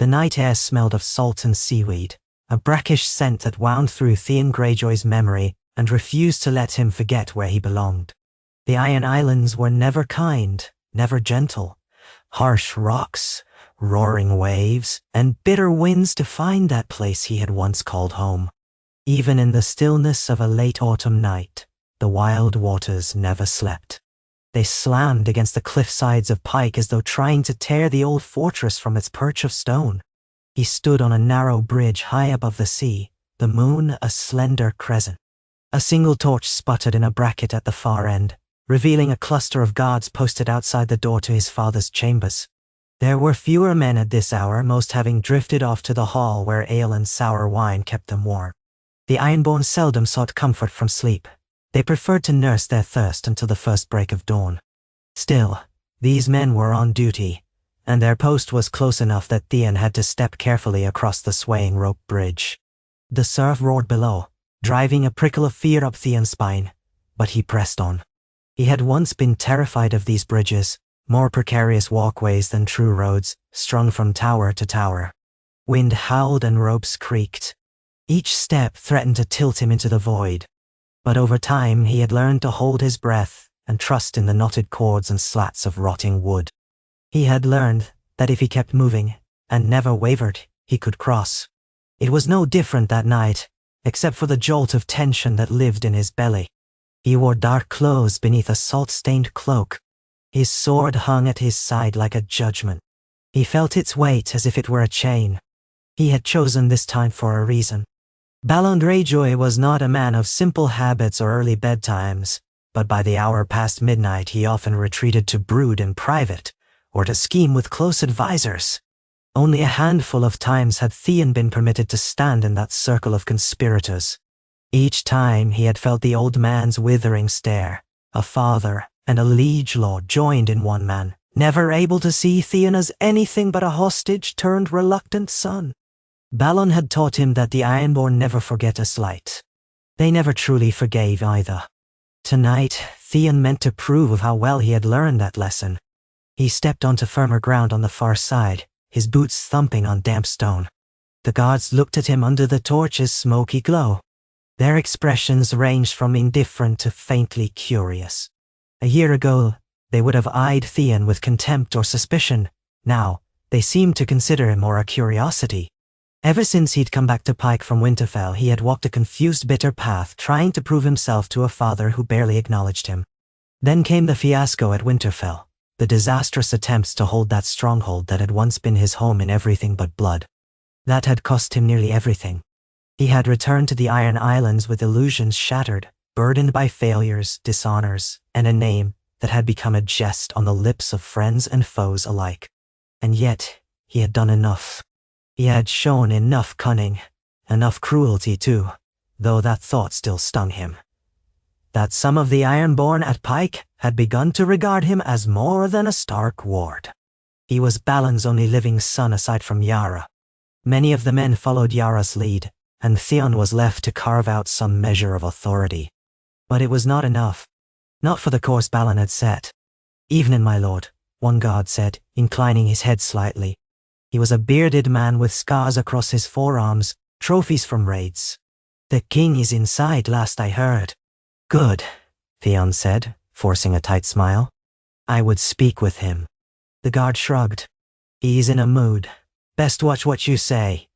The night air smelled of salt and seaweed, a brackish scent that wound through Theon Greyjoy's memory and refused to let him forget where he belonged. The Iron Islands were never kind, never gentle. Harsh rocks, roaring waves, and bitter winds defined that place he had once called home. Even in the stillness of a late autumn night, the wild waters never slept. They slammed against the cliff sides of Pike as though trying to tear the old fortress from its perch of stone. He stood on a narrow bridge high above the sea, the moon a slender crescent. A single torch sputtered in a bracket at the far end, revealing a cluster of guards posted outside the door to his father's chambers. There were fewer men at this hour, most having drifted off to the hall where ale and sour wine kept them warm. The Ironborn seldom sought comfort from sleep. They preferred to nurse their thirst until the first break of dawn. Still, these men were on duty, and their post was close enough that Theon had to step carefully across the swaying rope bridge. The surf roared below, driving a prickle of fear up Theon's spine, but he pressed on. He had once been terrified of these bridges, more precarious walkways than true roads, strung from tower to tower. Wind howled and ropes creaked. Each step threatened to tilt him into the void. But over time he had learned to hold his breath and trust in the knotted cords and slats of rotting wood. He had learned that if he kept moving, and never wavered, he could cross. It was no different that night, except for the jolt of tension that lived in his belly. He wore dark clothes beneath a salt-stained cloak. His sword hung at his side like a judgment. He felt its weight as if it were a chain. He had chosen this time for a reason. Balon Greyjoy was not a man of simple habits or early bedtimes, but by the hour past midnight he often retreated to brood in private, or to scheme with close advisors. Only a handful of times had Theon been permitted to stand in that circle of conspirators. Each time he had felt the old man's withering stare, a father and a liege lord joined in one man, never able to see Theon as anything but a hostage turned reluctant son. Balon had taught him that the Ironborn never forget a slight. They never truly forgave either. Tonight, Theon meant to prove how well he had learned that lesson. He stepped onto firmer ground on the far side, his boots thumping on damp stone. The guards looked at him under the torch's smoky glow. Their expressions ranged from indifferent to faintly curious. A year ago, they would have eyed Theon with contempt or suspicion. Now, they seemed to consider him more a curiosity. Ever since he'd come back to Pike from Winterfell, he had walked a confused, bitter path, trying to prove himself to a father who barely acknowledged him. Then came the fiasco at Winterfell, the disastrous attempts to hold that stronghold that had once been his home in everything but blood. That had cost him nearly everything. He had returned to the Iron Islands with illusions shattered, burdened by failures, dishonors, and a name that had become a jest on the lips of friends and foes alike. And yet, he had done enough. He had shown enough cunning, enough cruelty too, though that thought still stung him. That some of the Ironborn at Pike had begun to regard him as more than a Stark ward. He was Balon's only living son aside from Yara. Many of the men followed Yara's lead, and Theon was left to carve out some measure of authority. But it was not enough. Not for the course Balon had set. "Evening, my lord," one guard said, inclining his head slightly. He was a bearded man with scars across his forearms, trophies from raids. "The king is inside, last I heard." "Good," Theon said, forcing a tight smile. "I would speak with him." The guard shrugged. "He's in a mood. Best watch what you say.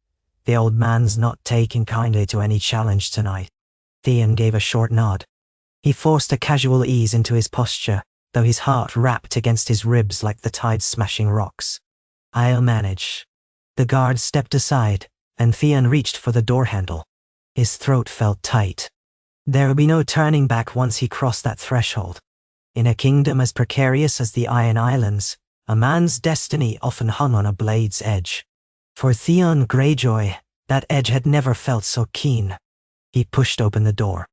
The old man's not taking kindly to any challenge tonight." Theon gave a short nod. He forced a casual ease into his posture, though his heart rapped against his ribs like the tide smashing rocks. "I'll manage." The guard stepped aside, and Theon reached for the door handle. His throat felt tight. There would be no turning back once he crossed that threshold. In a kingdom as precarious as the Iron Islands, a man's destiny often hung on a blade's edge. For Theon Greyjoy, that edge had never felt so keen. He pushed open the door.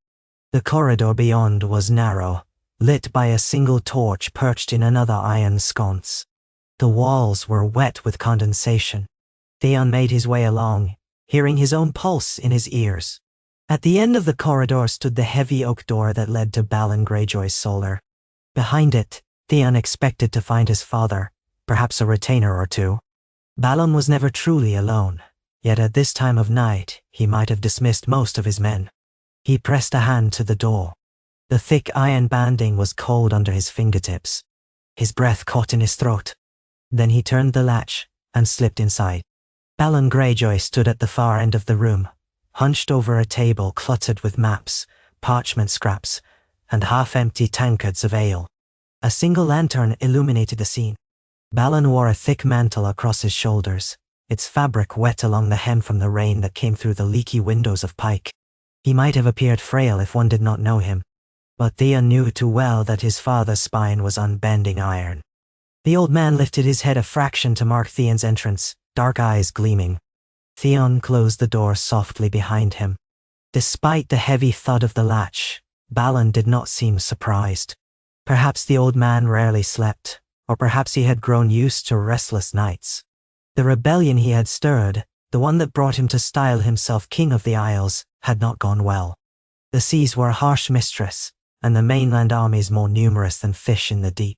The corridor beyond was narrow, lit by a single torch perched in another iron sconce. The walls were wet with condensation. Theon made his way along, hearing his own pulse in his ears. At the end of the corridor stood the heavy oak door that led to Balon Greyjoy's solar. Behind it, Theon expected to find his father, perhaps a retainer or two. Balon was never truly alone, yet at this time of night he might have dismissed most of his men. He pressed a hand to the door. The thick iron banding was cold under his fingertips. His breath caught in his throat. Then he turned the latch and slipped inside. Balon Greyjoy stood at the far end of the room, hunched over a table cluttered with maps, parchment scraps, and half-empty tankards of ale. A single lantern illuminated the scene. Balon wore a thick mantle across his shoulders, its fabric wet along the hem from the rain that came through the leaky windows of Pike. He might have appeared frail if one did not know him, but Theon knew too well that his father's spine was unbending iron. The old man lifted his head a fraction to mark Theon's entrance, dark eyes gleaming. Theon closed the door softly behind him. Despite the heavy thud of the latch, Balon did not seem surprised. Perhaps the old man rarely slept, or perhaps he had grown used to restless nights. The rebellion he had stirred, the one that brought him to style himself King of the Isles, had not gone well. The seas were a harsh mistress, and the mainland armies more numerous than fish in the deep.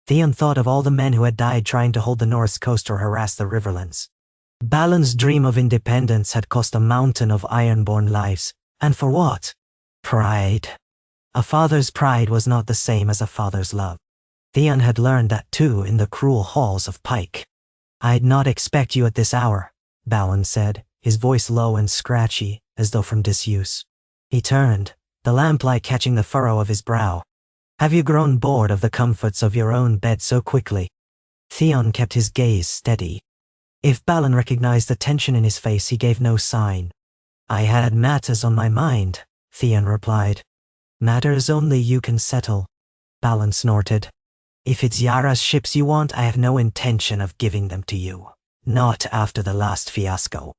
Theon thought of all the men who had died trying to hold the North coast or harass the riverlands. Balon's dream of independence had cost a mountain of Ironborn lives, and for what? Pride. A father's pride was not the same as a father's love. Theon had learned that too in the cruel halls of Pike. "I'd not expect you at this hour," Balon said, his voice low and scratchy, as though from disuse. He turned, the lamplight catching the furrow of his brow. "Have you grown bored of the comforts of your own bed so quickly?" Theon kept his gaze steady. If Balon recognized the tension in his face, he gave no sign. "I had matters on my mind," Theon replied. "Matters only you can settle," Balon snorted. "If it's Yara's ships you want, I have no intention of giving them to you. Not after the last fiasco."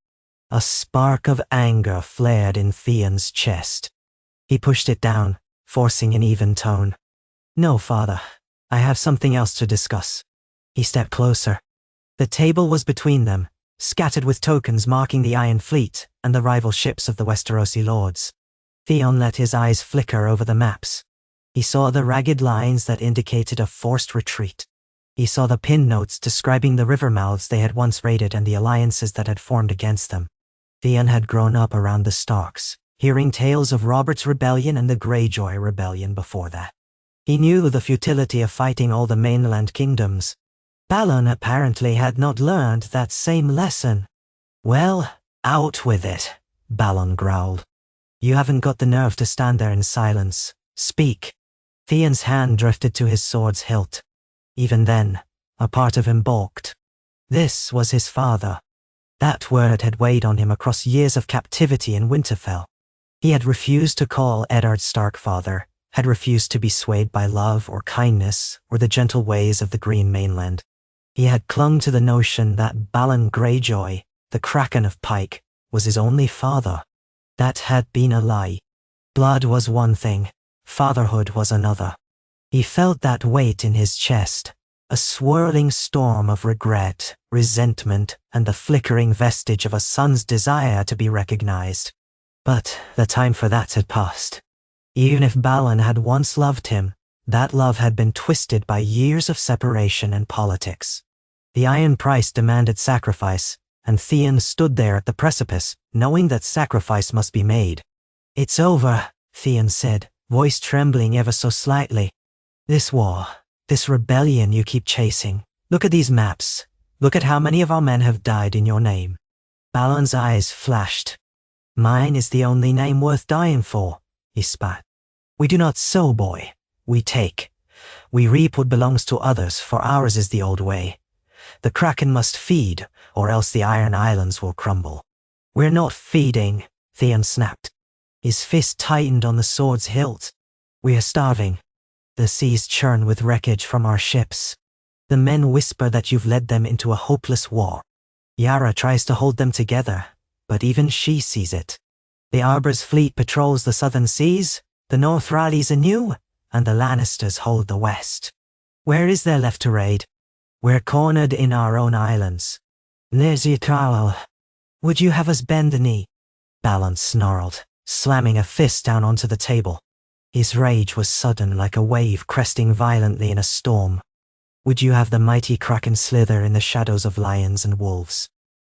A spark of anger flared in Theon's chest. He pushed it down, forcing an even tone. "No, father. I have something else to discuss." He stepped closer. The table was between them, scattered with tokens marking the Iron Fleet and the rival ships of the Westerosi lords. Theon let his eyes flicker over the maps. He saw the ragged lines that indicated a forced retreat. He saw the pin notes describing the river mouths they had once raided and the alliances that had formed against them. Theon had grown up around the Starks, hearing tales of Robert's rebellion and the Greyjoy rebellion before that. He knew the futility of fighting all the mainland kingdoms. Balon apparently had not learned that same lesson. "Well, out with it," Balon growled. "You haven't got the nerve to stand there in silence. Speak." Theon's hand drifted to his sword's hilt. Even then, a part of him balked. This was his father. That word had weighed on him across years of captivity in Winterfell. He had refused to call Eddard Stark father, had refused to be swayed by love or kindness or the gentle ways of the Green Mainland. He had clung to the notion that Balon Greyjoy, the Kraken of Pike, was his only father. That had been a lie. Blood was one thing, fatherhood was another. He felt that weight in his chest, a swirling storm of regret, resentment, and the flickering vestige of a son's desire to be recognized. But the time for that had passed. Even if Balon had once loved him, that love had been twisted by years of separation and politics. The iron price demanded sacrifice, and Theon stood there at the precipice, knowing that sacrifice must be made. "It's over," Theon said, voice trembling ever so slightly. "This war, this rebellion you keep chasing. Look at these maps. Look at how many of our men have died in your name." Balon's eyes flashed. "Mine is the only name worth dying for," he spat. "We do not sow, boy. We take. We reap what belongs to others, for ours is the old way. The Kraken must feed, or else the Iron Islands will crumble." "We're not feeding," Theon snapped. His fist tightened on the sword's hilt. "We are starving. The seas churn with wreckage from our ships. The men whisper that you've led them into a hopeless war. Yara tries to hold them together, but even she sees it. The Arbor's fleet patrols the southern seas, the North rallies anew, and the Lannisters hold the west. Where is there left to raid? We're cornered in our own islands. There's your trowel. Would you have us bend the knee?" Balon snarled, slamming a fist down onto the table. His rage was sudden, like a wave cresting violently in a storm. Would you have the mighty kraken slither in the shadows of lions and wolves?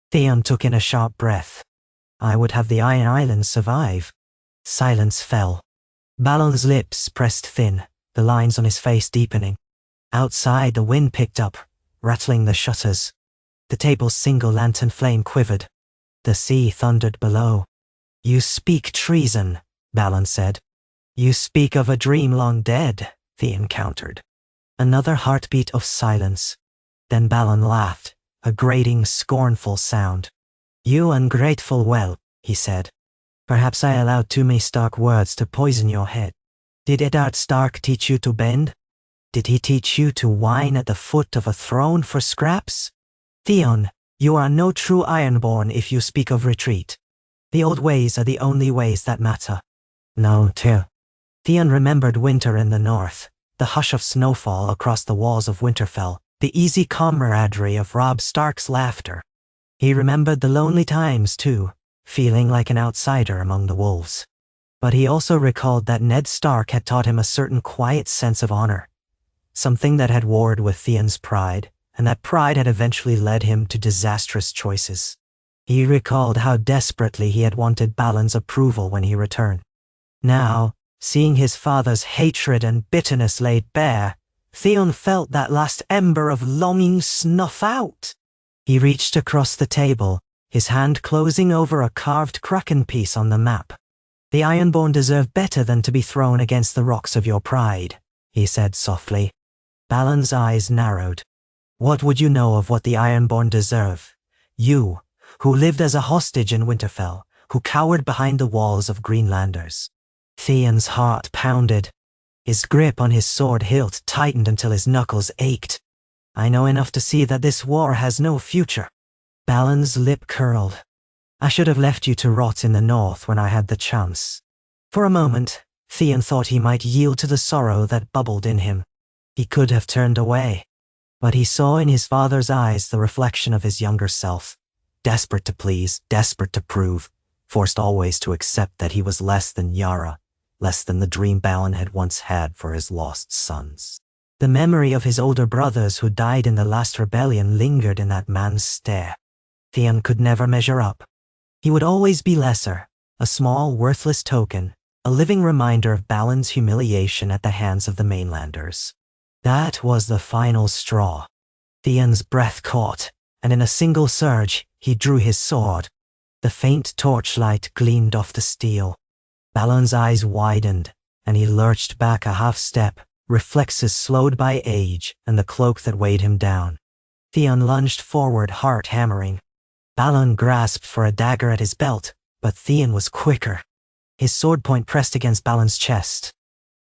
Theon took in a sharp breath. I would have the Iron Islands survive. Silence fell. Balon's lips pressed thin, the lines on his face deepening. Outside, the wind picked up, rattling the shutters. The table's single lantern flame quivered. The sea thundered below. You speak treason, Balon said. You speak of a dream long dead, Theon countered. Another heartbeat of silence. Then Balon laughed, a grating, scornful sound. You ungrateful whelp, he said. Perhaps I allowed too many Stark words to poison your head. Did Eddard Stark teach you to bend? Did he teach you to whine at the foot of a throne for scraps? Theon, you are no true Ironborn if you speak of retreat. The old ways are the only ways that matter. No, too. Theon remembered winter in the north, the hush of snowfall across the walls of Winterfell, the easy camaraderie of Robb Stark's laughter. He remembered the lonely times, too, feeling like an outsider among the wolves. But he also recalled that Ned Stark had taught him a certain quiet sense of honor, something that had warred with Theon's pride, and that pride had eventually led him to disastrous choices. He recalled how desperately he had wanted Balon's approval when he returned. Now, seeing his father's hatred and bitterness laid bare, Theon felt that last ember of longing snuff out. He reached across the table, his hand closing over a carved kraken piece on the map. The Ironborn deserve better than to be thrown against the rocks of your pride, he said softly. Balon's eyes narrowed. What would you know of what the Ironborn deserve? You, who lived as a hostage in Winterfell, who cowered behind the walls of Greenlanders. Theon's heart pounded. His grip on his sword hilt tightened until his knuckles ached. I know enough to see that this war has no future. Balon's lip curled. I should have left you to rot in the north when I had the chance. For a moment, Theon thought he might yield to the sorrow that bubbled in him. He could have turned away. But he saw in his father's eyes the reflection of his younger self, desperate to please, desperate to prove, forced always to accept that he was less than Yara, less than the dream Balon had once had for his lost sons. The memory of his older brothers who died in the last rebellion lingered in that man's stare. Theon could never measure up. He would always be lesser, a small, worthless token, a living reminder of Balon's humiliation at the hands of the mainlanders. That was the final straw. Theon's breath caught, and in a single surge, he drew his sword. The faint torchlight gleamed off the steel. Balon's eyes widened, and he lurched back a half-step, reflexes slowed by age and the cloak that weighed him down. Theon lunged forward, heart hammering. Balon grasped for a dagger at his belt, but Theon was quicker. His sword point pressed against Balon's chest.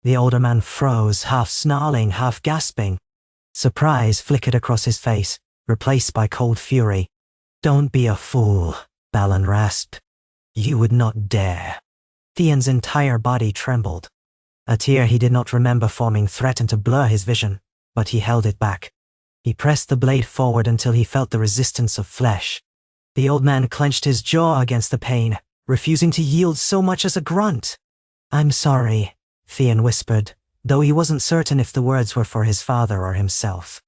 The older man froze, half snarling, half gasping. Surprise flickered across his face, replaced by cold fury. Don't be a fool, Balon rasped. You would not dare. Theon's entire body trembled. A tear he did not remember forming threatened to blur his vision, but he held it back. He pressed the blade forward until he felt the resistance of flesh. The old man clenched his jaw against the pain, refusing to yield so much as a grunt. I'm sorry, Theon whispered, though he wasn't certain if the words were for his father or himself.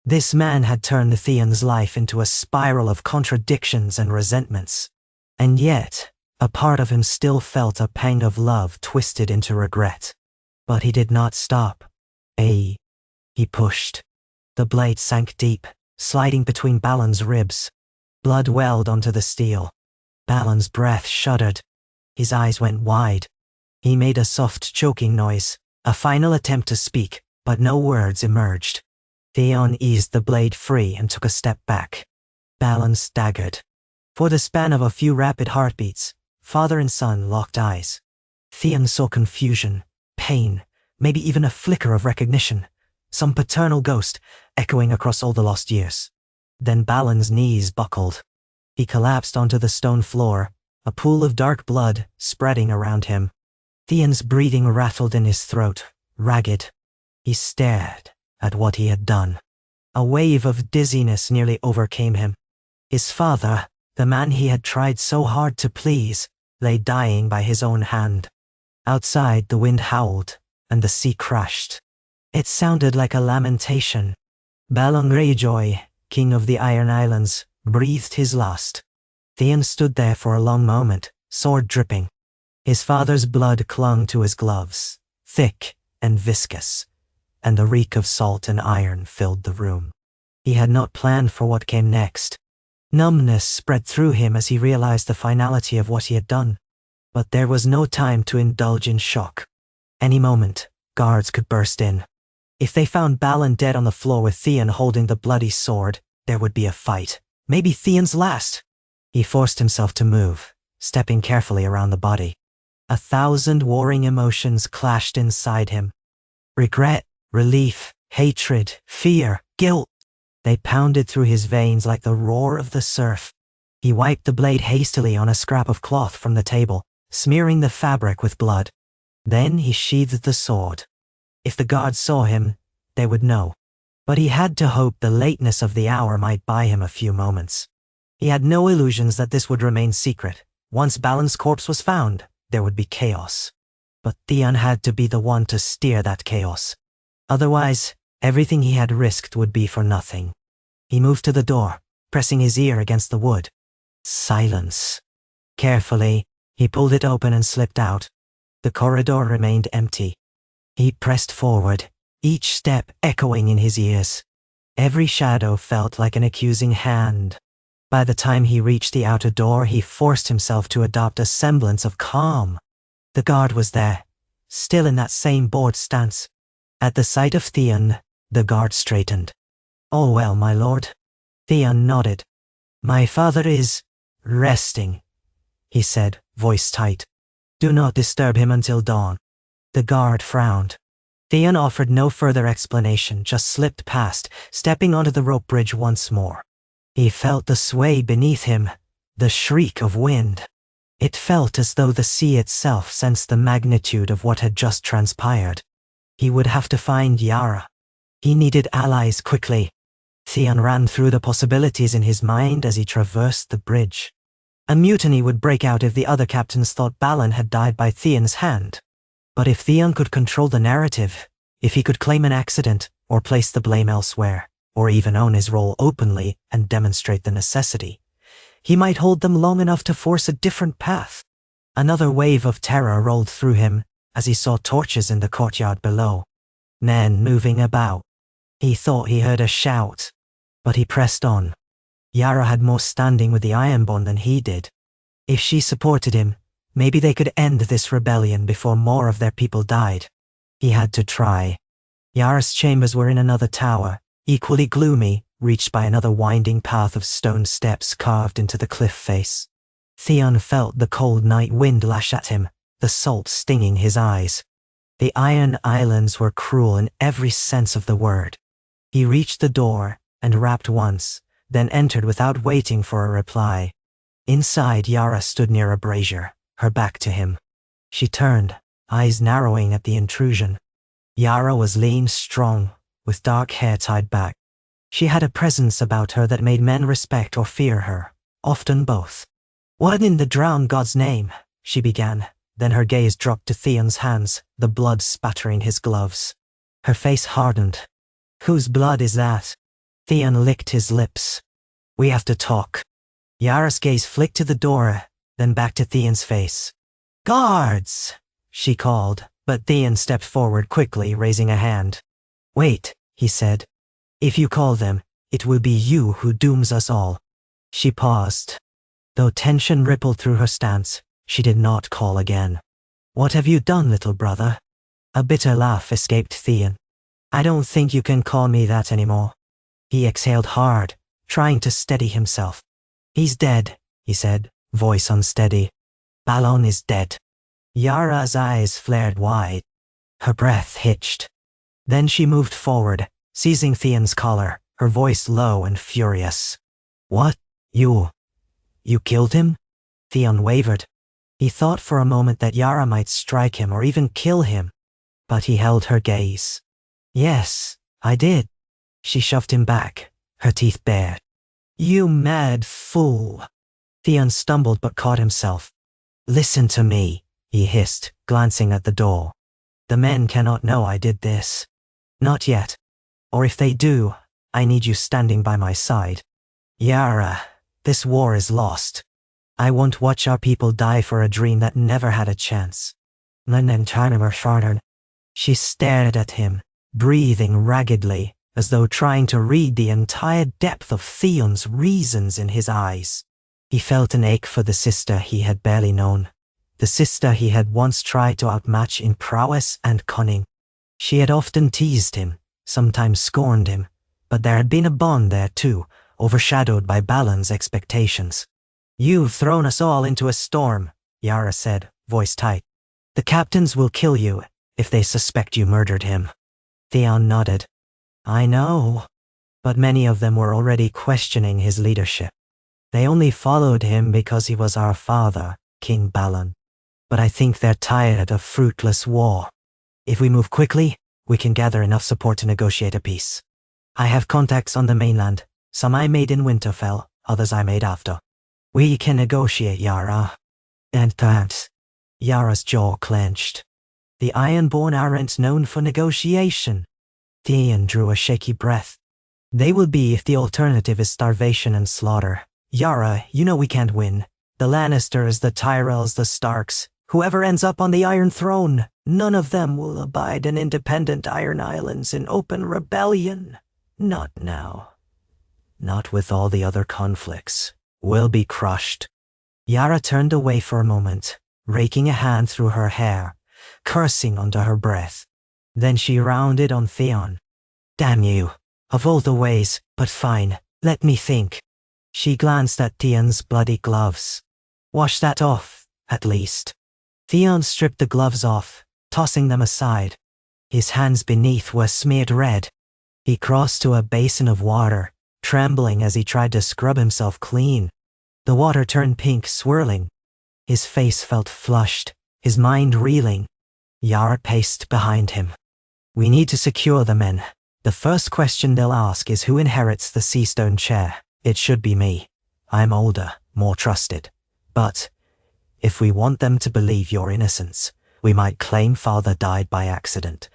This man had turned Theon's life into a spiral of contradictions and resentments. And yet, a part of him still felt a pang of love twisted into regret. But he did not stop. He pushed. The blade sank deep, sliding between Balon's ribs. Blood welled onto the steel. Balon's breath shuddered. His eyes went wide. He made a soft choking noise, a final attempt to speak, but no words emerged. Theon eased the blade free and took a step back. Balon staggered. For the span of a few rapid heartbeats, father and son locked eyes. Theon saw confusion, pain, maybe even a flicker of recognition, some paternal ghost echoing across all the lost years. Then Balon's knees buckled. He collapsed onto the stone floor, a pool of dark blood spreading around him. Theon's breathing rattled in his throat, ragged. He stared at what he had done. A wave of dizziness nearly overcame him. His father, the man he had tried so hard to please, lay dying by his own hand. Outside, the wind howled, and the sea crashed. It sounded like a lamentation. Balon Greyjoy, king of the Iron Islands, breathed his last. Theon stood there for a long moment, sword dripping. His father's blood clung to his gloves, thick and viscous, and the reek of salt and iron filled the room. He had not planned for what came next. Numbness spread through him as he realized the finality of what he had done. But there was no time to indulge in shock. Any moment, guards could burst in. If they found Balon dead on the floor with Theon holding the bloody sword, there would be a fight. Maybe Theon's last. He forced himself to move, stepping carefully around the body. 1,000 warring emotions clashed inside him. Regret, relief, hatred, fear, guilt. They pounded through his veins like the roar of the surf. He wiped the blade hastily on a scrap of cloth from the table, smearing the fabric with blood. Then he sheathed the sword. If the guards saw him, they would know. But he had to hope the lateness of the hour might buy him a few moments. He had no illusions that this would remain secret. Once Balon's corpse was found, there would be chaos. But Theon had to be the one to steer that chaos. Otherwise, everything he had risked would be for nothing. He moved to the door, pressing his ear against the wood. Silence. Carefully, he pulled it open and slipped out. The corridor remained empty. He pressed forward, each step echoing in his ears. Every shadow felt like an accusing hand. By the time he reached the outer door, he forced himself to adopt a semblance of calm. The guard was there, still in that same bored stance. At the sight of Theon, the guard straightened. "All well, my lord." Theon nodded. "My father is resting," he said, voice tight. "Do not disturb him until dawn." The guard frowned. Theon offered no further explanation, just slipped past, stepping onto the rope bridge once more. He felt the sway beneath him, the shriek of wind. It felt as though the sea itself sensed the magnitude of what had just transpired. He would have to find Yara. He needed allies quickly. Theon ran through the possibilities in his mind as he traversed the bridge. A mutiny would break out if the other captains thought Balon had died by Theon's hand. But if Theon could control the narrative, if he could claim an accident, or place the blame elsewhere, or even own his role openly and demonstrate the necessity, he might hold them long enough to force a different path. Another wave of terror rolled through him as he saw torches in the courtyard below. Men moving about. He thought he heard a shout, but he pressed on. Yara had more standing with the Ironborn than he did. If she supported him, maybe they could end this rebellion before more of their people died. He had to try. Yara's chambers were in another tower, equally gloomy, reached by another winding path of stone steps carved into the cliff face. Theon felt the cold night wind lash at him, the salt stinging his eyes. The Iron Islands were cruel in every sense of the word. He reached the door and rapped once, then entered without waiting for a reply. Inside, Yara stood near a brazier, her back to him. She turned, eyes narrowing at the intrusion. Yara was lean, strong, with dark hair tied back. She had a presence about her that made men respect or fear her, often both. "What in the drowned god's name?" she began. Then her gaze dropped to Theon's hands, the blood spattering his gloves. Her face hardened. "Whose blood is that?" Theon licked his lips. "We have to talk." Yara's gaze flicked to the door, then back to Theon's face. "Guards!" she called, but Theon stepped forward quickly, raising a hand. "Wait," he said. "If you call them, it will be you who dooms us all." She paused. Though tension rippled through her stance, she did not call again. "What have you done, little brother?" A bitter laugh escaped Theon. "I don't think you can call me that anymore." He exhaled hard, trying to steady himself. "He's dead," he said, voice unsteady. "Balon is dead." Yara's eyes flared wide. Her breath hitched. Then she moved forward, seizing Theon's collar, her voice low and furious. "What? You killed him?" Theon wavered. He thought for a moment that Yara might strike him or even kill him, but he held her gaze. "Yes, I did." She shoved him back, her teeth bared. "You mad fool." Theon stumbled but caught himself. "Listen to me," he hissed, glancing at the door. "The men cannot know I did this. Not yet. Or if they do, I need you standing by my side. Yara, this war is lost. I won't watch our people die for a dream that never had a chance. She stared at him, breathing raggedly, as though trying to read the entire depth of Theon's reasons in his eyes. He felt an ache for the sister he had barely known, the sister he had once tried to outmatch in prowess and cunning. She had often teased him, sometimes scorned him, but there had been a bond there too, overshadowed by Balon's expectations. "You've thrown us all into a storm," Yara said, voice tight. "The captains will kill you if they suspect you murdered him." Theon nodded. "I know, but many of them were already questioning his leadership. They only followed him because he was our father, King Balon. But I think they're tired of fruitless war. If we move quickly, we can gather enough support to negotiate a peace. I have contacts on the mainland. Some I made in Winterfell, others I made after. We can negotiate, Yara." And that. Yara's jaw clenched. The Ironborn aren't known for negotiation. Theon drew a shaky breath. "They will be if the alternative is starvation and slaughter. Yara, you know we can't win. The Lannisters, the Tyrells, the Starks, whoever ends up on the Iron Throne, none of them will abide in independent Iron Islands in open rebellion. Not now. Not with all the other conflicts. We'll be crushed." Yara turned away for a moment, raking a hand through her hair, cursing under her breath. Then she rounded on Theon. "Damn you. Of all the ways, but fine, let me think." She glanced at Theon's bloody gloves. "Wash that off, at least." Theon stripped the gloves off, tossing them aside. His hands beneath were smeared red. He crossed to a basin of water, trembling as he tried to scrub himself clean. The water turned pink, swirling. His face felt flushed, his mind reeling. Yara paced behind him. "We need to secure the men. The first question they'll ask is who inherits the Seastone chair. It should be me. I'm older, more trusted. But if we want them to believe your innocence, we might claim father died by accident.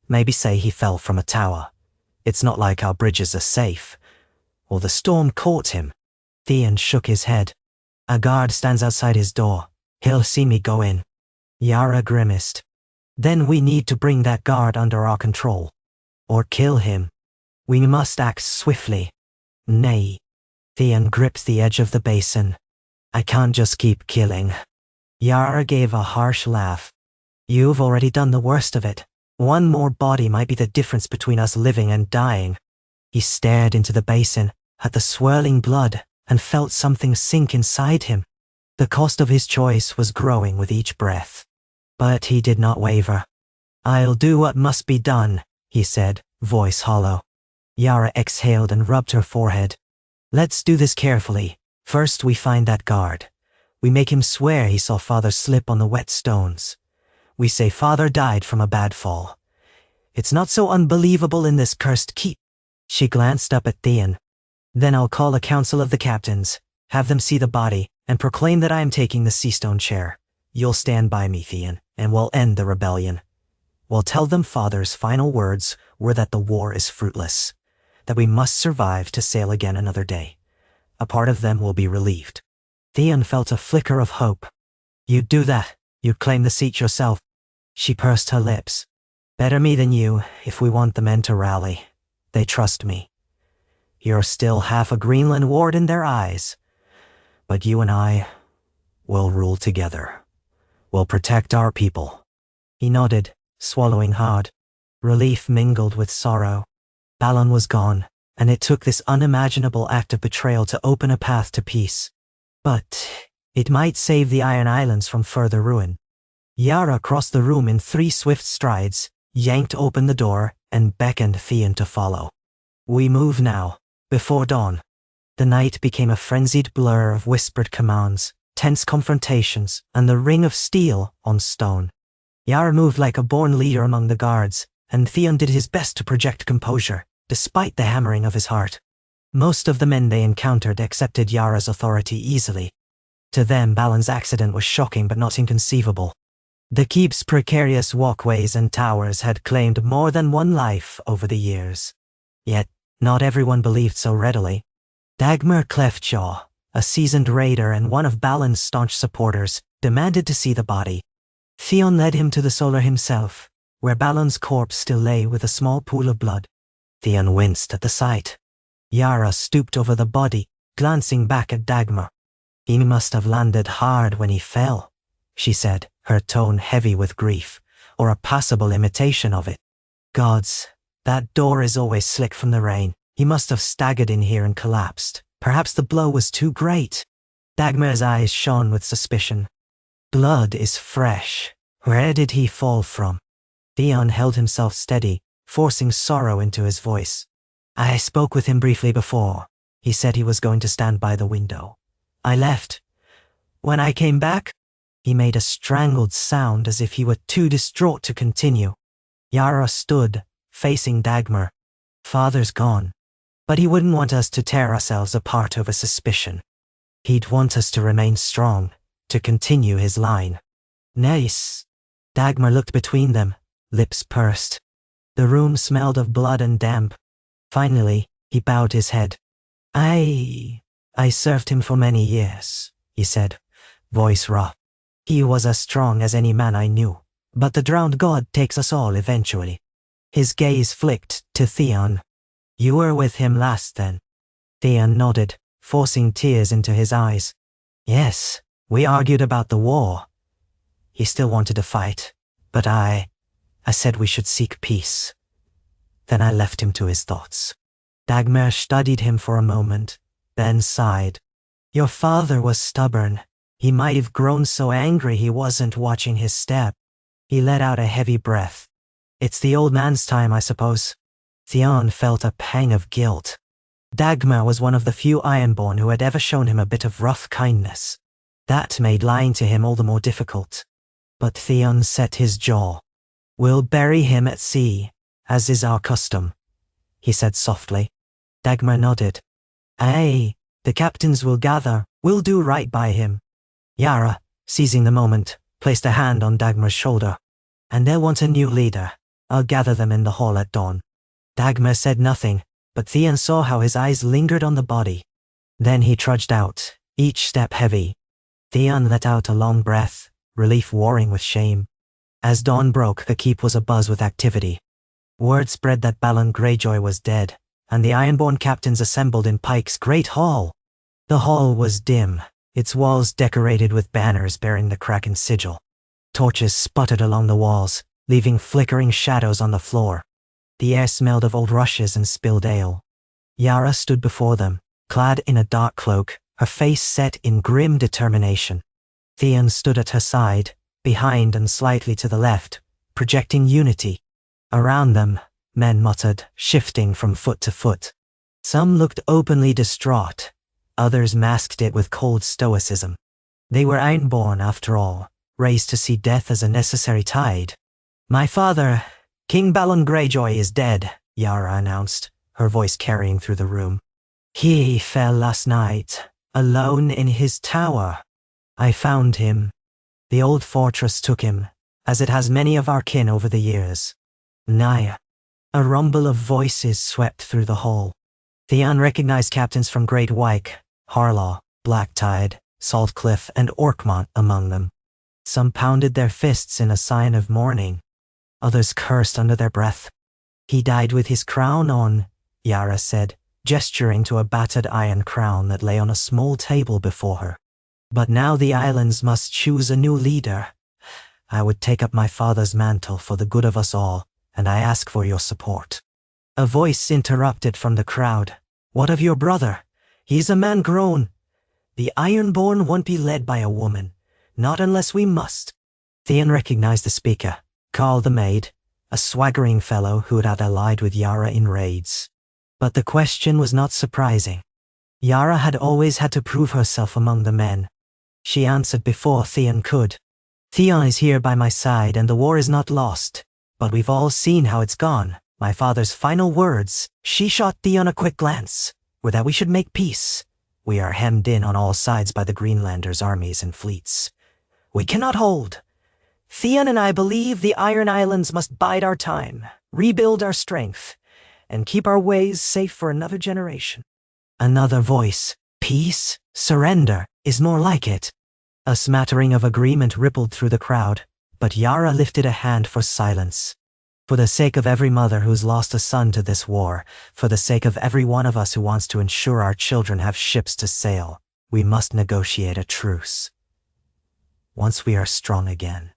Maybe say he fell from a tower. It's not like our bridges are safe. Or the storm caught him." Theon shook his head. "A guard stands outside his door. He'll see me go in." Yara grimaced. "Then we need to bring that guard under our control. Or kill him. We must act swiftly." "Nay." Theon gripped the edge of the basin. "I can't just keep killing." Yara gave a harsh laugh. "You've already done the worst of it. One more body might be the difference between us living and dying." He stared into the basin, at the swirling blood, and felt something sink inside him. The cost of his choice was growing with each breath. But he did not waver. "I'll do what must be done," he said, voice hollow. Yara exhaled and rubbed her forehead. "Let's do this carefully. First we find that guard. We make him swear he saw father slip on the wet stones. We say father died from a bad fall. It's not so unbelievable in this cursed keep." She glanced up at Theon. "Then I'll call a council of the captains, have them see the body, and proclaim that I am taking the Seastone chair. You'll stand by me, Theon, and we'll end the rebellion. We'll tell them father's final words were that the war is fruitless, that we must survive to sail again another day. A part of them will be relieved." Theon felt a flicker of hope. "You'd do that? You'd claim the seat yourself?" She pursed her lips. "Better me than you, if we want the men to rally. They trust me. You're still half a Greenland ward in their eyes. But you and I will rule together. We'll protect our people." He nodded, swallowing hard. Relief mingled with sorrow. Balon was gone, and it took this unimaginable act of betrayal to open a path to peace. But it might save the Iron Islands from further ruin. Yara crossed the room in 3 swift strides, yanked open the door, and beckoned Theon to follow. "We move now, before dawn." The night became a frenzied blur of whispered commands, tense confrontations, and the ring of steel on stone. Yara moved like a born leader among the guards, and Theon did his best to project composure, despite the hammering of his heart. Most of the men they encountered accepted Yara's authority easily. To them, Balon's accident was shocking but not inconceivable. The keep's precarious walkways and towers had claimed more than one life over the years. Yet, Not everyone believed so readily. Dagmar Cleftjaw, a seasoned raider and one of Balon's staunch supporters, demanded to see the body. Theon led him to the solar himself, where Balon's corpse still lay with a small pool of blood. Theon winced at the sight. Yara stooped over the body, glancing back at Dagmar. "He must have landed hard when he fell," she said, her tone heavy with grief, or a passable imitation of it. "Gods, that door is always slick from the rain. He must have staggered in here and collapsed. Perhaps the blow was too great." Dagmar's eyes shone with suspicion. "Blood is fresh. Where did he fall from?" Theon held himself steady, forcing sorrow into his voice. "I spoke with him briefly before. He said he was going to stand by the window. I left. When I came back, he made a strangled sound as if he were too distraught to continue." Yara stood, facing Dagmar. "Father's gone. But he wouldn't want us to tear ourselves apart over suspicion. He'd want us to remain strong, to continue his line." "Nice." Dagmar looked between them, lips pursed. The room smelled of blood and damp. Finally, he bowed his head. I served him for many years," he said, voice raw. "He was as strong as any man I knew, but the drowned god takes us all eventually." His gaze flicked to Theon. "You were with him last then?" Theon nodded, forcing tears into his eyes. "Yes, we argued about the war. He still wanted to fight, but I said we should seek peace. Then I left him to his thoughts." Dagmar studied him for a moment, then sighed. "Your father was stubborn. He might have grown so angry he wasn't watching his step." He let out a heavy breath. "It's the old man's time, I suppose." Theon felt a pang of guilt. Dagmar was one of the few Ironborn who had ever shown him a bit of rough kindness. That made lying to him all the more difficult. But Theon set his jaw. "We'll bury him at sea, as is our custom," he said softly. Dagmar nodded. "Aye, the captains will gather. We'll do right by him." Yara, seizing the moment, placed a hand on Dagmar's shoulder. "And they'll want a new leader. I'll gather them in the hall at dawn." Dagmar said nothing, but Theon saw how his eyes lingered on the body. Then he trudged out, each step heavy. Theon let out a long breath, relief warring with shame. As dawn broke, the keep was abuzz with activity. Word spread that Balon Greyjoy was dead, and the Ironborn captains assembled in Pike's great hall. The hall was dim, its walls decorated with banners bearing the Kraken sigil. Torches sputtered along the walls, leaving flickering shadows on the floor. The air smelled of old rushes and spilled ale. Yara stood before them, clad in a dark cloak, her face set in grim determination. Theon stood at her side, behind and slightly to the left, projecting unity. Around them, men muttered, shifting from foot to foot. Some looked openly distraught, others masked it with cold stoicism. They were Ironborn, after all, raised to see death as a necessary tide. "My father, King Balon Greyjoy, is dead," Yara announced, her voice carrying through the room. "He fell last night, alone in his tower. I found him. The old fortress took him, as it has many of our kin over the years." Naya. A rumble of voices swept through the hall. Theon recognized captains from Great Wyke, Harlaw, Blacktide, Saltcliffe, and Orkmont among them. Some pounded their fists in a sign of mourning. Others cursed under their breath. "He died with his crown on," Yara said, gesturing to a battered iron crown that lay on a small table before her. "But now the islands must choose a new leader. I would take up my father's mantle for the good of us all, and I ask for your support." A voice interrupted from the crowd. "What of your brother? He's a man grown. The Ironborn won't be led by a woman, not unless we must." Theon recognized the speaker, Carl the Maid, a swaggering fellow who had allied with Yara in raids. But the question was not surprising. Yara had always had to prove herself among the men. She answered before Theon could. "Theon is here by my side and the war is not lost, but we've all seen how it's gone. My father's final words," she shot Theon a quick glance, "were that we should make peace. We are hemmed in on all sides by the Greenlanders' armies and fleets. We cannot hold. Theon and I believe the Iron Islands must bide our time, rebuild our strength, and keep our ways safe for another generation. Another voice, peace, surrender, is more like it. A smattering of agreement rippled through the crowd, but Yara lifted a hand for silence. For the sake of every mother who's lost a son to this war, for the sake of every one of us who wants to ensure our children have ships to sail, we must negotiate a truce. Once we are strong again,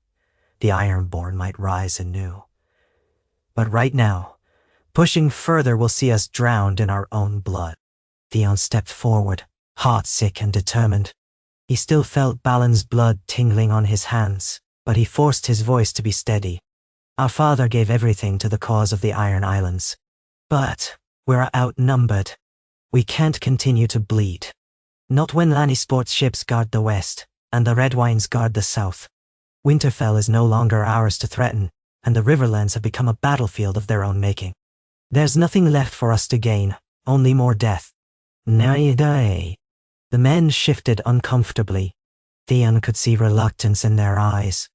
the Ironborn might rise anew. But right now, pushing further will see us drowned in our own blood. Theon stepped forward, heartsick and determined. He still felt Balon's blood tingling on his hands, but he forced his voice to be steady. Our father gave everything to the cause of the Iron Islands. But we're outnumbered. We can't continue to bleed. Not when Lannisport's ships guard the west, and the Redwynes guard the south. Winterfell is no longer ours to threaten, and the Riverlands have become a battlefield of their own making. There's nothing left for us to gain, only more death. Nay. The men shifted uncomfortably. Theon could see reluctance in their eyes.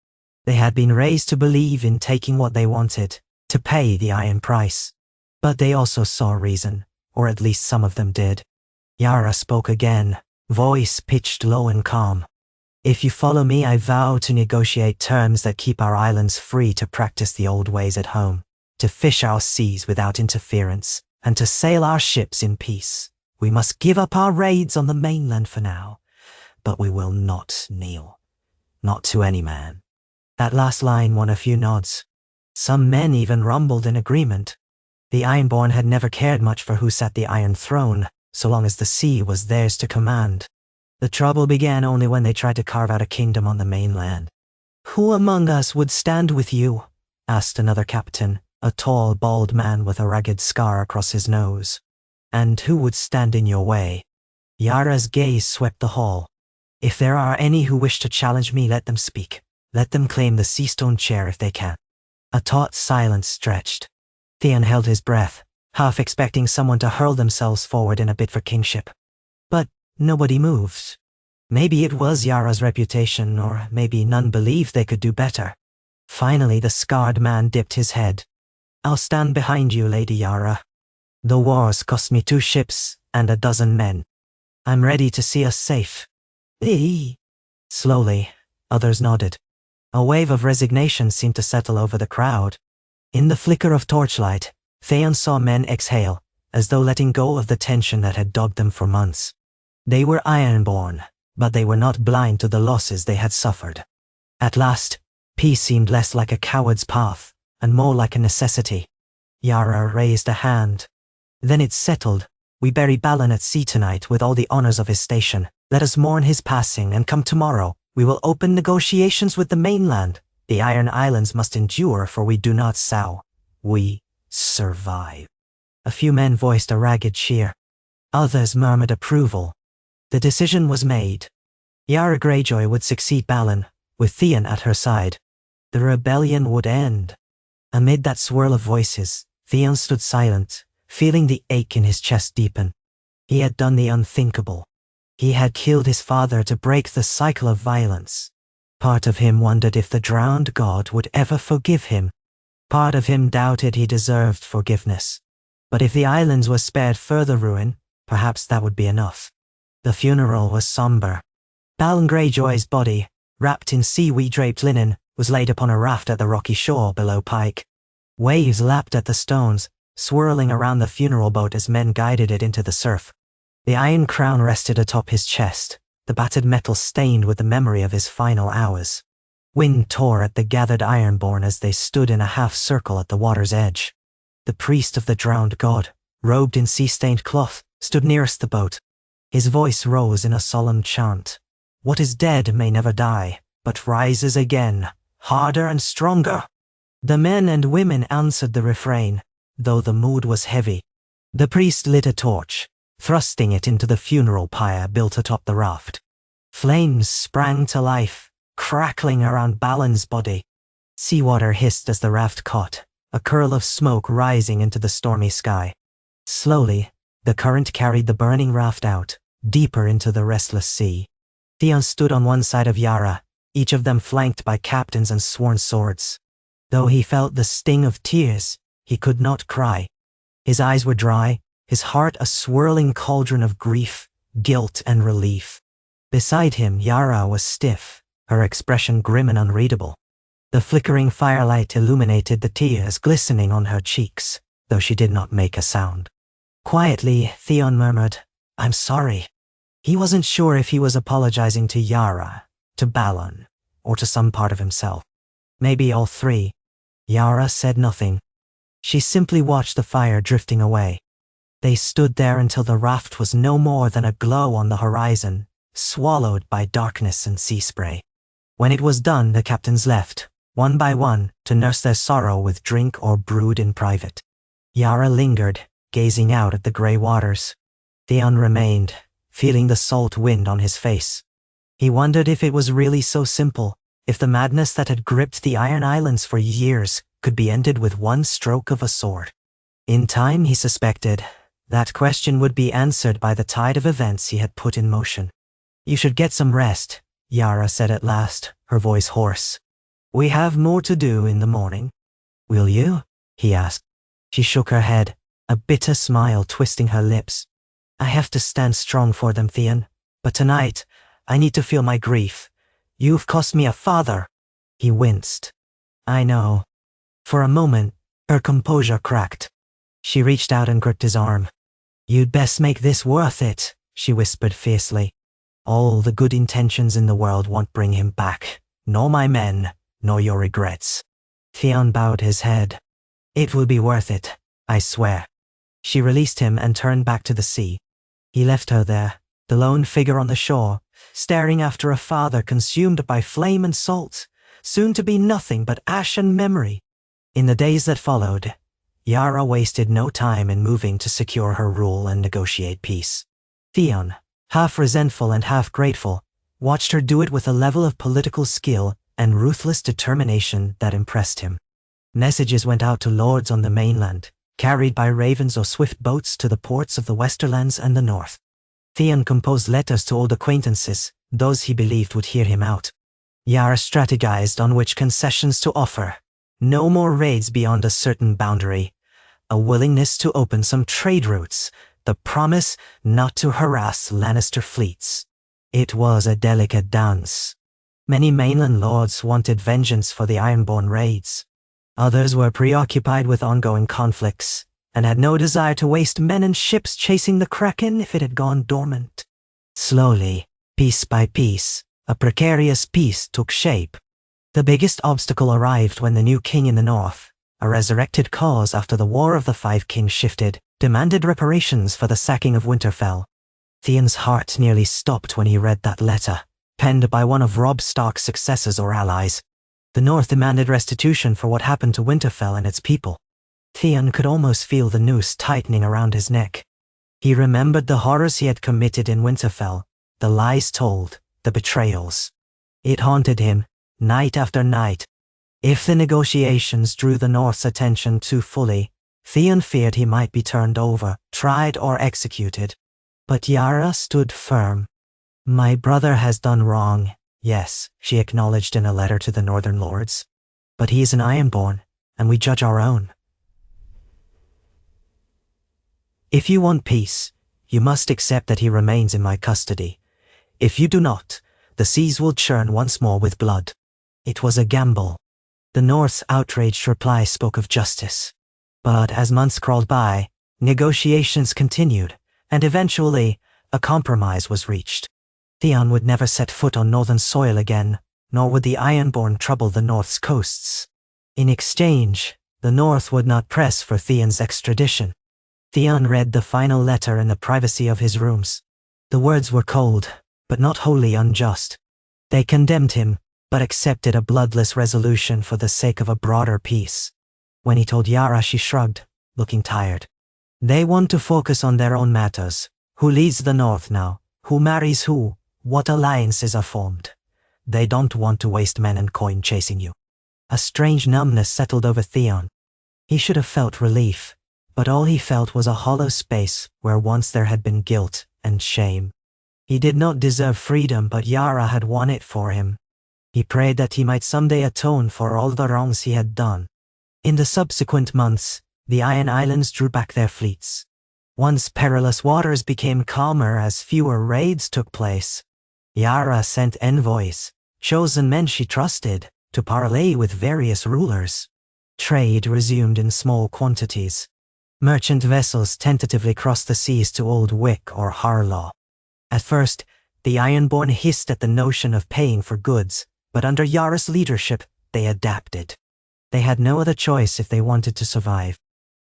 They had been raised to believe in taking what they wanted, to pay the iron price. But they also saw reason, or at least some of them did. Yara spoke again, voice pitched low and calm. If you follow me, I vow to negotiate terms that keep our islands free to practice the old ways at home, to fish our seas without interference, and to sail our ships in peace. We must give up our raids on the mainland for now, but we will not kneel. Not to any man. That last line won a few nods. Some men even rumbled in agreement. The Ironborn had never cared much for who sat the Iron Throne, so long as the sea was theirs to command. The trouble began only when they tried to carve out a kingdom on the mainland. Who among us would stand with you? Asked another captain, a tall, bald man with a ragged scar across his nose. And who would stand in your way? Yara's gaze swept the hall. If there are any who wish to challenge me, let them speak. Let them claim the Seastone chair if they can. A taut silence stretched. Theon held his breath, half expecting someone to hurl themselves forward in a bid for kingship. But nobody moved. Maybe it was Yara's reputation, or maybe none believed they could do better. Finally, the scarred man dipped his head. I'll stand behind you, Lady Yara. The wars cost me 2 ships and a dozen men. I'm ready to see us safe. Slowly, others nodded. A wave of resignation seemed to settle over the crowd. In the flicker of torchlight, Theon saw men exhale, as though letting go of the tension that had dogged them for months. They were Ironborn, but they were not blind to the losses they had suffered. At last, peace seemed less like a coward's path, and more like a necessity. Yara raised a hand. Then it settled. We bury Balon at sea tonight with all the honors of his station. Let us mourn his passing, and come tomorrow, we will open negotiations with the mainland. The Iron Islands must endure, for we do not sow. We survive. A few men voiced a ragged cheer. Others murmured approval. The decision was made. Yara Greyjoy would succeed Balon, with Theon at her side. The rebellion would end. Amid that swirl of voices, Theon stood silent, feeling the ache in his chest deepen. He had done the unthinkable. He had killed his father to break the cycle of violence. Part of him wondered if the drowned god would ever forgive him. Part of him doubted he deserved forgiveness. But if the islands were spared further ruin, perhaps that would be enough. The funeral was somber. Balon Greyjoy's body, wrapped in seaweed-draped linen, was laid upon a raft at the rocky shore below Pike. Waves lapped at the stones, swirling around the funeral boat as men guided it into the surf. The iron crown rested atop his chest, the battered metal stained with the memory of his final hours. Wind tore at the gathered Ironborn as they stood in a half-circle at the water's edge. The priest of the drowned god, robed in sea-stained cloth, stood nearest the boat. His voice rose in a solemn chant. What is dead may never die, but rises again, harder and stronger. The men and women answered the refrain, though the mood was heavy. The priest lit a torch, thrusting it into the funeral pyre built atop the raft. Flames sprang to life, crackling around Balon's body. Seawater hissed as the raft caught, a curl of smoke rising into the stormy sky. Slowly, the current carried the burning raft out, deeper into the restless sea. Theon stood on one side of Yara, each of them flanked by captains and sworn swords. Though he felt the sting of tears, he could not cry. His eyes were dry, his heart a swirling cauldron of grief, guilt, and relief. Beside him, Yara was stiff, her expression grim and unreadable. The flickering firelight illuminated the tears glistening on her cheeks, though she did not make a sound. Quietly, Theon murmured, "I'm sorry." He wasn't sure if he was apologizing to Yara, to Balon, or to some part of himself. Maybe all three. Yara said nothing. She simply watched the fire drifting away. They stood there until the raft was no more than a glow on the horizon, swallowed by darkness and sea spray. When it was done, the captains left, one by one, to nurse their sorrow with drink or brood in private. Yara lingered, gazing out at the grey waters. Theon remained, feeling the salt wind on his face. He wondered if it was really so simple, if the madness that had gripped the Iron Islands for years could be ended with one stroke of a sword. In time, he suspected, that question would be answered by the tide of events he had put in motion. "You should get some rest," Yara said at last, her voice hoarse. "We have more to do in the morning." "Will you?" he asked. She shook her head, a bitter smile twisting her lips. "I have to stand strong for them, Theon, but tonight, I need to feel my grief. You've cost me a father." He winced. "I know." For a moment, her composure cracked. She reached out and gripped his arm. "You'd best make this worth it," she whispered fiercely. "All the good intentions in the world won't bring him back, nor my men, nor your regrets." Theon bowed his head. "It will be worth it, I swear." She released him and turned back to the sea. He left her there, the lone figure on the shore, staring after a father consumed by flame and salt, soon to be nothing but ash and memory. In the days that followed, Yara wasted no time in moving to secure her rule and negotiate peace. Theon, half resentful and half grateful, watched her do it with a level of political skill and ruthless determination that impressed him. Messages went out to lords on the mainland, carried by ravens or swift boats to the ports of the Westerlands and the north. Theon composed letters to old acquaintances, those he believed would hear him out. Yara strategized on which concessions to offer. No more raids beyond a certain boundary. A willingness to open some trade routes. The promise not to harass Lannister fleets. It was a delicate dance. Many mainland lords wanted vengeance for the Ironborn raids. Others were preoccupied with ongoing conflicts, and had no desire to waste men and ships chasing the Kraken if it had gone dormant. Slowly, piece by piece, a precarious peace took shape. The biggest obstacle arrived when the new king in the north, a resurrected cause after the War of the Five Kings shifted, demanded reparations for the sacking of Winterfell. Theon's heart nearly stopped when he read that letter, penned by one of Robb Stark's successors or allies. The North demanded restitution for what happened to Winterfell and its people. Theon could almost feel the noose tightening around his neck. He remembered the horrors he had committed in Winterfell, the lies told, the betrayals. It haunted him, night after night. If the negotiations drew the North's attention too fully, Theon feared he might be turned over, tried or executed. But Yara stood firm. "My brother has done wrong, yes," she acknowledged in a letter to the Northern Lords. "But he is an Ironborn, and we judge our own. If you want peace, you must accept that he remains in my custody. If you do not, the seas will churn once more with blood." It was a gamble. The North's outraged reply spoke of justice. But as months crawled by, negotiations continued, and eventually, a compromise was reached. Theon would never set foot on northern soil again, nor would the Ironborn trouble the North's coasts. In exchange, the North would not press for Theon's extradition. Theon read the final letter in the privacy of his rooms. The words were cold, but not wholly unjust. They condemned him, but accepted a bloodless resolution for the sake of a broader peace. When he told Yara, she shrugged, looking tired. They want to focus on their own matters. Who leads the North now? Who marries who? What alliances are formed? They don't want to waste men and coin chasing you. A strange numbness settled over Theon. He should have felt relief, but all he felt was a hollow space where once there had been guilt and shame. He did not deserve freedom, but Yara had won it for him. He prayed that he might someday atone for all the wrongs he had done. In the subsequent months, the Iron Islands drew back their fleets. Once perilous waters became calmer as fewer raids took place. Yara sent envoys, chosen men she trusted, to parley with various rulers. Trade resumed in small quantities. Merchant vessels tentatively crossed the seas to Old Wick or Harlaw. At first, the Ironborn hissed at the notion of paying for goods, but under Yara's leadership, they adapted. They had no other choice if they wanted to survive.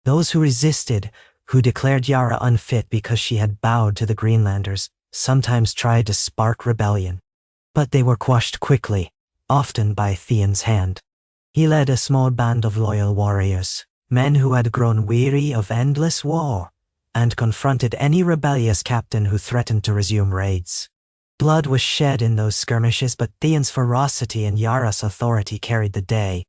Those who resisted, who declared Yara unfit because she had bowed to the Greenlanders, sometimes tried to spark rebellion. But they were quashed quickly, often by Theon's hand. He led a small band of loyal warriors, men who had grown weary of endless war, and confronted any rebellious captain who threatened to resume raids. Blood was shed in those skirmishes, but Theon's ferocity and Yara's authority carried the day.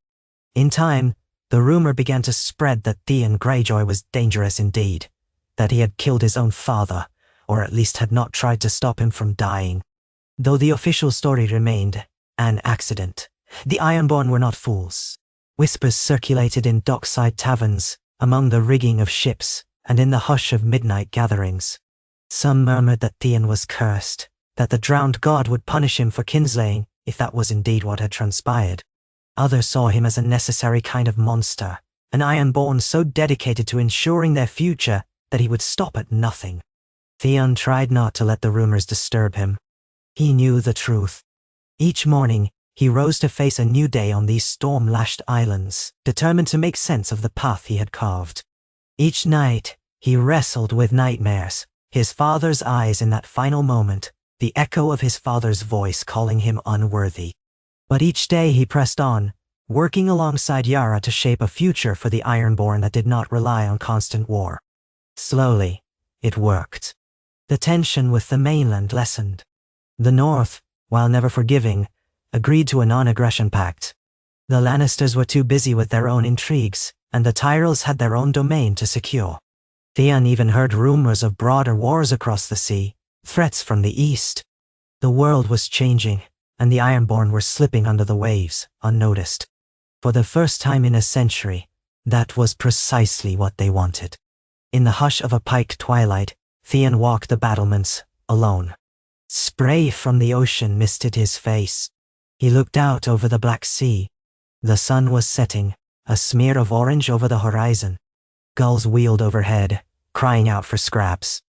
In time, the rumor began to spread that Theon Greyjoy was dangerous indeed, that he had killed his own father, or at least had not tried to stop him from dying. Though the official story remained an accident, the Ironborn were not fools. Whispers circulated in dockside taverns, among the rigging of ships, and in the hush of midnight gatherings. Some murmured that Theon was cursed, that the drowned god would punish him for kinslaying, if that was indeed what had transpired. Others saw him as a necessary kind of monster, an Ironborn so dedicated to ensuring their future that he would stop at nothing. Theon tried not to let the rumors disturb him. He knew the truth. Each morning, he rose to face a new day on these storm-lashed islands, determined to make sense of the path he had carved. Each night, he wrestled with nightmares, his father's eyes in that final moment, the echo of his father's voice calling him unworthy. But each day he pressed on, working alongside Yara to shape a future for the Ironborn that did not rely on constant war. Slowly, it worked. The tension with the mainland lessened. The North, while never forgiving, agreed to a non-aggression pact. The Lannisters were too busy with their own intrigues, and the Tyrells had their own domain to secure. Theon even heard rumors of broader wars across the sea, threats from the east. The world was changing, and the Ironborn were slipping under the waves, unnoticed. For the first time in a century, that was precisely what they wanted. In the hush of a pike twilight, Theon walked the battlements, alone. Spray from the ocean misted his face. He looked out over the Black Sea. The sun was setting, a smear of orange over the horizon. Gulls wheeled overhead, crying out for scraps.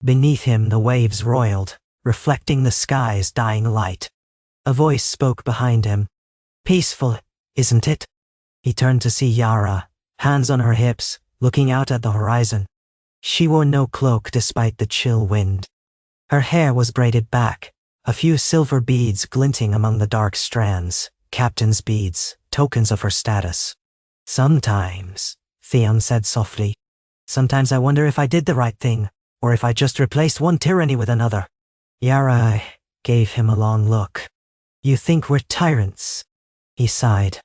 Beneath him the waves roiled, reflecting the sky's dying light. A voice spoke behind him. "Peaceful, isn't it?" He turned to see Yara, hands on her hips, looking out at the horizon. She wore no cloak despite the chill wind. Her hair was braided back, a few silver beads glinting among the dark strands, captain's beads, tokens of her status. "Sometimes," Theon said softly, "sometimes I wonder if I did the right thing, or if I just replaced one tyranny with another." Yara gave him a long look. "You think we're tyrants?" He sighed.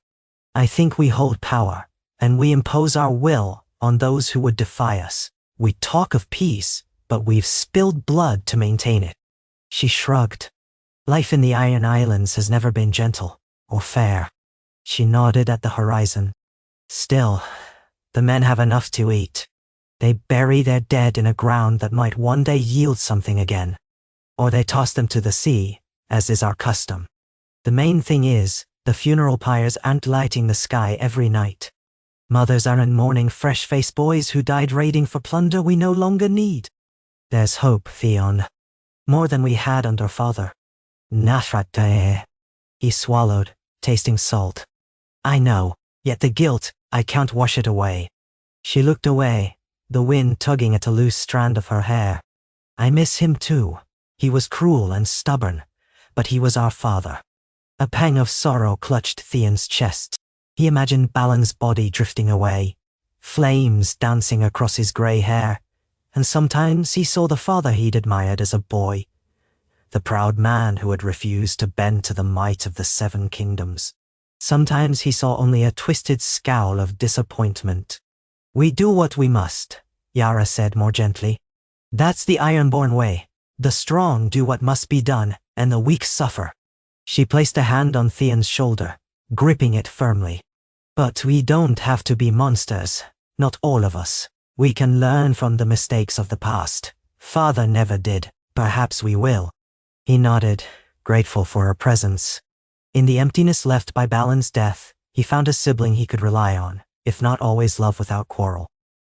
"I think we hold power, and we impose our will on those who would defy us. We talk of peace, but we've spilled blood to maintain it." She shrugged. "Life in the Iron Islands has never been gentle or fair." She nodded at the horizon. "Still, the men have enough to eat. They bury their dead in a ground that might one day yield something again. Or they toss them to the sea, as is our custom. The main thing is, the funeral pyres aren't lighting the sky every night. Mothers aren't mourning fresh-faced boys who died raiding for plunder we no longer need. There's hope, Theon. More than we had under father." "Nafratae." He swallowed, tasting salt. "I know, yet the guilt, I can't wash it away." She looked away, the wind tugging at a loose strand of her hair. "I miss him too. He was cruel and stubborn, but he was our father." A pang of sorrow clutched Theon's chest. He imagined Balon's body drifting away, flames dancing across his grey hair, and sometimes he saw the father he'd admired as a boy, the proud man who had refused to bend to the might of the Seven Kingdoms. Sometimes he saw only a twisted scowl of disappointment. "We do what we must," Yara said more gently. "That's the Ironborn way. The strong do what must be done, and the weak suffer." She placed a hand on Theon's shoulder, gripping it firmly. "But we don't have to be monsters, Not all of us. We can learn from the mistakes of the past. Father never did. Perhaps we will. He nodded, grateful for her presence. In the emptiness left by Balon's death, he found a sibling he could rely on, if not always love without quarrel.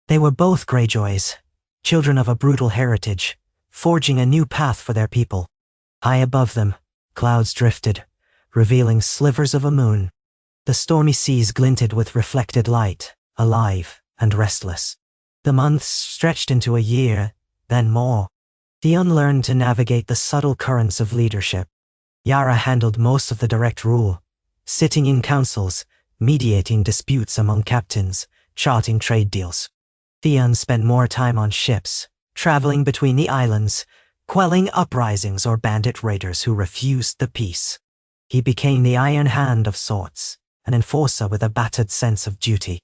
They were both Greyjoys, children of a brutal heritage, forging a new path for their people. High above them, clouds drifted, revealing slivers of a moon. The stormy seas glinted with reflected light, alive and restless. The months stretched into a year, then more. Theon learned to navigate the subtle currents of leadership. Yara handled most of the direct rule, sitting in councils, mediating disputes among captains, charting trade deals. Theon spent more time on ships, traveling between the islands, quelling uprisings or bandit raiders who refused the peace. He became the Iron Hand of sorts, an enforcer with a battered sense of duty.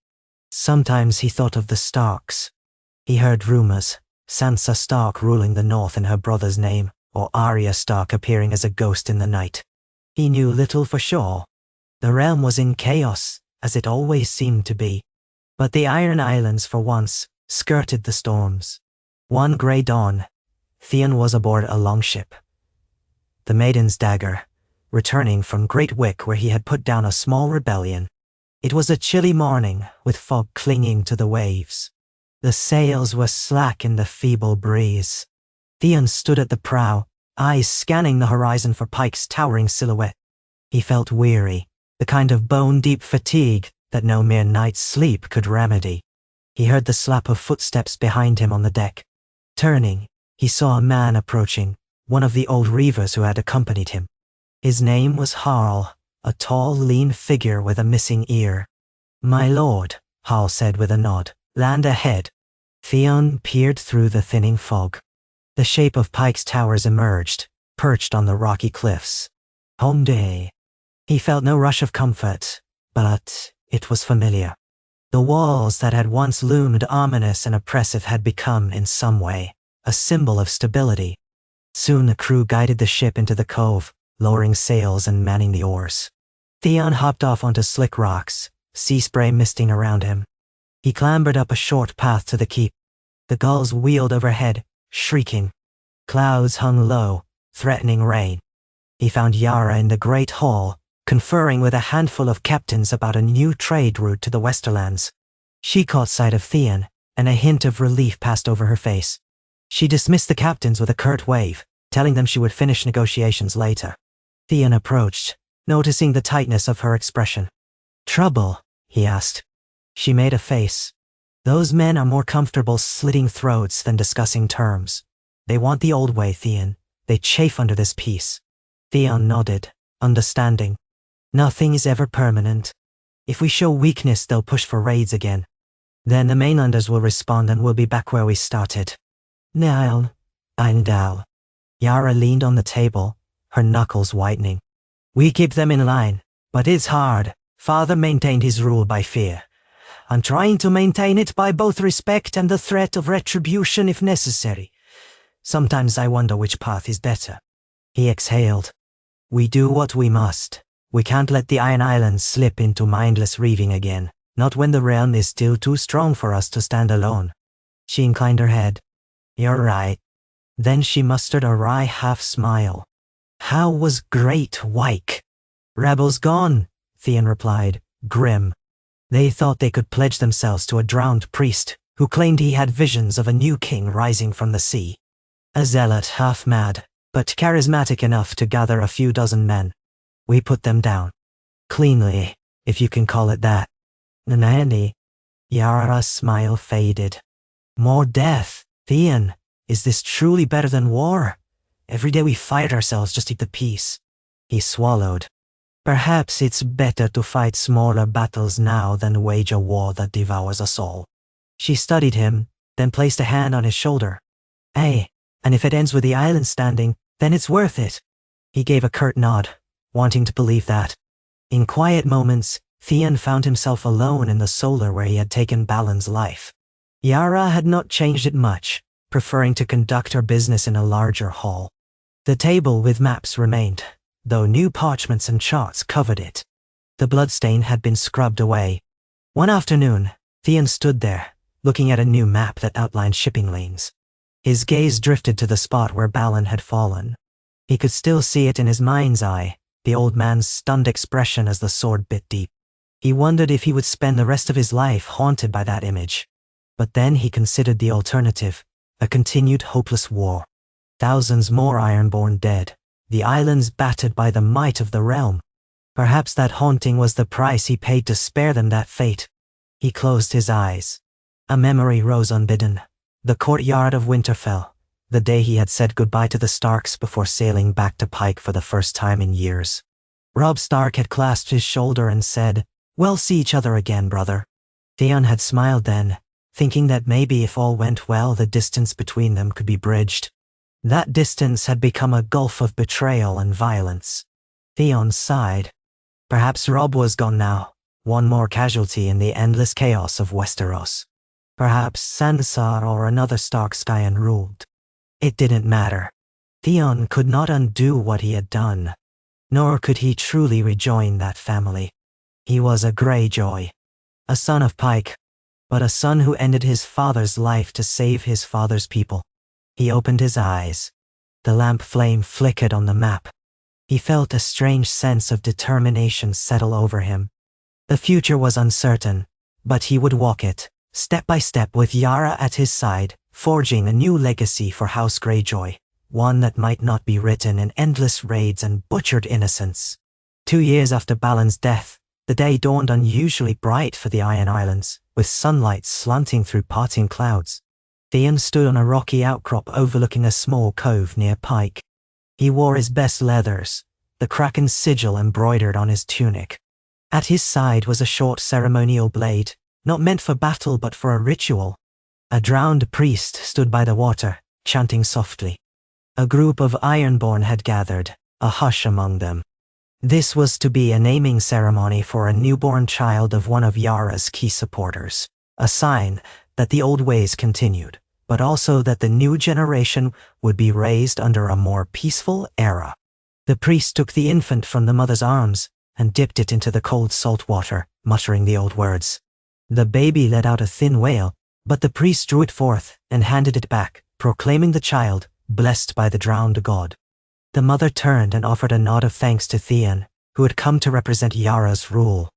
Sometimes he thought of the Starks. He heard rumors, Sansa Stark ruling the north in her brother's name, or Arya Stark appearing as a ghost in the night. He knew little for sure. The realm was in chaos, as it always seemed to be. But the Iron Islands, for once, skirted the storms. One grey dawn, Theon was aboard a longship, the Maiden's Dagger, returning from Great Wick where he had put down a small rebellion. It was a chilly morning, with fog clinging to the waves. The sails were slack in the feeble breeze. Theon stood at the prow, eyes scanning the horizon for Pike's towering silhouette. He felt weary, the kind of bone-deep fatigue that no mere night's sleep could remedy. He heard the slap of footsteps behind him on the deck. Turning, he saw a man approaching, one of the old reavers who had accompanied him. His name was Harl, a tall, lean figure with a missing ear. "My lord," Harl said with a nod, "land ahead." Theon peered through the thinning fog. The shape of Pike's towers emerged, perched on the rocky cliffs. Home day. He felt no rush of comfort, but it was familiar. The walls that had once loomed ominous and oppressive had become, in some way, a symbol of stability. Soon the crew guided the ship into the cove, lowering sails and manning the oars. Theon hopped off onto slick rocks, sea spray misting around him. He clambered up a short path to the keep. The gulls wheeled overhead, shrieking. Clouds hung low, threatening rain. He found Yara in the great hall, conferring with a handful of captains about a new trade route to the Westerlands. She caught sight of Theon, and a hint of relief passed over her face. She dismissed the captains with a curt wave, telling them she would finish negotiations later. Theon approached, noticing the tightness of her expression. "Trouble?" he asked. She made a face. "Those men are more comfortable slitting throats than discussing terms. They want the old way, Theon. They chafe under this peace." Theon nodded, understanding. "Nothing is ever permanent. If we show weakness, they'll push for raids again. Then the mainlanders will respond and we'll be back where we started." "Nile, Eindal." Yara leaned on the table, her knuckles whitening. "We keep them in line, but it's hard. Father maintained his rule by fear. I'm trying to maintain it by both respect and the threat of retribution if necessary. Sometimes I wonder which path is better." He exhaled. "We do what we must. We can't let the Iron Islands slip into mindless reaving again, not when the realm is still too strong for us to stand alone." She inclined her head. "You're right." Then she mustered a wry half-smile. "How was Great Wyke?" "Rebels gone," Theon replied, grim. They thought they could pledge themselves to a drowned priest who claimed he had visions of a new king rising from the sea. A zealot, half-mad, but charismatic enough to gather a few dozen men. We put them down. Cleanly, if you can call it that. Nanani. Yara's smile faded. "More death. Theon, is this truly better than war? Every day we fight ourselves just to keep the peace." He swallowed. "Perhaps it's better to fight smaller battles now than wage a war that devours us all." She studied him, then placed a hand on his shoulder. "Hey, and if it ends with the island standing, then it's worth it." He gave a curt nod, wanting to believe that. In quiet moments, Theon found himself alone in the solar where he had taken Balon's life. Yara had not changed it much, preferring to conduct her business in a larger hall. The table with maps remained, though new parchments and charts covered it. The bloodstain had been scrubbed away. One afternoon, Theon stood there, looking at a new map that outlined shipping lanes. His gaze drifted to the spot where Balon had fallen. He could still see it in his mind's eye, the old man's stunned expression as the sword bit deep. He wondered if he would spend the rest of his life haunted by that image. But then he considered the alternative, a continued hopeless war. Thousands more Ironborn dead, the islands battered by the might of the realm. Perhaps that haunting was the price he paid to spare them that fate. He closed his eyes. A memory rose unbidden. The courtyard of Winterfell, the day he had said goodbye to the Starks before sailing back to Pike for the first time in years. Robb Stark had clasped his shoulder and said, "We'll see each other again, brother." Theon had smiled then, thinking that maybe if all went well, the distance between them could be bridged. That distance had become a gulf of betrayal and violence. Theon sighed. Perhaps Robb was gone now, one more casualty in the endless chaos of Westeros. Perhaps Sansa or another Stark scion ruled. It didn't matter. Theon could not undo what he had done, nor could he truly rejoin that family. He was a Greyjoy, a son of Pike, but a son who ended his father's life to save his father's people. He opened his eyes. The lamp flame flickered on the map. He felt a strange sense of determination settle over him. The future was uncertain, but he would walk it, step by step with Yara at his side, forging a new legacy for House Greyjoy, one that might not be written in endless raids and butchered innocence. 2 years after Balon's death, the day dawned unusually bright for the Iron Islands, with sunlight slanting through parting clouds. Theon stood on a rocky outcrop overlooking a small cove near Pike. He wore his best leathers, the Kraken's sigil embroidered on his tunic. At his side was a short ceremonial blade, not meant for battle but for a ritual. A drowned priest stood by the water, chanting softly. A group of Ironborn had gathered, a hush among them. This was to be a naming ceremony for a newborn child of one of Yara's key supporters, a sign that the old ways continued, but also that the new generation would be raised under a more peaceful era. The priest took the infant from the mother's arms and dipped it into the cold salt water, muttering the old words. The baby let out a thin wail, but the priest drew it forth and handed it back, proclaiming the child, blessed by the drowned god. The mother turned and offered a nod of thanks to Theon, who had come to represent Yara's rule.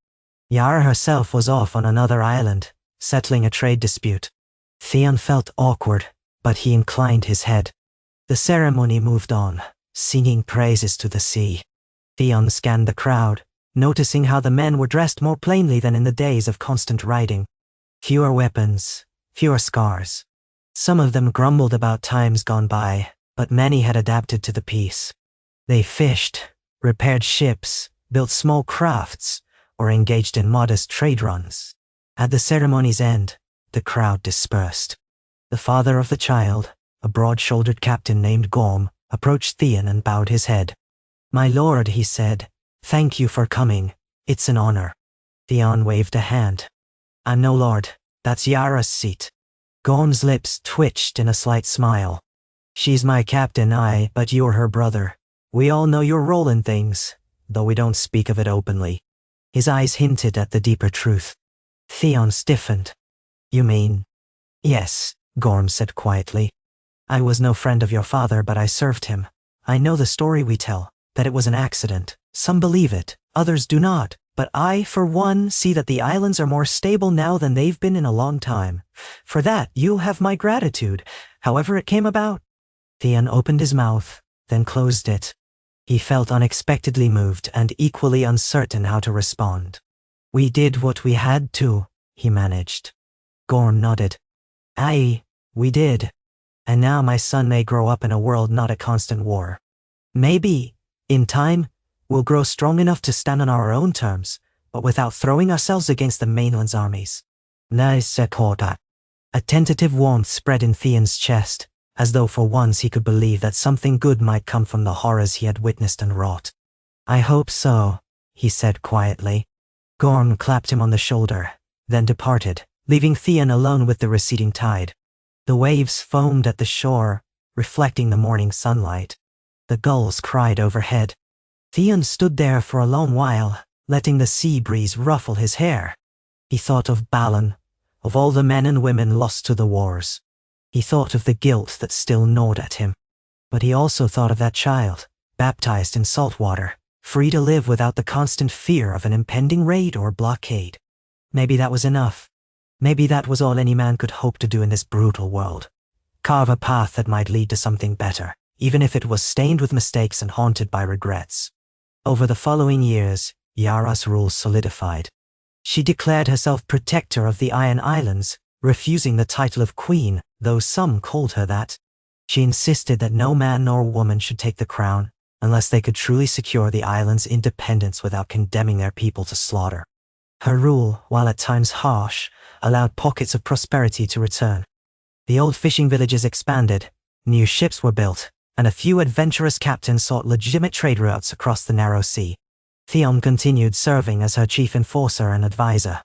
Yara herself was off on another island, settling a trade dispute. Theon felt awkward, but he inclined his head. The ceremony moved on, singing praises to the sea. Theon scanned the crowd, noticing how the men were dressed more plainly than in the days of constant riding. Fewer weapons, fewer scars. Some of them grumbled about times gone by, but many had adapted to the peace. They fished, repaired ships, built small crafts, or engaged in modest trade runs. At the ceremony's end, the crowd dispersed. The father of the child, a broad-shouldered captain named Gorm, approached Theon and bowed his head. "My lord," he said, "thank you for coming. It's an honor." Theon waved a hand. "I'm no lord. That's Yara's seat." Gorm's lips twitched in a slight smile. "She's my captain, but you're her brother. We all know your role in things, though we don't speak of it openly." His eyes hinted at the deeper truth. Theon stiffened. "You mean?" "Yes," Gorm said quietly. "I was no friend of your father, but I served him. I know the story we tell, that it was an accident. Some believe it, others do not. But I, for one, see that the islands are more stable now than they've been in a long time. For that, you have my gratitude, however it came about." Theon opened his mouth, then closed it. He felt unexpectedly moved and equally uncertain how to respond. "We did what we had to," he managed. Gorm nodded. "Aye, we did. And now my son may grow up in a world not at constant war. Maybe, in time, we'll grow strong enough to stand on our own terms, but without throwing ourselves against the mainland's armies." A tentative warmth spread in Theon's chest, as though for once he could believe that something good might come from the horrors he had witnessed and wrought. "I hope so," he said quietly. Gorm clapped him on the shoulder, then departed, leaving Theon alone with the receding tide. The waves foamed at the shore, reflecting the morning sunlight. The gulls cried overhead. Theon stood there for a long while, letting the sea breeze ruffle his hair. He thought of Balon, of all the men and women lost to the wars. He thought of the guilt that still gnawed at him. But he also thought of that child, baptized in salt water, free to live without the constant fear of an impending raid or blockade. Maybe that was enough. Maybe that was all any man could hope to do in this brutal world. Carve a path that might lead to something better, even if it was stained with mistakes and haunted by regrets. Over the following years, Yara's rule solidified. She declared herself protector of the Iron Islands, refusing the title of queen, though some called her that. She insisted that no man nor woman should take the crown, unless they could truly secure the island's independence without condemning their people to slaughter. Her rule, while at times harsh, allowed pockets of prosperity to return. The old fishing villages expanded, new ships were built, and a few adventurous captains sought legitimate trade routes across the narrow sea. Theon continued serving as her chief enforcer and advisor.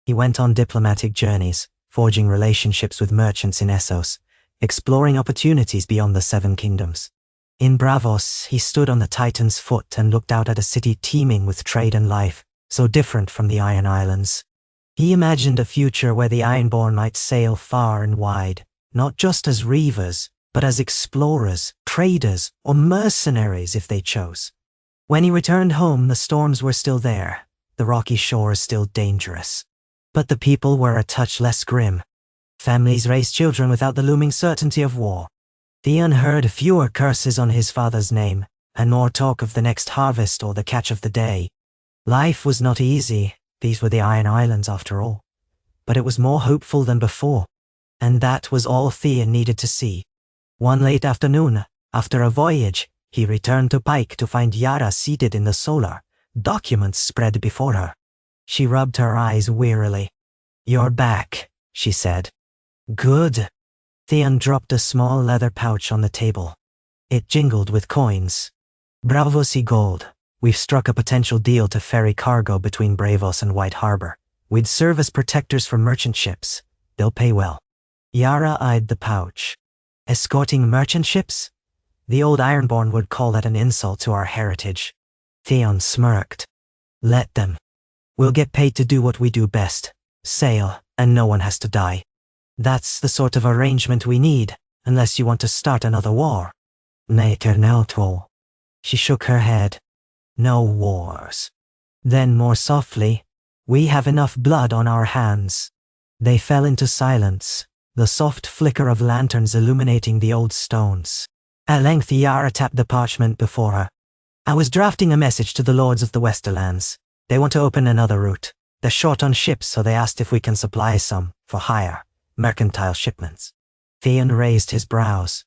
He went on diplomatic journeys, forging relationships with merchants in Essos, exploring opportunities beyond the Seven Kingdoms. In Braavos, he stood on the Titan's foot and looked out at a city teeming with trade and life, so different from the Iron Islands. He imagined a future where the Ironborn might sail far and wide, not just as reavers, but as explorers, traders, or mercenaries if they chose. When he returned home, the storms were still there, the rocky shores still dangerous. But the people were a touch less grim. Families raised children without the looming certainty of war. Theon heard fewer curses on his father's name, and more talk of the next harvest or the catch of the day. Life was not easy, these were the Iron Islands after all. But it was more hopeful than before, and that was all Theon needed to see. One late afternoon, after a voyage, he returned to Pike to find Yara seated in the solar, documents spread before her. She rubbed her eyes wearily. "You're back," she said. "Good." Theon dropped a small leather pouch on the table. It jingled with coins. "Bravosi gold. We've struck a potential deal to ferry cargo between Bravos and White Harbor. We'd serve as protectors for merchant ships. They'll pay well." Yara eyed the pouch. "Escorting merchant ships? The old Ironborn would call that an insult to our heritage." Theon smirked. "Let them. We'll get paid to do what we do best. Sail, and no one has to die. That's the sort of arrangement we need, unless you want to start another war." "Naeternelto." She shook her head. "No wars." Then more softly, "We have enough blood on our hands." They fell into silence, the soft flicker of lanterns illuminating the old stones. At length Yara tapped the parchment before her. "I was drafting a message to the lords of the Westerlands. They want to open another route. They're short on ships, so they asked if we can supply some, for hire, mercantile shipments." Theon raised his brows.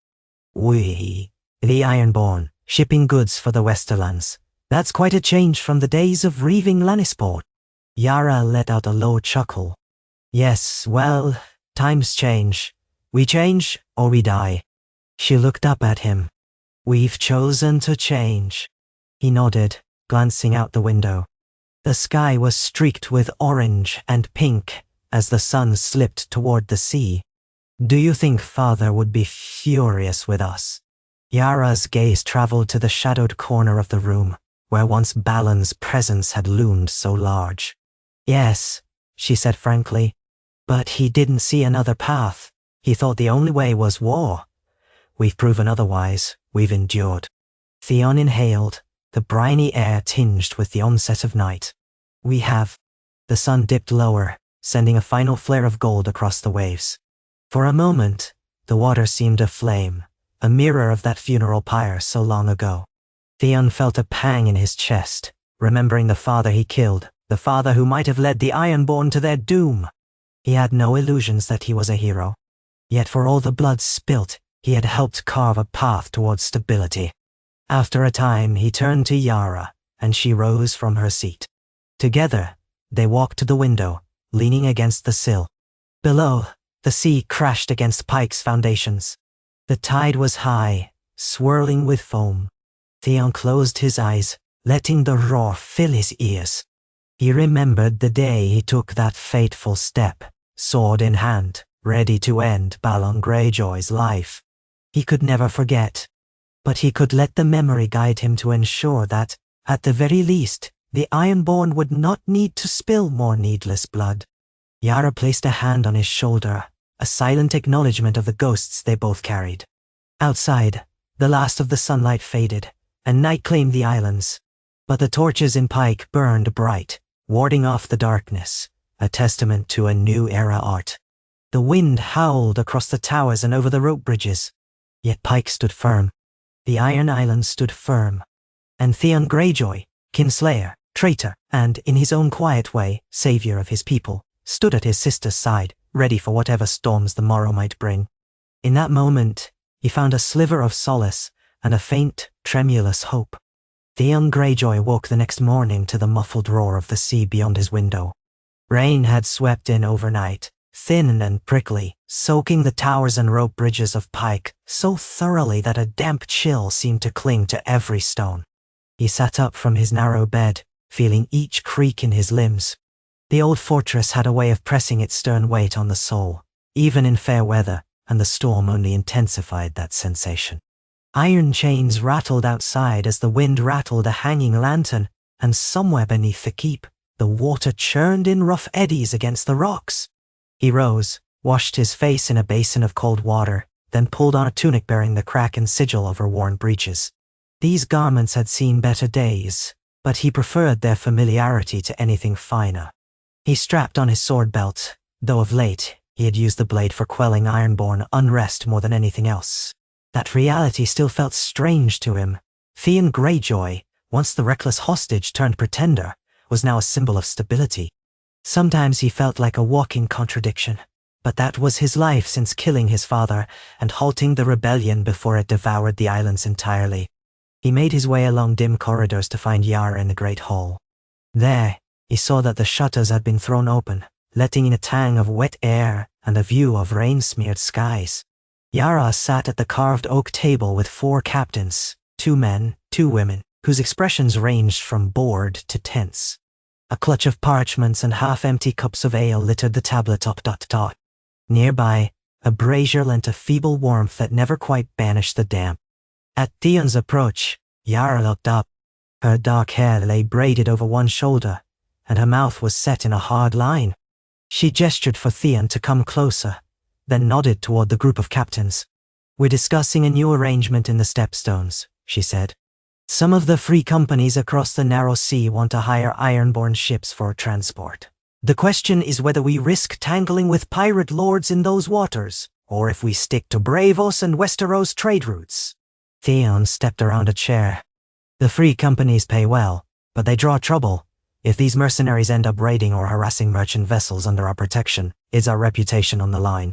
"We, the Ironborn, shipping goods for the Westerlands. That's quite a change from the days of reaving Lannisport." Yara let out a low chuckle. "Yes, well, times change. We change, or we die." She looked up at him. "We've chosen to change." He nodded, glancing out the window. The sky was streaked with orange and pink as the sun slipped toward the sea. "Do you think Father would be furious with us?" Yara's gaze traveled to the shadowed corner of the room, where once Balon's presence had loomed so large. "Yes," she said frankly, "but he didn't see another path. He thought the only way was war. We've proven otherwise. We've endured." Theon inhaled, the briny air tinged with the onset of night. "We have." The sun dipped lower, sending a final flare of gold across the waves. For a moment, the water seemed aflame, a mirror of that funeral pyre so long ago. Theon felt a pang in his chest, remembering the father he killed, the father who might have led the Ironborn to their doom. He had no illusions that he was a hero. Yet for all the blood spilt, he had helped carve a path towards stability. After a time, he turned to Yara, and she rose from her seat. Together, they walked to the window, leaning against the sill. Below, the sea crashed against Pike's foundations. The tide was high, swirling with foam. Theon closed his eyes, letting the roar fill his ears. He remembered the day he took that fateful step, sword in hand, ready to end Balon Greyjoy's life. He could never forget. But he could let the memory guide him to ensure that, at the very least, the Ironborn would not need to spill more needless blood. Yara placed a hand on his shoulder, a silent acknowledgement of the ghosts they both carried. Outside, the last of the sunlight faded, and night claimed the islands. But the torches in Pike burned bright, warding off the darkness, a testament to a new era art. The wind howled across the towers and over the rope bridges. Yet Pike stood firm. The Iron Islands stood firm. And Theon Greyjoy, kinslayer, traitor, and, in his own quiet way, savior of his people, stood at his sister's side, ready for whatever storms the morrow might bring. In that moment, he found a sliver of solace and a faint, tremulous hope. Theon Greyjoy woke the next morning to the muffled roar of the sea beyond his window. Rain had swept in overnight, thin and prickly, soaking the towers and rope bridges of Pike so thoroughly that a damp chill seemed to cling to every stone. He sat up from his narrow bed, feeling each creak in his limbs. The old fortress had a way of pressing its stern weight on the soul, even in fair weather, and the storm only intensified that sensation. Iron chains rattled outside as the wind rattled a hanging lantern, and somewhere beneath the keep, the water churned in rough eddies against the rocks. He rose, washed his face in a basin of cold water, then pulled on a tunic bearing the crack and sigil of her worn breeches. These garments had seen better days, but he preferred their familiarity to anything finer. He strapped on his sword belt, though of late he had used the blade for quelling Ironborn unrest more than anything else. That reality still felt strange to him. Theon Greyjoy, once the reckless hostage turned pretender, was now a symbol of stability. Sometimes he felt like a walking contradiction, but that was his life since killing his father and halting the rebellion before it devoured the islands entirely. He made his way along dim corridors to find Yara in the great hall. There, he saw that the shutters had been thrown open, letting in a tang of wet air and a view of rain-smeared skies. Yara sat at the carved oak table with 4 captains, 2 men, 2 women, whose expressions ranged from bored to tense. A clutch of parchments and half-empty cups of ale littered the tabletop. Nearby, a brazier lent a feeble warmth that never quite banished the damp. At Theon's approach, Yara looked up. Her dark hair lay braided over one shoulder, and her mouth was set in a hard line. She gestured for Theon to come closer, then nodded toward the group of captains. "We're discussing a new arrangement in the Stepstones," she said. "Some of the free companies across the narrow sea want to hire Ironborn ships for transport. The question is whether we risk tangling with pirate lords in those waters, or if we stick to Bravos and Westeros trade routes." Theon stepped around a chair. "The free companies pay well, but they draw trouble. If these mercenaries end up raiding or harassing merchant vessels under our protection, is our reputation on the line?"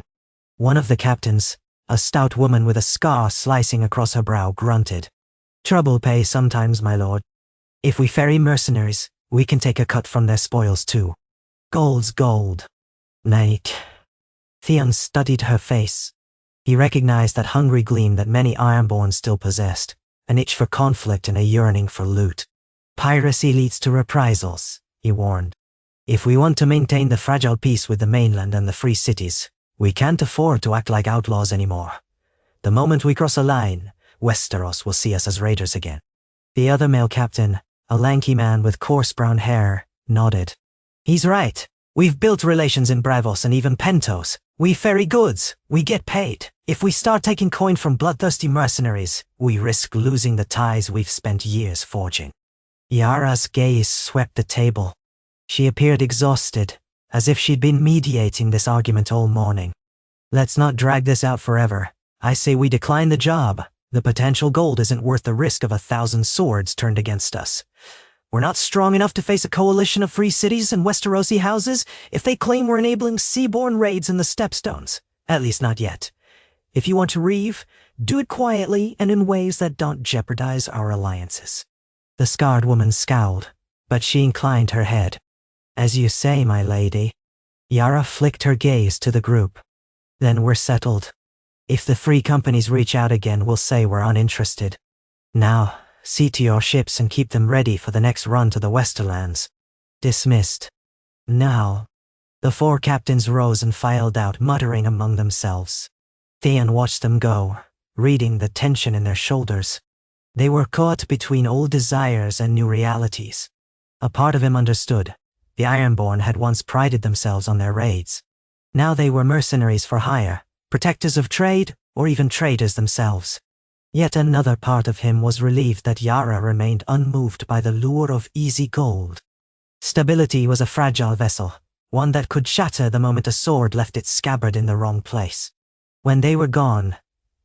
One of the captains, a stout woman with a scar slicing across her brow, grunted. "Trouble pays sometimes, my lord. If we ferry mercenaries, we can take a cut from their spoils too. Gold's gold." "Night." Theon studied her face. He recognized that hungry gleam that many Ironborn still possessed, an itch for conflict and a yearning for loot. "Piracy leads to reprisals," he warned. "If we want to maintain the fragile peace with the mainland and the free cities, we can't afford to act like outlaws anymore. The moment we cross a line, Westeros will see us as raiders again." The other male captain, a lanky man with coarse brown hair, nodded. "He's right. We've built relations in Bravos and even Pentos. We ferry goods. We get paid. If we start taking coin from bloodthirsty mercenaries, we risk losing the ties we've spent years forging." Yara's gaze swept the table. She appeared exhausted, as if she'd been mediating this argument all morning. "Let's not drag this out forever. I say we decline the job. The potential gold isn't worth the risk of 1,000 swords turned against us. We're not strong enough to face a coalition of free cities and Westerosi houses if they claim we're enabling seaborne raids in the Stepstones. At least not yet. If you want to reeve, do it quietly and in ways that don't jeopardize our alliances." The scarred woman scowled, but she inclined her head. "As you say, my lady." Yara flicked her gaze to the group. "Then we're settled. If the free companies reach out again, we'll say we're uninterested. Now, see to your ships and keep them ready for the next run to the Westerlands." "Dismissed." "Now." The 4 captains rose and filed out, muttering among themselves. Theon watched them go, reading the tension in their shoulders. They were caught between old desires and new realities. A part of him understood. The Ironborn had once prided themselves on their raids. Now they were mercenaries for hire, protectors of trade, or even traders themselves. Yet another part of him was relieved that Yara remained unmoved by the lure of easy gold. Stability was a fragile vessel, one that could shatter the moment a sword left its scabbard in the wrong place. When they were gone,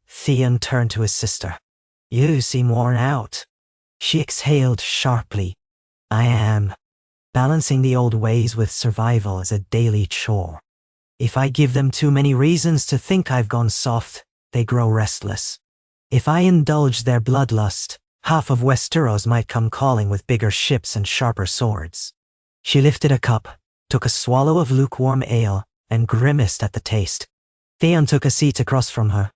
Theon turned to his sister. "You seem worn out." She exhaled sharply. "I am. Balancing the old ways with survival is a daily chore. If I give them too many reasons to think I've gone soft, they grow restless. If I indulge their bloodlust, half of Westeros might come calling with bigger ships and sharper swords." She lifted a cup, took a swallow of lukewarm ale, and grimaced at the taste. Theon took a seat across from her.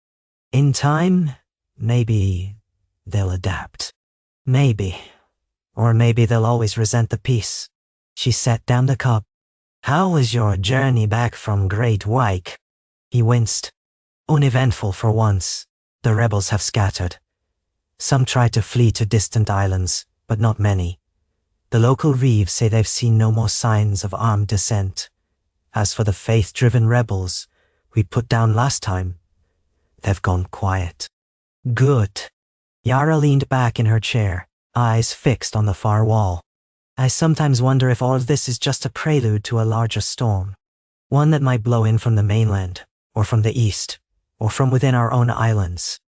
"In time, maybe they'll adapt. Maybe. Or maybe they'll always resent the peace." She set down the cup. "How was your journey back from Great White?" He winced. "Uneventful for once. The rebels have scattered. Some tried to flee to distant islands, but not many. The local reeves say they've seen no more signs of armed descent. As for the faith-driven rebels we put down last time, they've gone quiet." "Good." Yara leaned back in her chair, eyes fixed on the far wall. "I sometimes wonder if all of this is just a prelude to a larger storm. One that might blow in from the mainland, or from the east, or from within our own islands.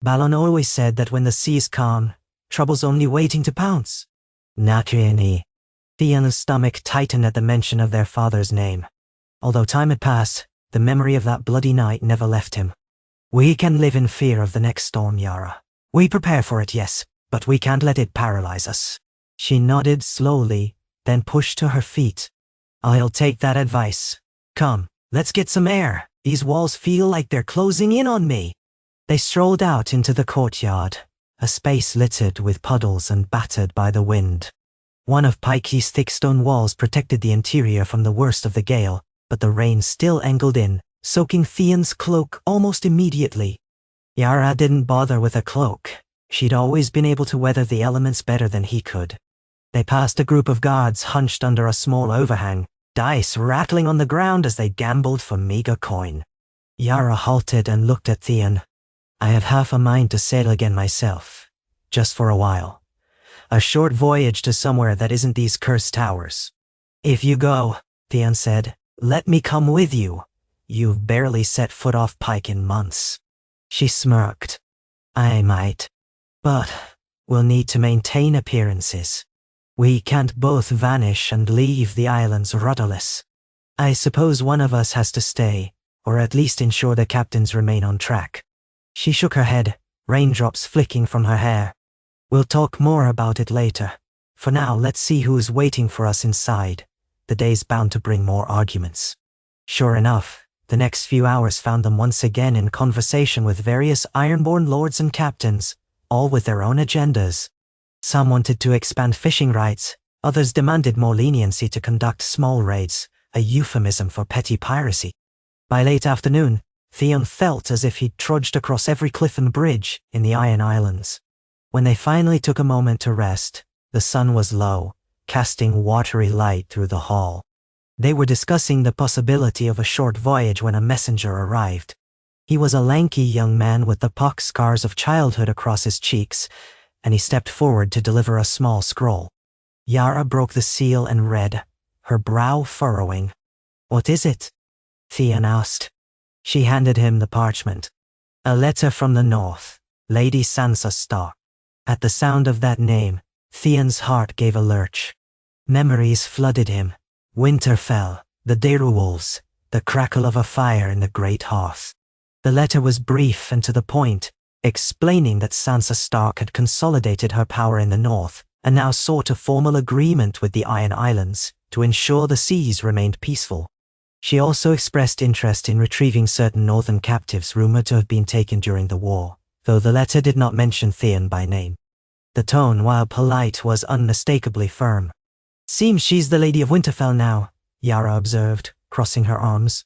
Balon always said that when the sea's calm, trouble's only waiting to pounce." Nakrini. Theon's stomach tightened at the mention of their father's name. Although time had passed, the memory of that bloody night never left him. "We can live in fear of the next storm, Yara. We prepare for it, yes, but we can't let it paralyze us." She nodded slowly, then pushed to her feet. "I'll take that advice. Come, let's get some air. These walls feel like they're closing in on me." They strolled out into the courtyard, a space littered with puddles and battered by the wind. One of Pikey's thick stone walls protected the interior from the worst of the gale, but the rain still angled in, soaking Theon's cloak almost immediately. Yara didn't bother with a cloak. She'd always been able to weather the elements better than he could. They passed a group of guards hunched under a small overhang, dice rattling on the ground as they gambled for meager coin. Yara halted and looked at Theon. "I have half a mind to sail again myself, just for a while. A short voyage to somewhere that isn't these cursed towers." "If you go," Theon said, "let me come with you. You've barely set foot off Pike in months." She smirked. "I might. But we'll need to maintain appearances. We can't both vanish and leave the islands rudderless. I suppose one of us has to stay, or at least ensure the captains remain on track." She shook her head, raindrops flicking from her hair. "We'll talk more about it later. For now, let's see who's waiting for us inside. The day's bound to bring more arguments." Sure enough, the next few hours found them once again in conversation with various Ironborn lords and captains, all with their own agendas. Some wanted to expand fishing rights, others demanded more leniency to conduct small raids, a euphemism for petty piracy. By late afternoon, Theon felt as if he'd trudged across every cliff and bridge in the Iron Islands. When they finally took a moment to rest, the sun was low, casting watery light through the hall. They were discussing the possibility of a short voyage when a messenger arrived. He was a lanky young man with the pock scars of childhood across his cheeks, and he stepped forward to deliver a small scroll. Yara broke the seal and read, her brow furrowing. "What is it?" Theon asked. She handed him the parchment. "A letter from the north, Lady Sansa Stark." At the sound of that name, Theon's heart gave a lurch. Memories flooded him. Winterfell, the Dayrewolves, the crackle of a fire in the great hearth. The letter was brief and to the point, explaining that Sansa Stark had consolidated her power in the north and now sought a formal agreement with the Iron Islands to ensure the seas remained peaceful. She also expressed interest in retrieving certain northern captives rumored to have been taken during the war, though the letter did not mention Theon by name. The tone, while polite, was unmistakably firm. "Seems she's the Lady of Winterfell now," Yara observed, crossing her arms.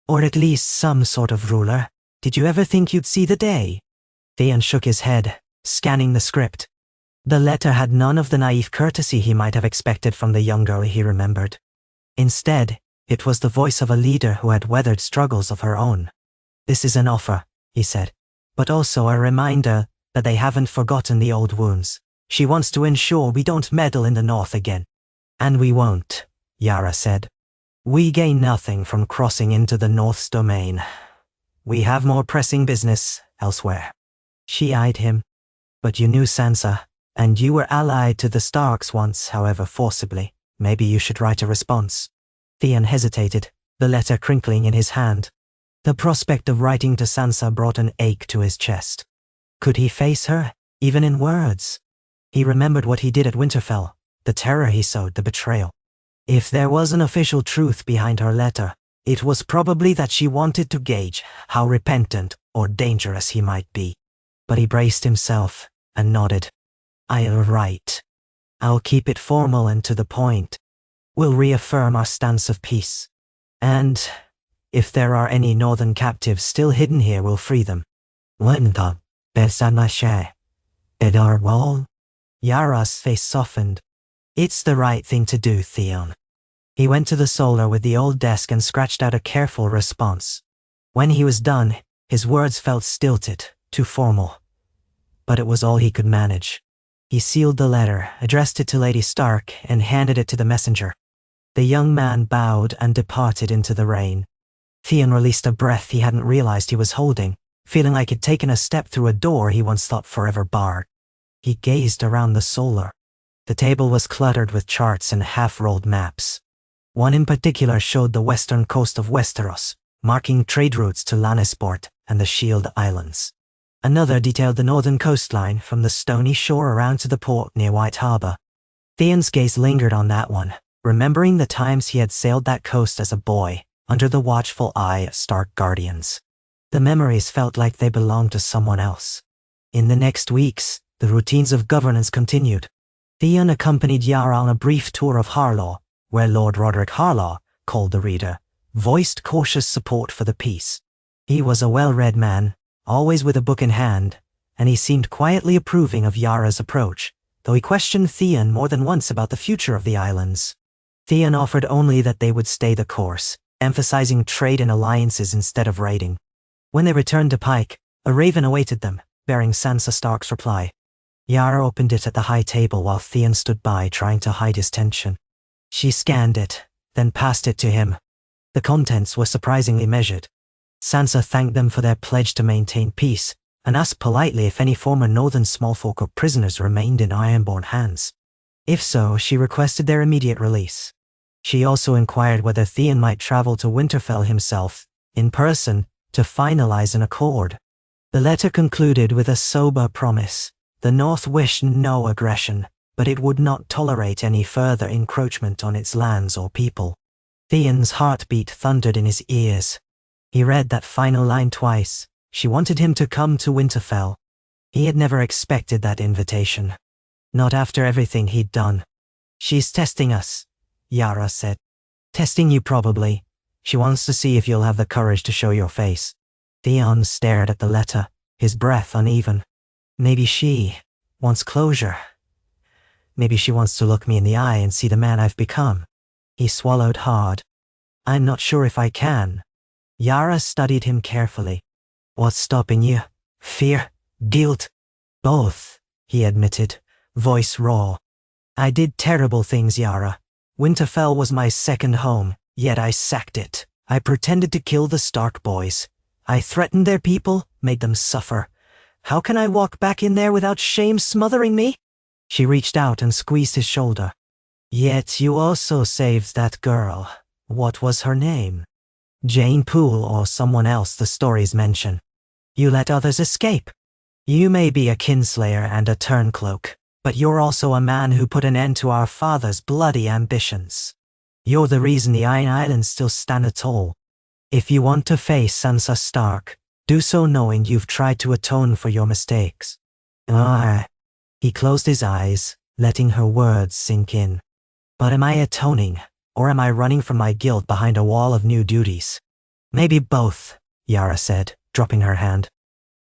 "Or at least some sort of ruler. Did you ever think you'd see the day?" Theon shook his head, scanning the script. The letter had none of the naive courtesy he might have expected from the young girl he remembered. Instead, it was the voice of a leader who had weathered struggles of her own. "This is an offer," he said, "but also a reminder that they haven't forgotten the old wounds. She wants to ensure we don't meddle in the north again." "And we won't," Yara said. "We gain nothing from crossing into the North's domain. We have more pressing business elsewhere." She eyed him. "But you knew Sansa, and you were allied to the Starks once, however forcibly. Maybe you should write a response." Theon hesitated, the letter crinkling in his hand. The prospect of writing to Sansa brought an ache to his chest. Could he face her, even in words? He remembered what he did at Winterfell, the terror he sowed, the betrayal. If there was an official truth behind her letter, it was probably that she wanted to gauge how repentant or dangerous he might be. But he braced himself and nodded. "I'll write. I'll keep it formal and to the point. We'll reaffirm our stance of peace. And if there are any northern captives still hidden here, we'll free them." Yara's face softened. "It's the right thing to do, Theon." He went to the solar with the old desk and scratched out a careful response. When he was done, his words felt stilted, too formal. But it was all he could manage. He sealed the letter, addressed it to Lady Stark, and handed it to the messenger. The young man bowed and departed into the rain. Theon released a breath he hadn't realized he was holding, feeling like he'd taken a step through a door he once thought forever barred. He gazed around the solar. The table was cluttered with charts and half-rolled maps. One in particular showed the western coast of Westeros, marking trade routes to Lannisport and the Shield Islands. Another detailed the northern coastline from the stony shore around to the port near White Harbor. Theon's gaze lingered on that one, remembering the times he had sailed that coast as a boy, under the watchful eye of Stark guardians. The memories felt like they belonged to someone else. In the next weeks, the routines of governance continued. Theon accompanied Yara on a brief tour of Harlaw, where Lord Roderick Harlaw, called the reader, voiced cautious support for the peace. He was a well-read man, always with a book in hand, and he seemed quietly approving of Yara's approach, though he questioned Theon more than once about the future of the islands. Theon offered only that they would stay the course, emphasizing trade and alliances instead of raiding. When they returned to Pike, a raven awaited them, bearing Sansa Stark's reply. Yara opened it at the high table while Theon stood by, trying to hide his tension. She scanned it, then passed it to him. The contents were surprisingly measured. Sansa thanked them for their pledge to maintain peace, and asked politely if any former northern smallfolk or prisoners remained in Ironborn hands. If so, she requested their immediate release. She also inquired whether Theon might travel to Winterfell himself, in person, to finalize an accord. The letter concluded with a sober promise. The North wished no aggression, but it would not tolerate any further encroachment on its lands or people. Theon's heartbeat thundered in his ears. He read that final line twice. She wanted him to come to Winterfell. He had never expected that invitation. Not after everything he'd done. "She's testing us," Yara said. "Testing you probably. She wants to see if you'll have the courage to show your face." Theon stared at the letter, his breath uneven. "Maybe she wants closure. Maybe she wants to look me in the eye and see the man I've become." He swallowed hard. "I'm not sure if I can." Yara studied him carefully. "What's stopping you? Fear? Guilt?" "Both," he admitted, voice raw. "I did terrible things, Yara. Winterfell was my second home, yet I sacked it. I pretended to kill the Stark boys. I threatened their people, made them suffer. How can I walk back in there without shame smothering me?" She reached out and squeezed his shoulder. "Yet you also saved that girl. What was her name? Jane Poole or someone else the stories mention. You let others escape. You may be a kinslayer and a turncloak, but you're also a man who put an end to our father's bloody ambitions. You're the reason the Iron Islands still stand tall. If you want to face Sansa Stark, do so knowing you've tried to atone for your mistakes." He closed his eyes, letting her words sink in. "But am I atoning, or am I running from my guilt behind a wall of new duties?" "Maybe both," Yara said, dropping her hand.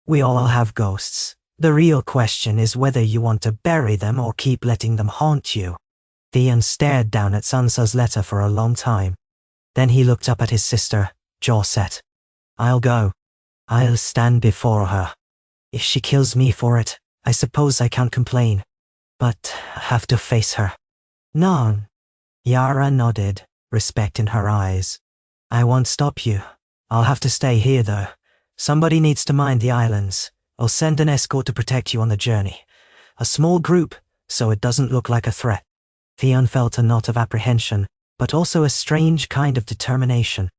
"We all have ghosts. The real question is whether you want to bury them or keep letting them haunt you." Theon stared down at Sansa's letter for a long time. Then he looked up at his sister, jaw set. I'll go. I'll stand before her. If she kills me for it, I suppose I can't complain. But I have to face her. None. Yara nodded, respect in her eyes. I won't stop you. I'll have to stay here though. Somebody needs to mind the islands. I'll send an escort to protect you on the journey. A small group, so it doesn't look like a threat. Theon felt a knot of apprehension, but also a strange kind of determination.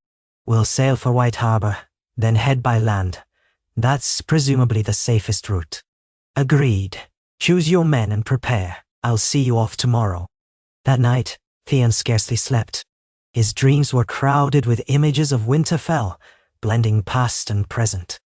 We'll sail for White Harbor, then head by land. That's presumably the safest route. Agreed. Choose your men and prepare. I'll see you off tomorrow. That night, Theon scarcely slept. His dreams were crowded with images of Winterfell, blending past and present.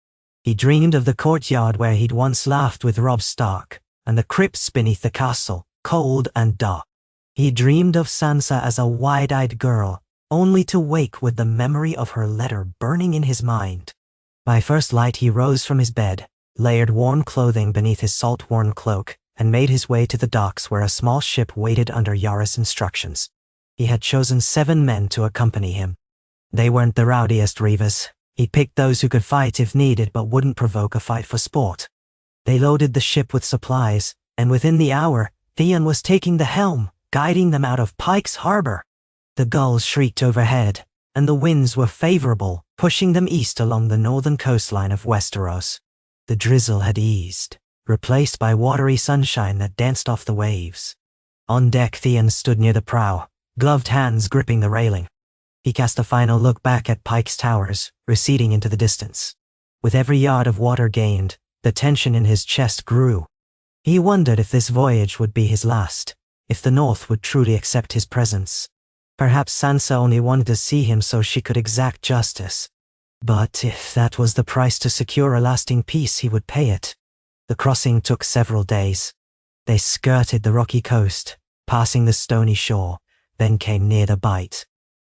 He dreamed of the courtyard where he'd once laughed with Robb Stark, and the crypts beneath the castle, cold and dark. He dreamed of Sansa as a wide-eyed girl, only to wake with the memory of her letter burning in his mind. By first light he rose from his bed, layered warm clothing beneath his salt-worn cloak, and made his way to the docks where a small ship waited under Yara's instructions. He had chosen 7 men to accompany him. They weren't the rowdiest reavers. He picked those who could fight if needed but wouldn't provoke a fight for sport. They loaded the ship with supplies, and within the hour, Theon was taking the helm, guiding them out of Pike's Harbor. The gulls shrieked overhead, and the winds were favorable, pushing them east along the northern coastline of Westeros. The drizzle had eased, replaced by watery sunshine that danced off the waves. On deck, Theon stood near the prow, gloved hands gripping the railing. He cast a final look back at Pike's towers, receding into the distance. With every yard of water gained, the tension in his chest grew. He wondered if this voyage would be his last, if the North would truly accept his presence. Perhaps Sansa only wanted to see him so she could exact justice. But if that was the price to secure a lasting peace, he would pay it. The crossing took several days. They skirted the rocky coast, passing the stony shore, then came near the Bight.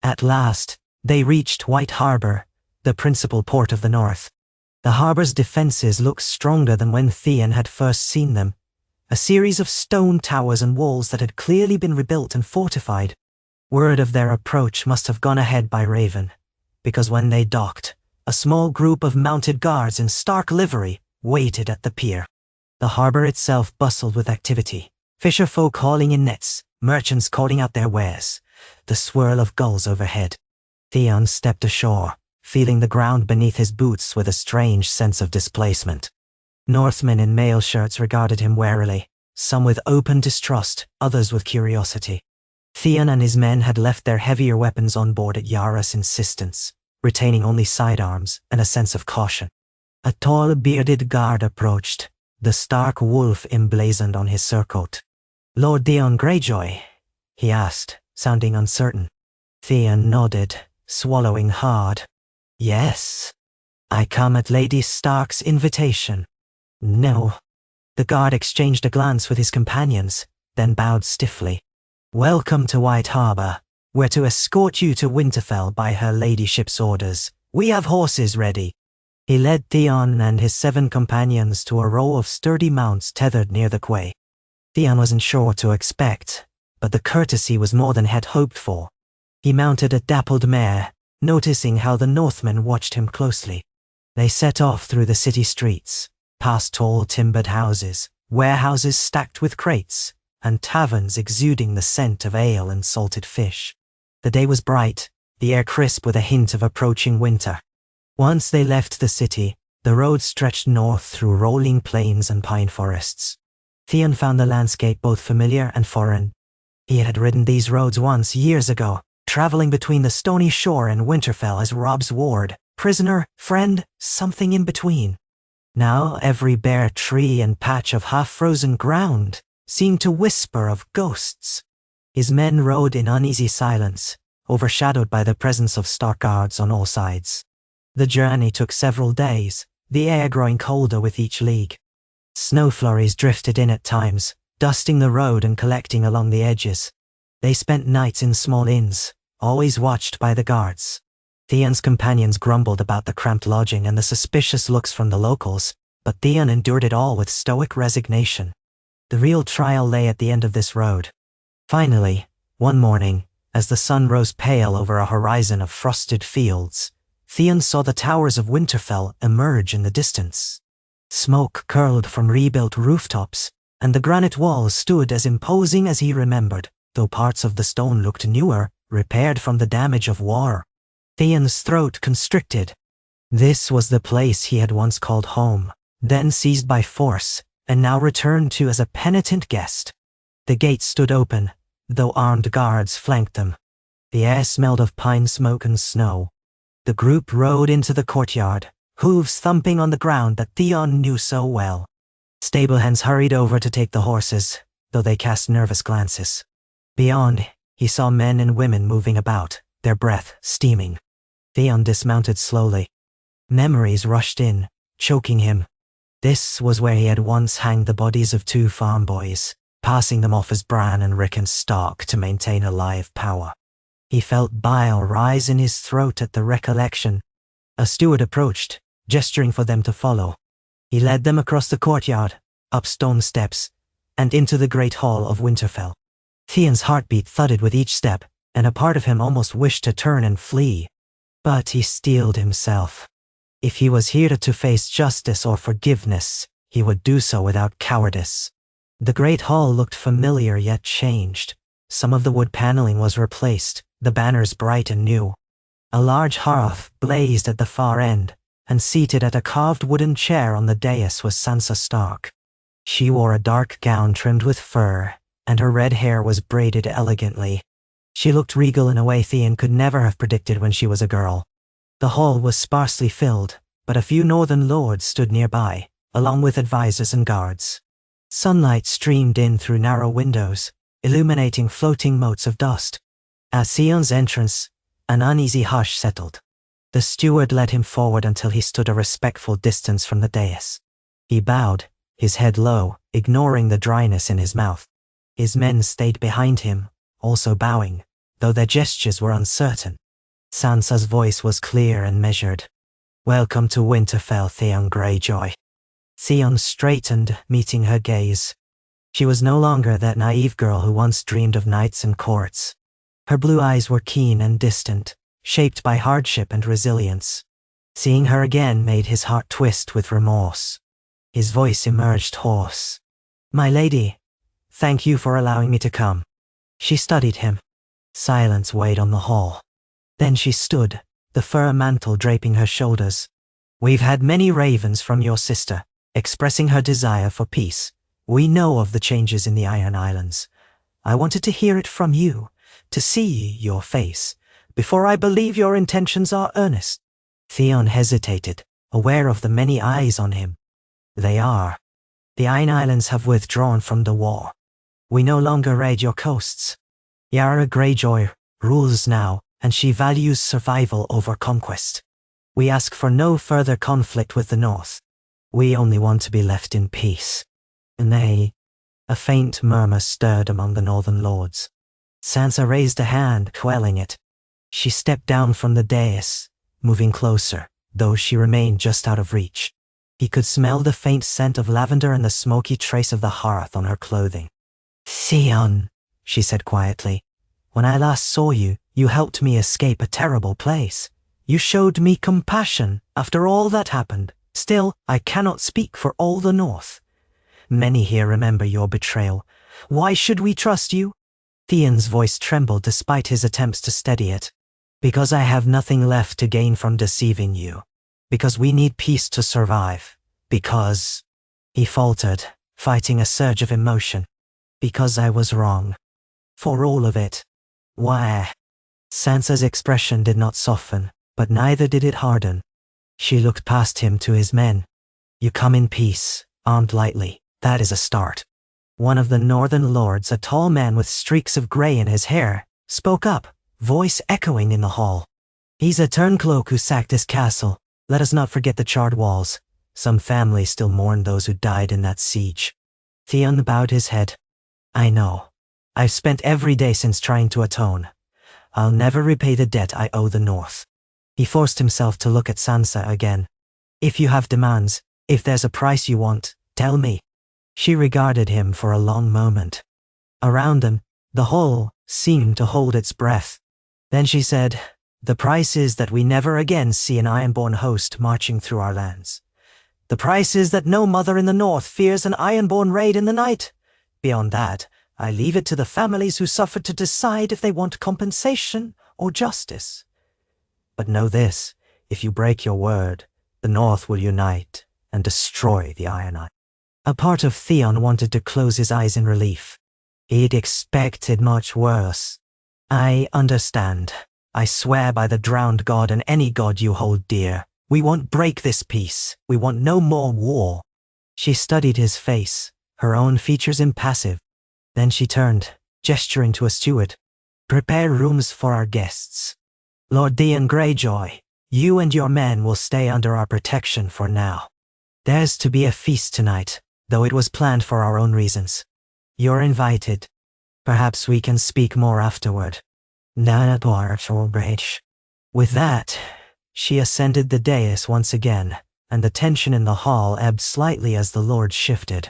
At last, they reached White Harbor, the principal port of the north. The harbor's defenses looked stronger than when Theon had first seen them, a series of stone towers and walls that had clearly been rebuilt and fortified. Word of their approach must have gone ahead by Raven, because when they docked, a small group of mounted guards in stark livery waited at the pier. The harbor itself bustled with activity, fisherfolk hauling in nets, merchants calling out their wares, the swirl of gulls overhead. Theon stepped ashore, feeling the ground beneath his boots with a strange sense of displacement. Northmen in mail shirts regarded him warily, some with open distrust, others with curiosity. Theon and his men had left their heavier weapons on board at Yara's insistence, retaining only sidearms and a sense of caution. A tall, bearded guard approached, the stark wolf emblazoned on his surcoat. "Lord Theon Greyjoy?" he asked, sounding uncertain. Theon nodded, swallowing hard. "Yes. I come at Lady Stark's invitation." "No." The guard exchanged a glance with his companions, then bowed stiffly. "Welcome to White Harbor. We're to escort you to Winterfell by her ladyship's orders. We have horses ready." He led Theon and his 7 companions to a row of sturdy mounts tethered near the quay. Theon wasn't sure what to expect, but the courtesy was more than had hoped for. He mounted a dappled mare, noticing how the Northmen watched him closely. They set off through the city streets, past tall timbered houses, warehouses stacked with crates, and taverns exuding the scent of ale and salted fish. The day was bright, the air crisp with a hint of approaching winter. Once they left the city, the road stretched north through rolling plains and pine forests. Theon found the landscape both familiar and foreign. He had ridden these roads once years ago, traveling between the stony shore and Winterfell as Robb's ward, prisoner, friend, something in between. Now every bare tree and patch of half-frozen ground seemed to whisper of ghosts. His men rode in uneasy silence, overshadowed by the presence of Stark guards on all sides. The journey took several days, the air growing colder with each league. Snow flurries drifted in at times, dusting the road and collecting along the edges. They spent nights in small inns, always watched by the guards. Theon's companions grumbled about the cramped lodging and the suspicious looks from the locals, but Theon endured it all with stoic resignation. The real trial lay at the end of this road. Finally, one morning, as the sun rose pale over a horizon of frosted fields, Theon saw the towers of Winterfell emerge in the distance. Smoke curled from rebuilt rooftops, and the granite walls stood as imposing as he remembered, though parts of the stone looked newer, repaired from the damage of war. Theon's throat constricted. This was the place he had once called home, then seized by force, and now returned to as a penitent guest. The gates stood open, though armed guards flanked them. The air smelled of pine smoke and snow. The group rode into the courtyard, hooves thumping on the ground that Theon knew so well. Stablehands hurried over to take the horses, though they cast nervous glances. Beyond, he saw men and women moving about, their breath steaming. Theon dismounted slowly. Memories rushed in, choking him. This was where he had once hanged the bodies of 2 farm boys, passing them off as Bran and Rickon Stark to maintain a live power. He felt bile rise in his throat at the recollection. A steward approached, gesturing for them to follow. He led them across the courtyard, up stone steps, and into the great hall of Winterfell. Theon's heartbeat thudded with each step, and a part of him almost wished to turn and flee. But he steeled himself. If he was here to face justice or forgiveness, he would do so without cowardice. The great hall looked familiar yet changed. Some of the wood paneling was replaced, the banners bright and new. A large hearth blazed at the far end, and seated at a carved wooden chair on the dais was Sansa Stark. She wore a dark gown trimmed with fur, and her red hair was braided elegantly. She looked regal in a way Theon could never have predicted when she was a girl. The hall was sparsely filled, but a few northern lords stood nearby, along with advisors and guards. Sunlight streamed in through narrow windows, illuminating floating motes of dust. At Theon's entrance, an uneasy hush settled. The steward led him forward until he stood a respectful distance from the dais. He bowed, his head low, ignoring the dryness in his mouth. His men stayed behind him, also bowing, though their gestures were uncertain. Sansa's voice was clear and measured. "Welcome to Winterfell, Theon Greyjoy." Theon straightened, meeting her gaze. She was no longer that naive girl who once dreamed of knights and courts. Her blue eyes were keen and distant, shaped by hardship and resilience. Seeing her again made his heart twist with remorse. His voice emerged hoarse. "My lady, thank you for allowing me to come." She studied him. Silence weighed on the hall. Then she stood, the fur mantle draping her shoulders. "We've had many ravens from your sister, expressing her desire for peace. We know of the changes in the Iron Islands. I wanted to hear it from you, to see your face, before I believe your intentions are earnest." Theon hesitated, aware of the many eyes on him. "They are. The Iron Islands have withdrawn from the war. We no longer raid your coasts. Yara Greyjoy rules now, and she values survival over conquest. We ask for no further conflict with the North. We only want to be left in peace." "Nay." A faint murmur stirred among the northern lords. Sansa raised a hand, quelling it. She stepped down from the dais, moving closer, though she remained just out of reach. He could smell the faint scent of lavender and the smoky trace of the hearth on her clothing. "Theon," she said quietly, "when I last saw you, you helped me escape a terrible place. You showed me compassion after all that happened. Still, I cannot speak for all the North. Many here remember your betrayal. Why should we trust you?" Theon's voice trembled despite his attempts to steady it. "Because I have nothing left to gain from deceiving you. Because we need peace to survive. Because—" he faltered, fighting a surge of emotion. "Because I was wrong. For all of it." "Why?" Sansa's expression did not soften, but neither did it harden. She looked past him to his men. "You come in peace, armed lightly. That is a start." One of the northern lords, a tall man with streaks of grey in his hair, spoke up, voice echoing in the hall. "He's a turncloak who sacked his castle. Let us not forget the charred walls. Some families still mourn those who died in that siege." Theon bowed his head. "I know. I've spent every day since trying to atone. I'll never repay the debt I owe the North." He forced himself to look at Sansa again. "If you have demands, if there's a price you want, tell me." She regarded him for a long moment. Around them, The hall seemed to hold its breath. Then she said, "The price is that we never again see an Ironborn host marching through our lands. The price is that no mother in the north fears an Ironborn raid in the night. Beyond that, I leave it to the families who suffered to decide if they want compensation or justice. But know this, if you break your word, the North will unite and destroy the Iron Islands." A part of Theon wanted to close his eyes in relief. He'd expected much worse. "I understand. I swear by the drowned god and any god you hold dear. We won't break this peace. We want no more war." She studied his face, her own features impassive. Then she turned, gesturing to a steward. "Prepare rooms for our guests. Lord Theon Greyjoy, you and your men will stay under our protection for now. There's to be a feast tonight, though it was planned for our own reasons. You're invited. Perhaps we can speak more afterward." With that, she ascended the dais once again, and the tension in the hall ebbed slightly as the lords shifted.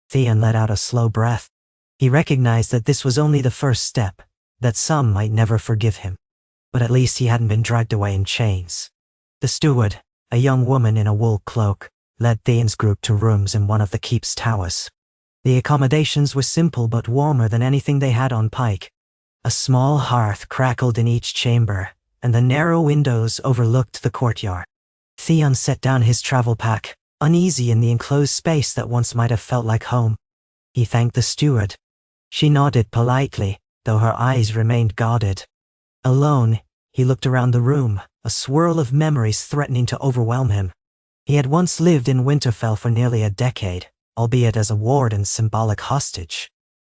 Theon let out a slow breath. He recognized that this was only the first step, that some might never forgive him. But at least he hadn't been dragged away in chains. The steward, a young woman in a wool cloak, led Theon's group to rooms in one of the keep's towers. The accommodations were simple but warmer than anything they had on Pike. A small hearth crackled in each chamber, and the narrow windows overlooked the courtyard. Theon set down his travel pack, uneasy in the enclosed space that once might have felt like home. He thanked the steward. She nodded politely, though her eyes remained guarded. Alone, he looked around the room, a swirl of memories threatening to overwhelm him. He had once lived in Winterfell for nearly a decade, albeit as a ward and symbolic hostage.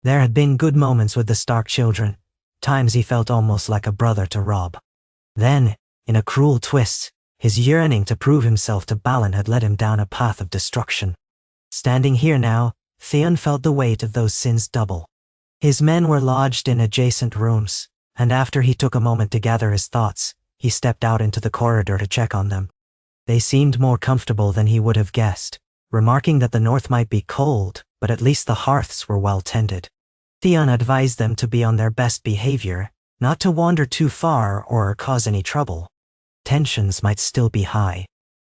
There had been good moments with the Stark children, times he felt almost like a brother to Robb. Then, in a cruel twist, his yearning to prove himself to Balon had led him down a path of destruction. Standing here now, Theon felt the weight of those sins double. His men were lodged in adjacent rooms, and after he took a moment to gather his thoughts, he stepped out into the corridor to check on them. They seemed more comfortable than he would have guessed, remarking that the north might be cold, but at least the hearths were well tended. Theon advised them to be on their best behavior, not to wander too far or cause any trouble. Tensions might still be high.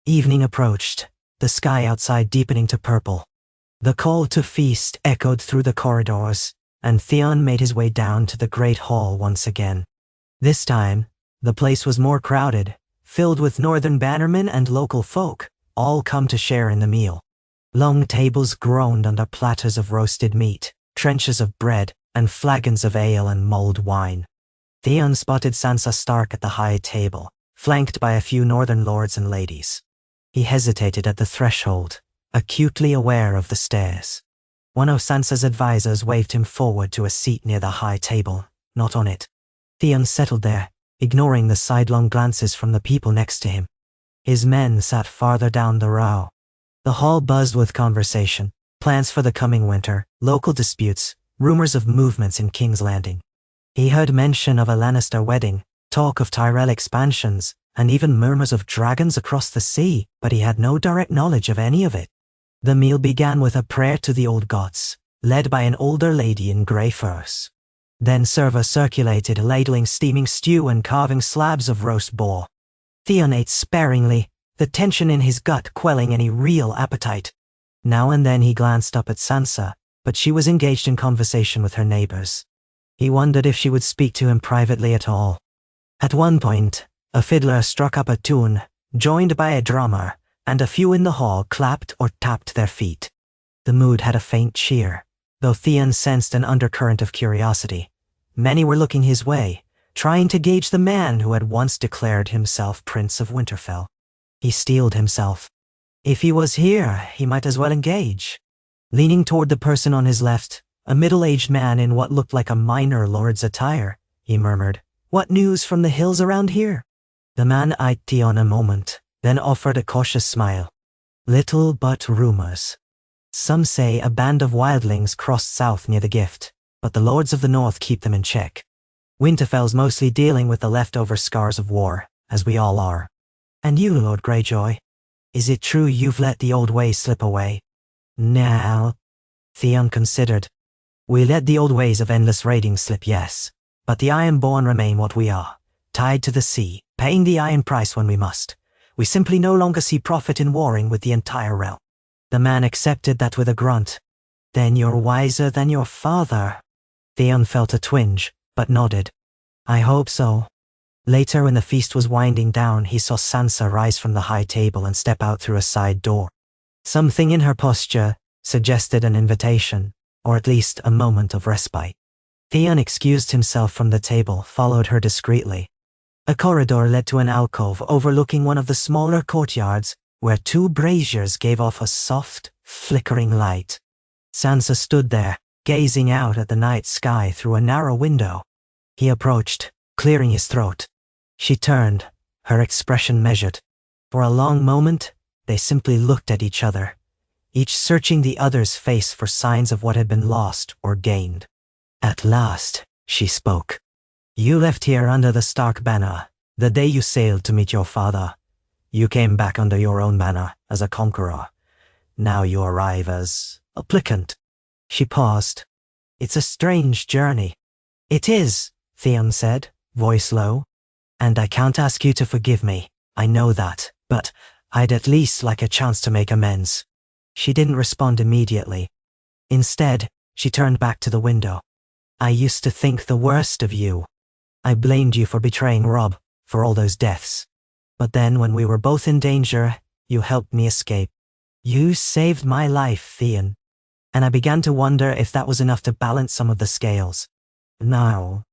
Evening approached, the sky outside deepening to purple. The call to feast echoed through the corridors, and Theon made his way down to the great hall once again. This time, the place was more crowded, filled with northern bannermen and local folk, all come to share in the meal. Long tables groaned under platters of roasted meat, trenchers of bread, and flagons of ale and mulled wine. Theon spotted Sansa Stark at the high table, flanked by a few northern lords and ladies. He hesitated at the threshold, acutely aware of the stairs. One of Sansa's advisors waved him forward to a seat near the high table, not on it. Theon settled there, ignoring the sidelong glances from the people next to him. His men sat farther down the row. The hall buzzed with conversation, plans for the coming winter, local disputes, rumors of movements in King's Landing. He heard mention of a Lannister wedding, talk of Tyrell expansions, and even murmurs of dragons across the sea, but he had no direct knowledge of any of it. The meal began with a prayer to the old gods, led by an older lady in grey furs. Then servers circulated, ladling steaming stew and carving slabs of roast boar. Theon ate sparingly, the tension in his gut quelling any real appetite. Now and then he glanced up at Sansa, but she was engaged in conversation with her neighbors. He wondered if she would speak to him privately at all. At one point, a fiddler struck up a tune, joined by a drummer, and a few in the hall clapped or tapped their feet. The mood had a faint cheer, though Theon sensed an undercurrent of curiosity. Many were looking his way, trying to gauge the man who had once declared himself Prince of Winterfell. He steeled himself. If he was here, he might as well engage. Leaning toward the person on his left, a middle-aged man in what looked like a minor lord's attire, he murmured, "What news from the hills around here?" The man eyed Theon a moment, then offered a cautious smile. "Little but rumors. Some say a band of wildlings crossed south near the Gift, but the lords of the north keep them in check. Winterfell's mostly dealing with the leftover scars of war, as we all are. And you, Lord Greyjoy, is it true you've let the old ways slip away?" "Now," Theon considered. We let the old ways of endless raiding slip, yes, but the Ironborn remain what we are, tied to the sea, paying the iron price when we must. We simply no longer see profit in warring with the entire realm. The man accepted that with a grunt. Then you're wiser than your father. Theon felt a twinge, but nodded. I hope so. Later, when the feast was winding down, he saw Sansa rise from the high table and step out through a side door. Something in her posture suggested an invitation, or at least a moment of respite. Theon excused himself from the table, followed her discreetly. A corridor led to an alcove overlooking one of the smaller courtyards, where 2 braziers gave off a soft, flickering light. Sansa stood there, gazing out at the night sky through a narrow window. He approached, clearing his throat. She turned, her expression measured. For a long moment, they simply looked at each other, each searching the other's face for signs of what had been lost or gained. At last, she spoke. You left here under the Stark banner, the day you sailed to meet your father. You came back under your own banner, as a conqueror. Now you arrive as a applicant. She paused. It's a strange journey. It is, Theon said, voice low. And I can't ask you to forgive me, I know that, but I'd at least like a chance to make amends. She didn't respond immediately. Instead, she turned back to the window. I used to think the worst of you. I blamed you for betraying Robb, for all those deaths. But then when we were both in danger, you helped me escape. You saved my life, Theon. And I began to wonder if that was enough to balance some of the scales. Now.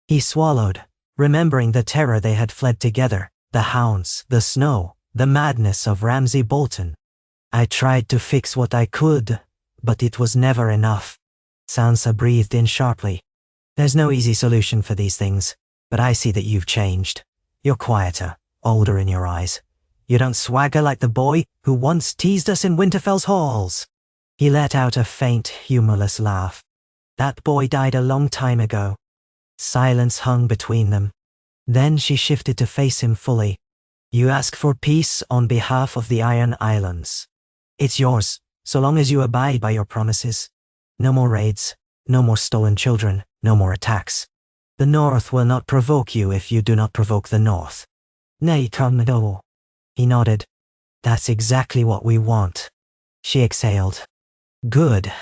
He swallowed, remembering the terror they had fled together, the hounds, the snow, the madness of Ramsay Bolton. I tried to fix what I could, but it was never enough. Sansa breathed in sharply. There's no easy solution for these things, but I see that you've changed. You're quieter, older in your eyes. You don't swagger like the boy who once teased us in Winterfell's halls. He let out a faint, humorless laugh. That boy died a long time ago. Silence hung between them. Then she shifted to face him fully. You ask for peace on behalf of the Iron Islands. It's yours, so long as you abide by your promises. No more raids, no more stolen children, no more attacks. The North will not provoke you if you do not provoke the North. Nay, Carmado. He nodded. That's exactly what we want. She exhaled. Good.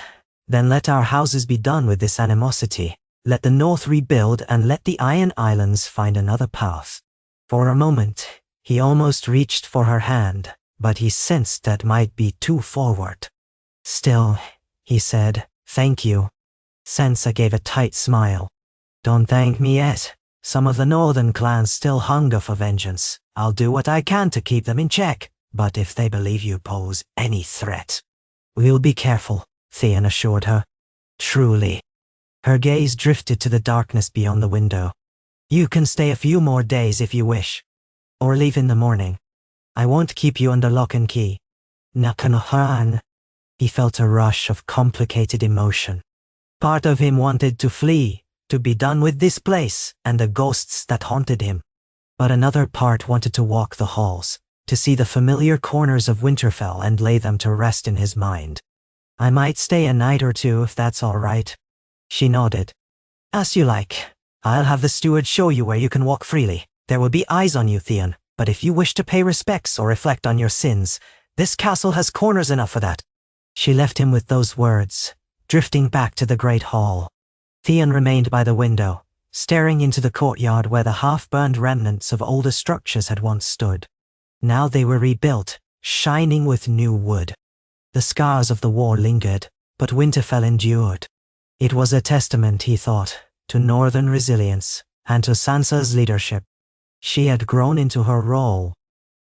Then let our houses be done with this animosity. Let the North rebuild and let the Iron Islands find another path. For a moment, he almost reached for her hand, but he sensed that might be too forward. Still, he said, thank you. Sansa gave a tight smile. Don't thank me yet. Some of the northern clans still hunger for vengeance. I'll do what I can to keep them in check, but if they believe you pose any threat. We'll be careful, Theon assured her. Truly. Her gaze drifted to the darkness beyond the window. You can stay a few more days if you wish. Or leave in the morning. I won't keep you under lock and key. Nakanohan. He felt a rush of complicated emotion. Part of him wanted to flee, to be done with this place and the ghosts that haunted him. But another part wanted to walk the halls, to see the familiar corners of Winterfell and lay them to rest in his mind. I might stay a night or two if that's all right. She nodded. As you like. I'll have the steward show you where you can walk freely. There will be eyes on you, Theon, but if you wish to pay respects or reflect on your sins, this castle has corners enough for that. She left him with those words, drifting back to the great hall. Theon remained by the window, staring into the courtyard where the half-burned remnants of older structures had once stood. Now they were rebuilt, shining with new wood. The scars of the war lingered, but Winterfell endured. It was a testament, he thought, to northern resilience and to Sansa's leadership. She had grown into her role.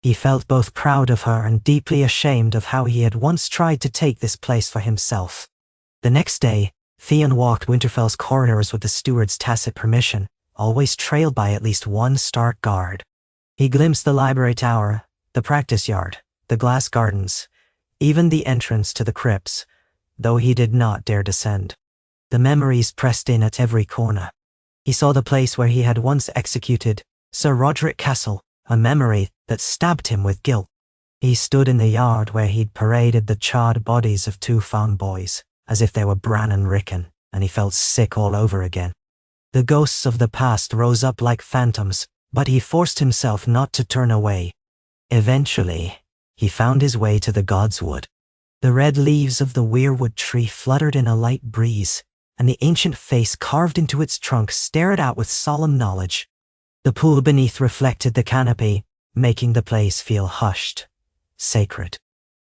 He felt both proud of her and deeply ashamed of how he had once tried to take this place for himself. The next day, Theon walked Winterfell's corridors with the steward's tacit permission, always trailed by at least one Stark guard. He glimpsed the library tower, the practice yard, the glass gardens, even the entrance to the crypts, though he did not dare descend. The memories pressed in at every corner. He saw the place where he had once executed Sir Roderick Castle, a memory that stabbed him with guilt. He stood in the yard where he'd paraded the charred bodies of 2 found boys, as if they were Bran and Rickon, and he felt sick all over again. The ghosts of the past rose up like phantoms, but he forced himself not to turn away. Eventually, he found his way to the God's Wood. The red leaves of the weirwood tree fluttered in a light breeze, and the ancient face carved into its trunk stared out with solemn knowledge. The pool beneath reflected the canopy, making the place feel hushed, sacred.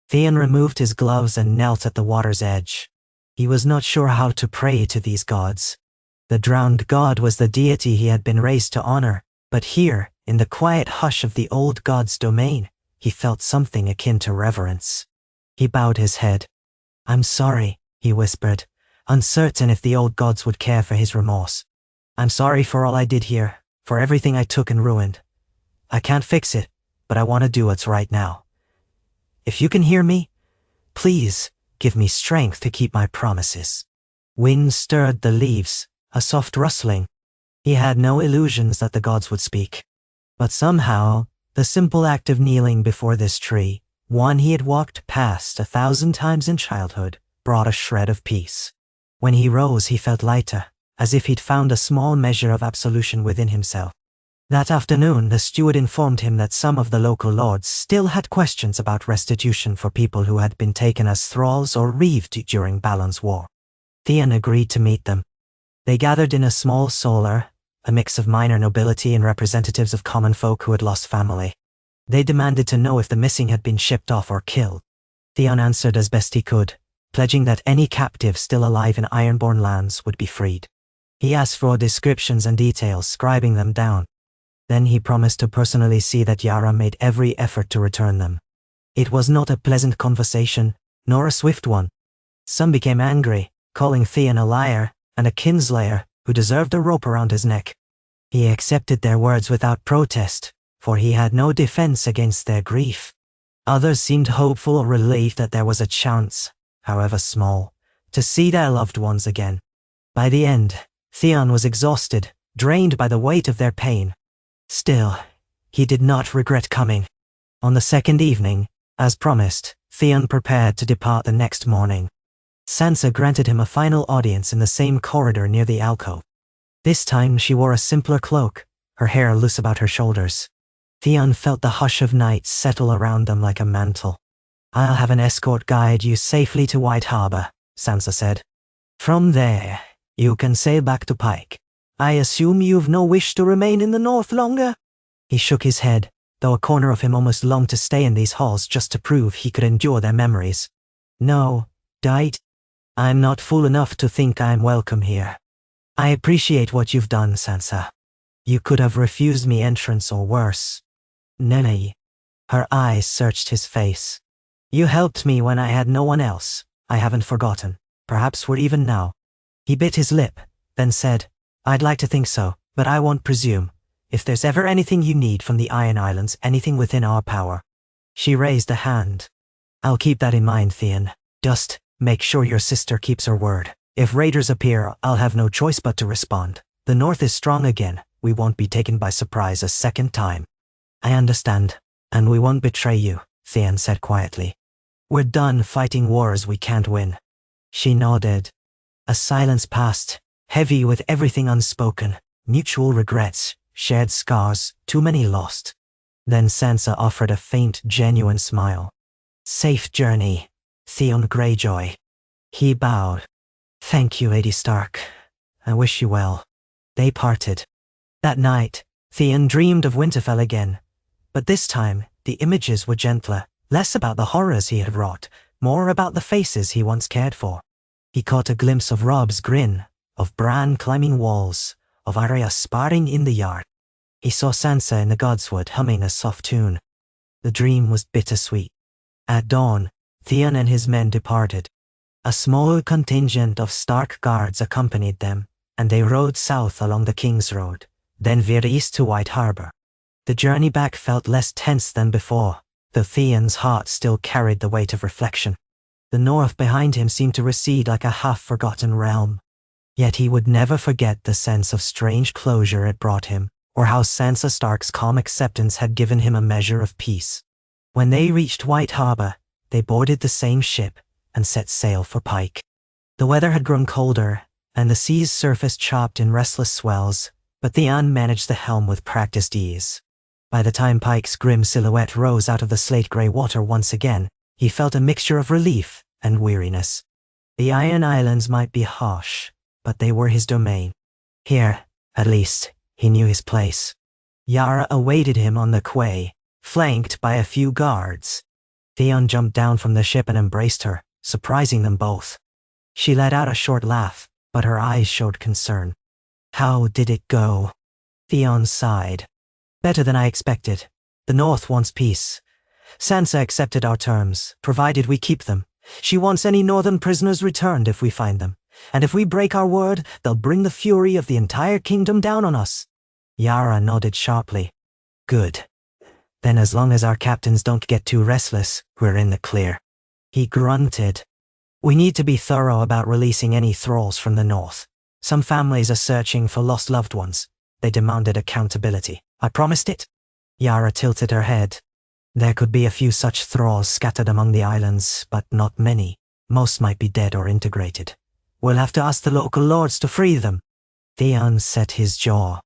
Theon removed his gloves and knelt at the water's edge. He was not sure how to pray to these gods. The drowned god was the deity he had been raised to honor, but here, in the quiet hush of the old god's domain, he felt something akin to reverence. He bowed his head. "I'm sorry," he whispered, uncertain if the old gods would care for his remorse. "I'm sorry for all I did here, for everything I took and ruined. I can't fix it, but I want to do what's right now. If you can hear me, please give me strength to keep my promises." Wind stirred the leaves, a soft rustling. He had no illusions that the gods would speak. But somehow, the simple act of kneeling before this tree, one he had walked past 1,000 times in childhood, brought a shred of peace. When he rose, he felt lighter, as if he'd found a small measure of absolution within himself. That afternoon, the steward informed him that some of the local lords still had questions about restitution for people who had been taken as thralls or reaved during Balon's war. Theon agreed to meet them. They gathered in a small solar, a mix of minor nobility and representatives of common folk who had lost family. They demanded to know if the missing had been shipped off or killed. Theon answered as best he could, pledging that any captive still alive in Ironborn lands would be freed. He asked for descriptions and details, scribing them down. Then he promised to personally see that Yara made every effort to return them. It was not a pleasant conversation, nor a swift one. Some became angry, calling Theon a liar and a kinslayer who deserved a rope around his neck. He accepted their words without protest, for he had no defense against their grief. Others seemed hopeful or relieved that there was a chance, however small, to see their loved ones again. By the end, Theon was exhausted, drained by the weight of their pain. Still, he did not regret coming. On the second evening, as promised, Theon prepared to depart the next morning. Sansa granted him a final audience in the same corridor near the alcove. This time she wore a simpler cloak, her hair loose about her shoulders. Theon felt the hush of night settle around them like a mantle. "I'll have an escort guide you safely to White Harbor," Sansa said. "From there, you can sail back to Pike. I assume you've no wish to remain in the north longer?" He shook his head, though a corner of him almost longed to stay in these halls just to prove he could endure their memories. "No, Dight. I'm not fool enough to think I'm welcome here. I appreciate what you've done, Sansa. You could have refused me entrance or worse." "Nay." Her eyes searched his face. "You helped me when I had no one else. I haven't forgotten. Perhaps we're even now." He bit his lip, then said, "I'd like to think so, but I won't presume. If there's ever anything you need from the Iron Islands, anything within our power." She raised a hand. "I'll keep that in mind, Theon. Just make sure your sister keeps her word. If raiders appear, I'll have no choice but to respond. The North is strong again. We won't be taken by surprise a second time." "I understand, and we won't betray you," Theon said quietly. "We're done fighting wars we can't win." She nodded. A silence passed, heavy with everything unspoken, mutual regrets, shared scars, too many lost. Then Sansa offered a faint, genuine smile. "Safe journey, Theon Greyjoy." He bowed. "Thank you, Lady Stark. I wish you well." They parted. That night, Theon dreamed of Winterfell again. But this time, the images were gentler, less about the horrors he had wrought, more about the faces he once cared for. He caught a glimpse of Robb's grin, of Bran climbing walls, of Arya sparring in the yard. He saw Sansa in the Godswood humming a soft tune. The dream was bittersweet. At dawn, Theon and his men departed. A small contingent of Stark guards accompanied them, and they rode south along the King's Road, then veered east to White Harbor. The journey back felt less tense than before, though Theon's heart still carried the weight of reflection. The north behind him seemed to recede like a half-forgotten realm. Yet he would never forget the sense of strange closure it brought him, or how Sansa Stark's calm acceptance had given him a measure of peace. When they reached White Harbor, they boarded the same ship and set sail for Pike. The weather had grown colder, and the sea's surface chopped in restless swells, but Theon managed the helm with practiced ease. By the time Pike's grim silhouette rose out of the slate-grey water once again, he felt a mixture of relief and weariness. The Iron Islands might be harsh, but they were his domain. Here, at least, he knew his place. Yara awaited him on the quay, flanked by a few guards. Theon jumped down from the ship and embraced her, surprising them both. She let out a short laugh, but her eyes showed concern. "How did it go?" Theon sighed. "Better than I expected. The North wants peace. Sansa accepted our terms, provided we keep them. She wants any northern prisoners returned if we find them. And if we break our word, they'll bring the fury of the entire kingdom down on us." Yara nodded sharply. "Good. Then as long as our captains don't get too restless, we're in the clear." He grunted. "We need to be thorough about releasing any thralls from the North. Some families are searching for lost loved ones. They demanded accountability. I promised it." Yara tilted her head. "There could be a few such thralls scattered among the islands, but not many. Most might be dead or integrated. We'll have to ask the local lords to free them." Theon set his jaw.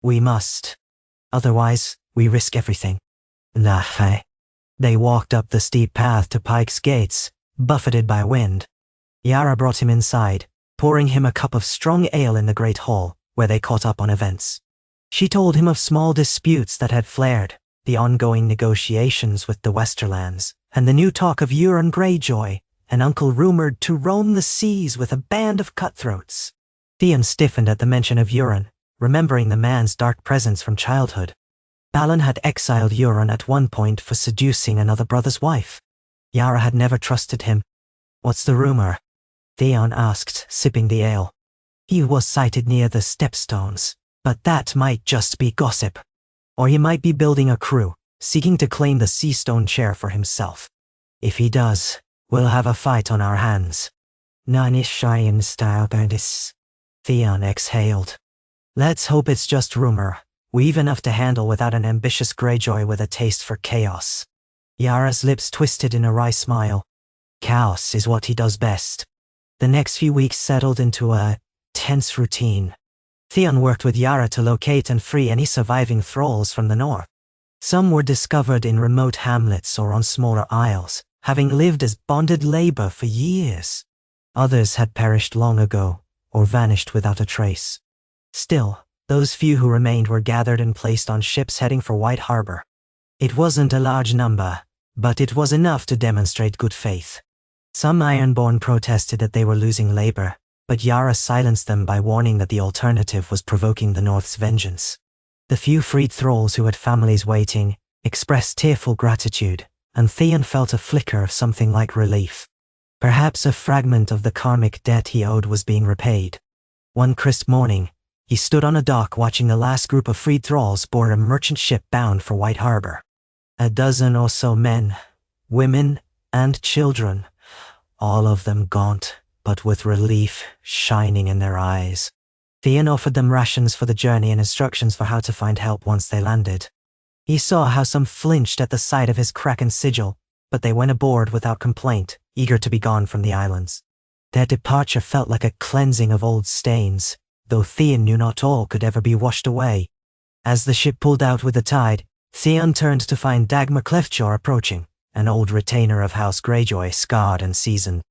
"We must. Otherwise, we risk everything." Nah. They walked up the steep path to Pike's gates, buffeted by wind. Yara brought him inside, pouring him a cup of strong ale in the great hall, where they caught up on events. She told him of small disputes that had flared, the ongoing negotiations with the Westerlands, and the new talk of Euron Greyjoy, an uncle rumored to roam the seas with a band of cutthroats. Theon stiffened at the mention of Euron, remembering the man's dark presence from childhood. Balon had exiled Euron at one point for seducing another brother's wife. Yara had never trusted him. "What's the rumor?" Theon asked, sipping the ale. "He was sighted near the Stepstones, but that might just be gossip. Or he might be building a crew, seeking to claim the Seastone chair for himself. If he does, we'll have a fight on our hands." "None is shy in style about this." Theon exhaled. "Let's hope it's just rumor. We've enough to handle without an ambitious Greyjoy with a taste for chaos." Yara's lips twisted in a wry smile. "Chaos is what he does best." The next few weeks settled into a tense routine. Theon worked with Yara to locate and free any surviving thralls from the north. Some were discovered in remote hamlets or on smaller isles, having lived as bonded labor for years. Others had perished long ago, or vanished without a trace. Still, those few who remained were gathered and placed on ships heading for White Harbor. It wasn't a large number, but it was enough to demonstrate good faith. Some Ironborn protested that they were losing labor, but Yara silenced them by warning that the alternative was provoking the North's vengeance. The few freed thralls who had families waiting expressed tearful gratitude, and Theon felt a flicker of something like relief. Perhaps a fragment of the karmic debt he owed was being repaid. One crisp morning, he stood on a dock watching the last group of freed thralls board a merchant ship bound for White Harbor. A dozen or so men, women, and children, all of them gaunt, but with relief shining in their eyes. Theon offered them rations for the journey and instructions for how to find help once they landed. He saw how some flinched at the sight of his kraken sigil, but they went aboard without complaint, eager to be gone from the islands. Their departure felt like a cleansing of old stains, though Theon knew not all could ever be washed away. As the ship pulled out with the tide, Theon turned to find Dagmar Cleftjaw approaching, an old retainer of House Greyjoy, scarred and seasoned.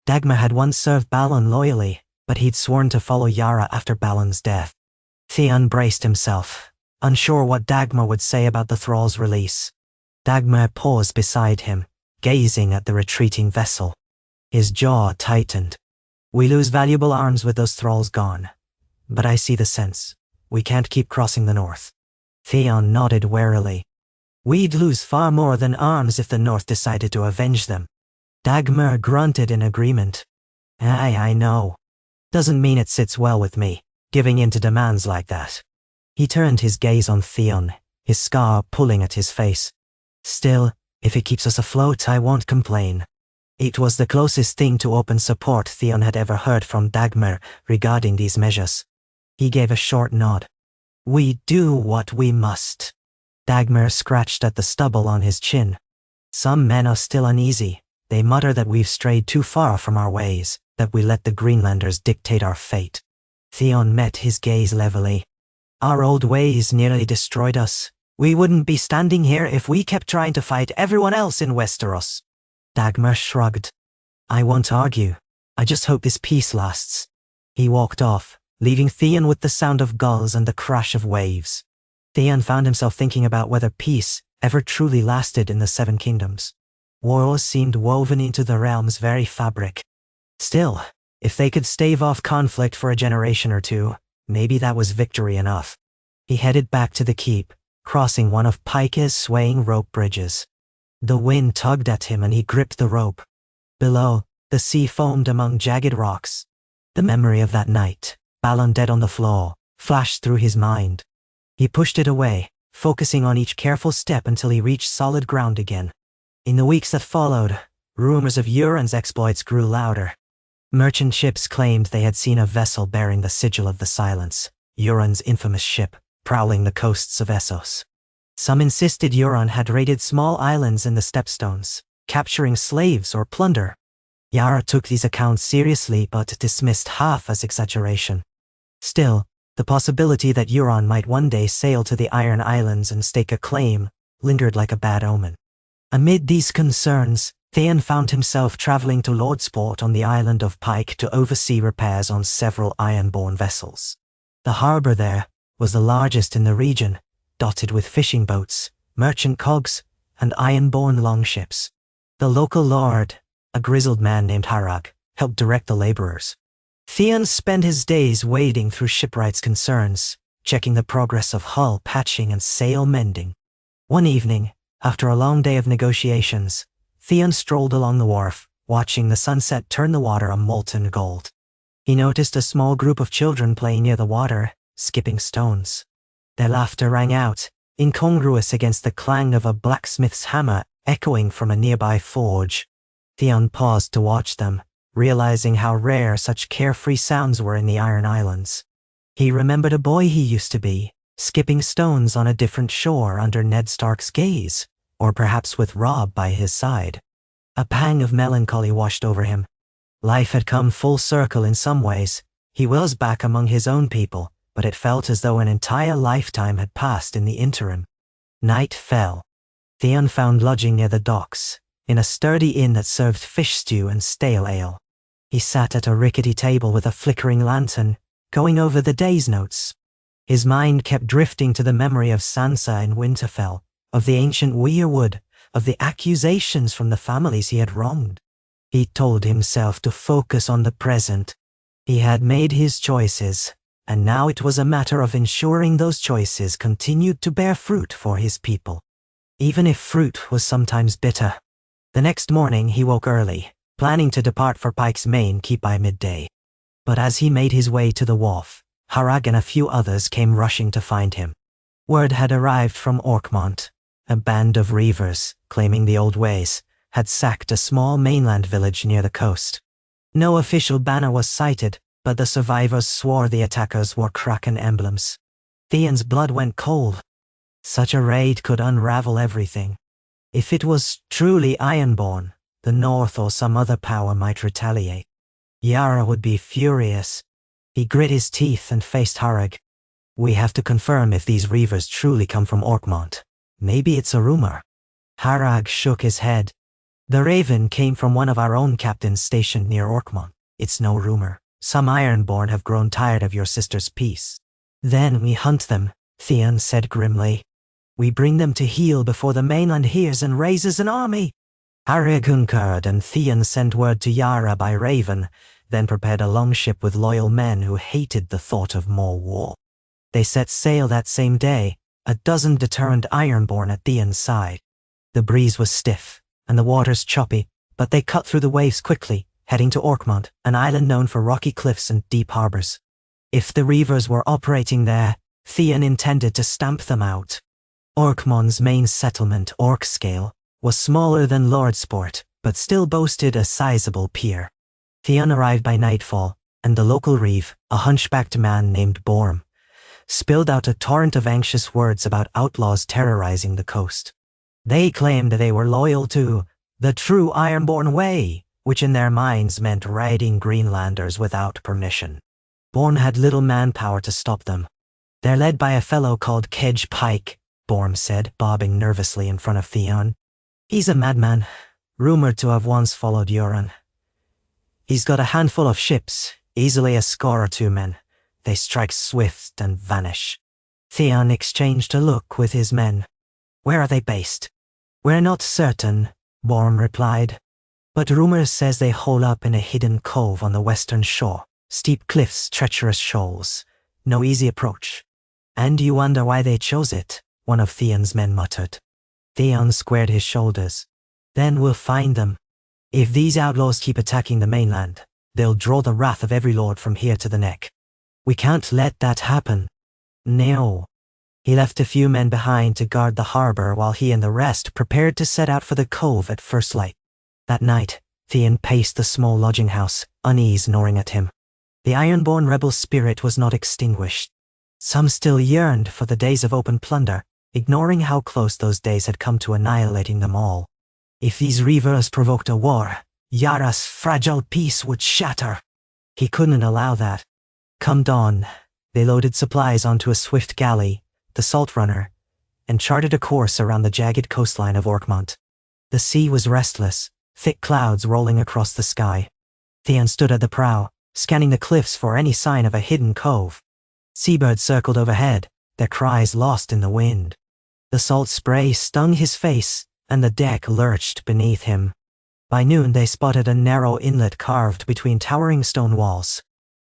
Dagmar had once served Balon loyally, but he'd sworn to follow Yara after Balon's death. Theon braced himself, unsure what Dagmar would say about the thrall's release. Dagmar paused beside him, gazing at the retreating vessel. His jaw tightened. "We lose valuable arms with those thralls gone. But I see the sense. We can't keep crossing the north." Theon nodded warily. "We'd lose far more than arms if the North decided to avenge them." Dagmar grunted in agreement. I know. Doesn't mean it sits well with me, giving in to demands like that." He turned his gaze on Theon, his scar pulling at his face. "Still, if it keeps us afloat, I won't complain." It was the closest thing to open support Theon had ever heard from Dagmar regarding these measures. He gave a short nod. "We do what we must." Dagmar scratched at the stubble on his chin. "Some men are still uneasy, They mutter that we've strayed too far from our ways, that we let the Greenlanders dictate our fate. Theon met his gaze levelly. Our old ways nearly destroyed us. We wouldn't be standing here if we kept trying to fight everyone else in Westeros. Dagmar shrugged. I won't argue. I just hope this peace lasts. He walked off, leaving Theon with the sound of gulls and the crash of waves. Theon found himself thinking about whether peace ever truly lasted in the Seven Kingdoms. Wars seemed woven into the realm's very fabric. Still, if they could stave off conflict for a generation or two, maybe that was victory enough. He headed back to the keep, crossing one of Pike's swaying rope bridges. The wind tugged at him and he gripped the rope. Below, the sea foamed among jagged rocks. The memory of that night, Balon dead on the floor, flashed through his mind. He pushed it away, focusing on each careful step until he reached solid ground again. In the weeks that followed, rumors of Euron's exploits grew louder. Merchant ships claimed they had seen a vessel bearing the sigil of the Silence, Euron's infamous ship, prowling the coasts of Essos. Some insisted Euron had raided small islands in the Stepstones, capturing slaves or plunder. Yara took these accounts seriously but dismissed half as exaggeration. Still, the possibility that Euron might one day sail to the Iron Islands and stake a claim lingered like a bad omen. Amid these concerns, Theon found himself traveling to Lordsport on the island of Pike to oversee repairs on several Ironborn vessels. The harbor there was the largest in the region, dotted with fishing boats, merchant cogs, and Ironborn longships. The local lord, a grizzled man named Harag, helped direct the laborers. Theon spent his days wading through shipwrights' concerns, checking the progress of hull patching and sail mending. One evening, after a long day of negotiations, Theon strolled along the wharf, watching the sunset turn the water a molten gold. He noticed a small group of children playing near the water, skipping stones. Their laughter rang out, incongruous against the clang of a blacksmith's hammer echoing from a nearby forge. Theon paused to watch them, realizing how rare such carefree sounds were in the Iron Islands. He remembered a boy he used to be, skipping stones on a different shore under Ned Stark's gaze, or perhaps with Robb by his side. A pang of melancholy washed over him. Life had come full circle in some ways. He was back among his own people, but it felt as though an entire lifetime had passed in the interim. Night fell. Theon found lodging near the docks, in a sturdy inn that served fish stew and stale ale. He sat at a rickety table with a flickering lantern, going over the day's notes. His mind kept drifting to the memory of Sansa in Winterfell, of the ancient weirwood, of the accusations from the families he had wronged. He told himself to focus on the present. He had made his choices, and now it was a matter of ensuring those choices continued to bear fruit for his people, even if fruit was sometimes bitter. The next morning he woke early, planning to depart for Pike's main keep by midday. But as he made his way to the wharf, Harag and a few others came rushing to find him. Word had arrived from Orkmont. A band of reavers, claiming the old ways, had sacked a small mainland village near the coast. No official banner was sighted, but the survivors swore the attackers wore Kraken emblems. Theon's blood went cold. Such a raid could unravel everything. If it was truly Ironborn, the North or some other power might retaliate. Yara would be furious. He grit his teeth and faced Harag. We have to confirm if these reavers truly come from Orkmont. Maybe it's a rumor. Harag shook his head. The Raven came from one of our own captains stationed near Orkmont. It's no rumor. Some Ironborn have grown tired of your sister's peace. Then we hunt them, Theon said grimly. We bring them to heel before the mainland hears and raises an army. Harag concurred and Theon sent word to Yara by Raven, then prepared a longship with loyal men who hated the thought of more war. They set sail that same day, a dozen determined Ironborn at Theon's side. The breeze was stiff, and the waters choppy, but they cut through the waves quickly, heading to Orkmont, an island known for rocky cliffs and deep harbors. If the reavers were operating there, Theon intended to stamp them out. Orkmont's main settlement, Orkscale, was smaller than Lordsport, but still boasted a sizable pier. Theon arrived by nightfall, and the local reeve, a hunchbacked man named Borm, spilled out a torrent of anxious words about outlaws terrorizing the coast. They claimed they were loyal to The true Ironborn way, which in their minds meant raiding Greenlanders without permission. Born had little manpower to stop them. They're led by a fellow called Kedge Pike, Borm said, bobbing nervously in front of Theon. He's a madman, rumored to have once followed Euron. He's got a handful of ships, easily a score or two men. They strike swift and vanish. Theon exchanged a look with his men. Where are they based? We're not certain, Borm replied. But rumor says they hole up in a hidden cove on the western shore. Steep cliffs, treacherous shoals. No easy approach. And you wonder why they chose it, one of Theon's men muttered. Theon squared his shoulders. Then we'll find them. If these outlaws keep attacking the mainland, they'll draw the wrath of every lord from here to the neck. We can't let that happen. No. He left a few men behind to guard the harbor while he and the rest prepared to set out for the cove at first light. That night, Theon paced the small lodging house, unease gnawing at him. The Ironborn rebel spirit was not extinguished. Some still yearned for the days of open plunder, ignoring how close those days had come to annihilating them all. If these reavers provoked a war, Yara's fragile peace would shatter. He couldn't allow that. Come dawn, they loaded supplies onto a swift galley, the Salt Runner, and charted a course around the jagged coastline of Orkmont. The sea was restless, thick clouds rolling across the sky. Theon stood at the prow, scanning the cliffs for any sign of a hidden cove. Seabirds circled overhead, their cries lost in the wind. The salt spray stung his face, and the deck lurched beneath him. By noon they spotted a narrow inlet carved between towering stone walls.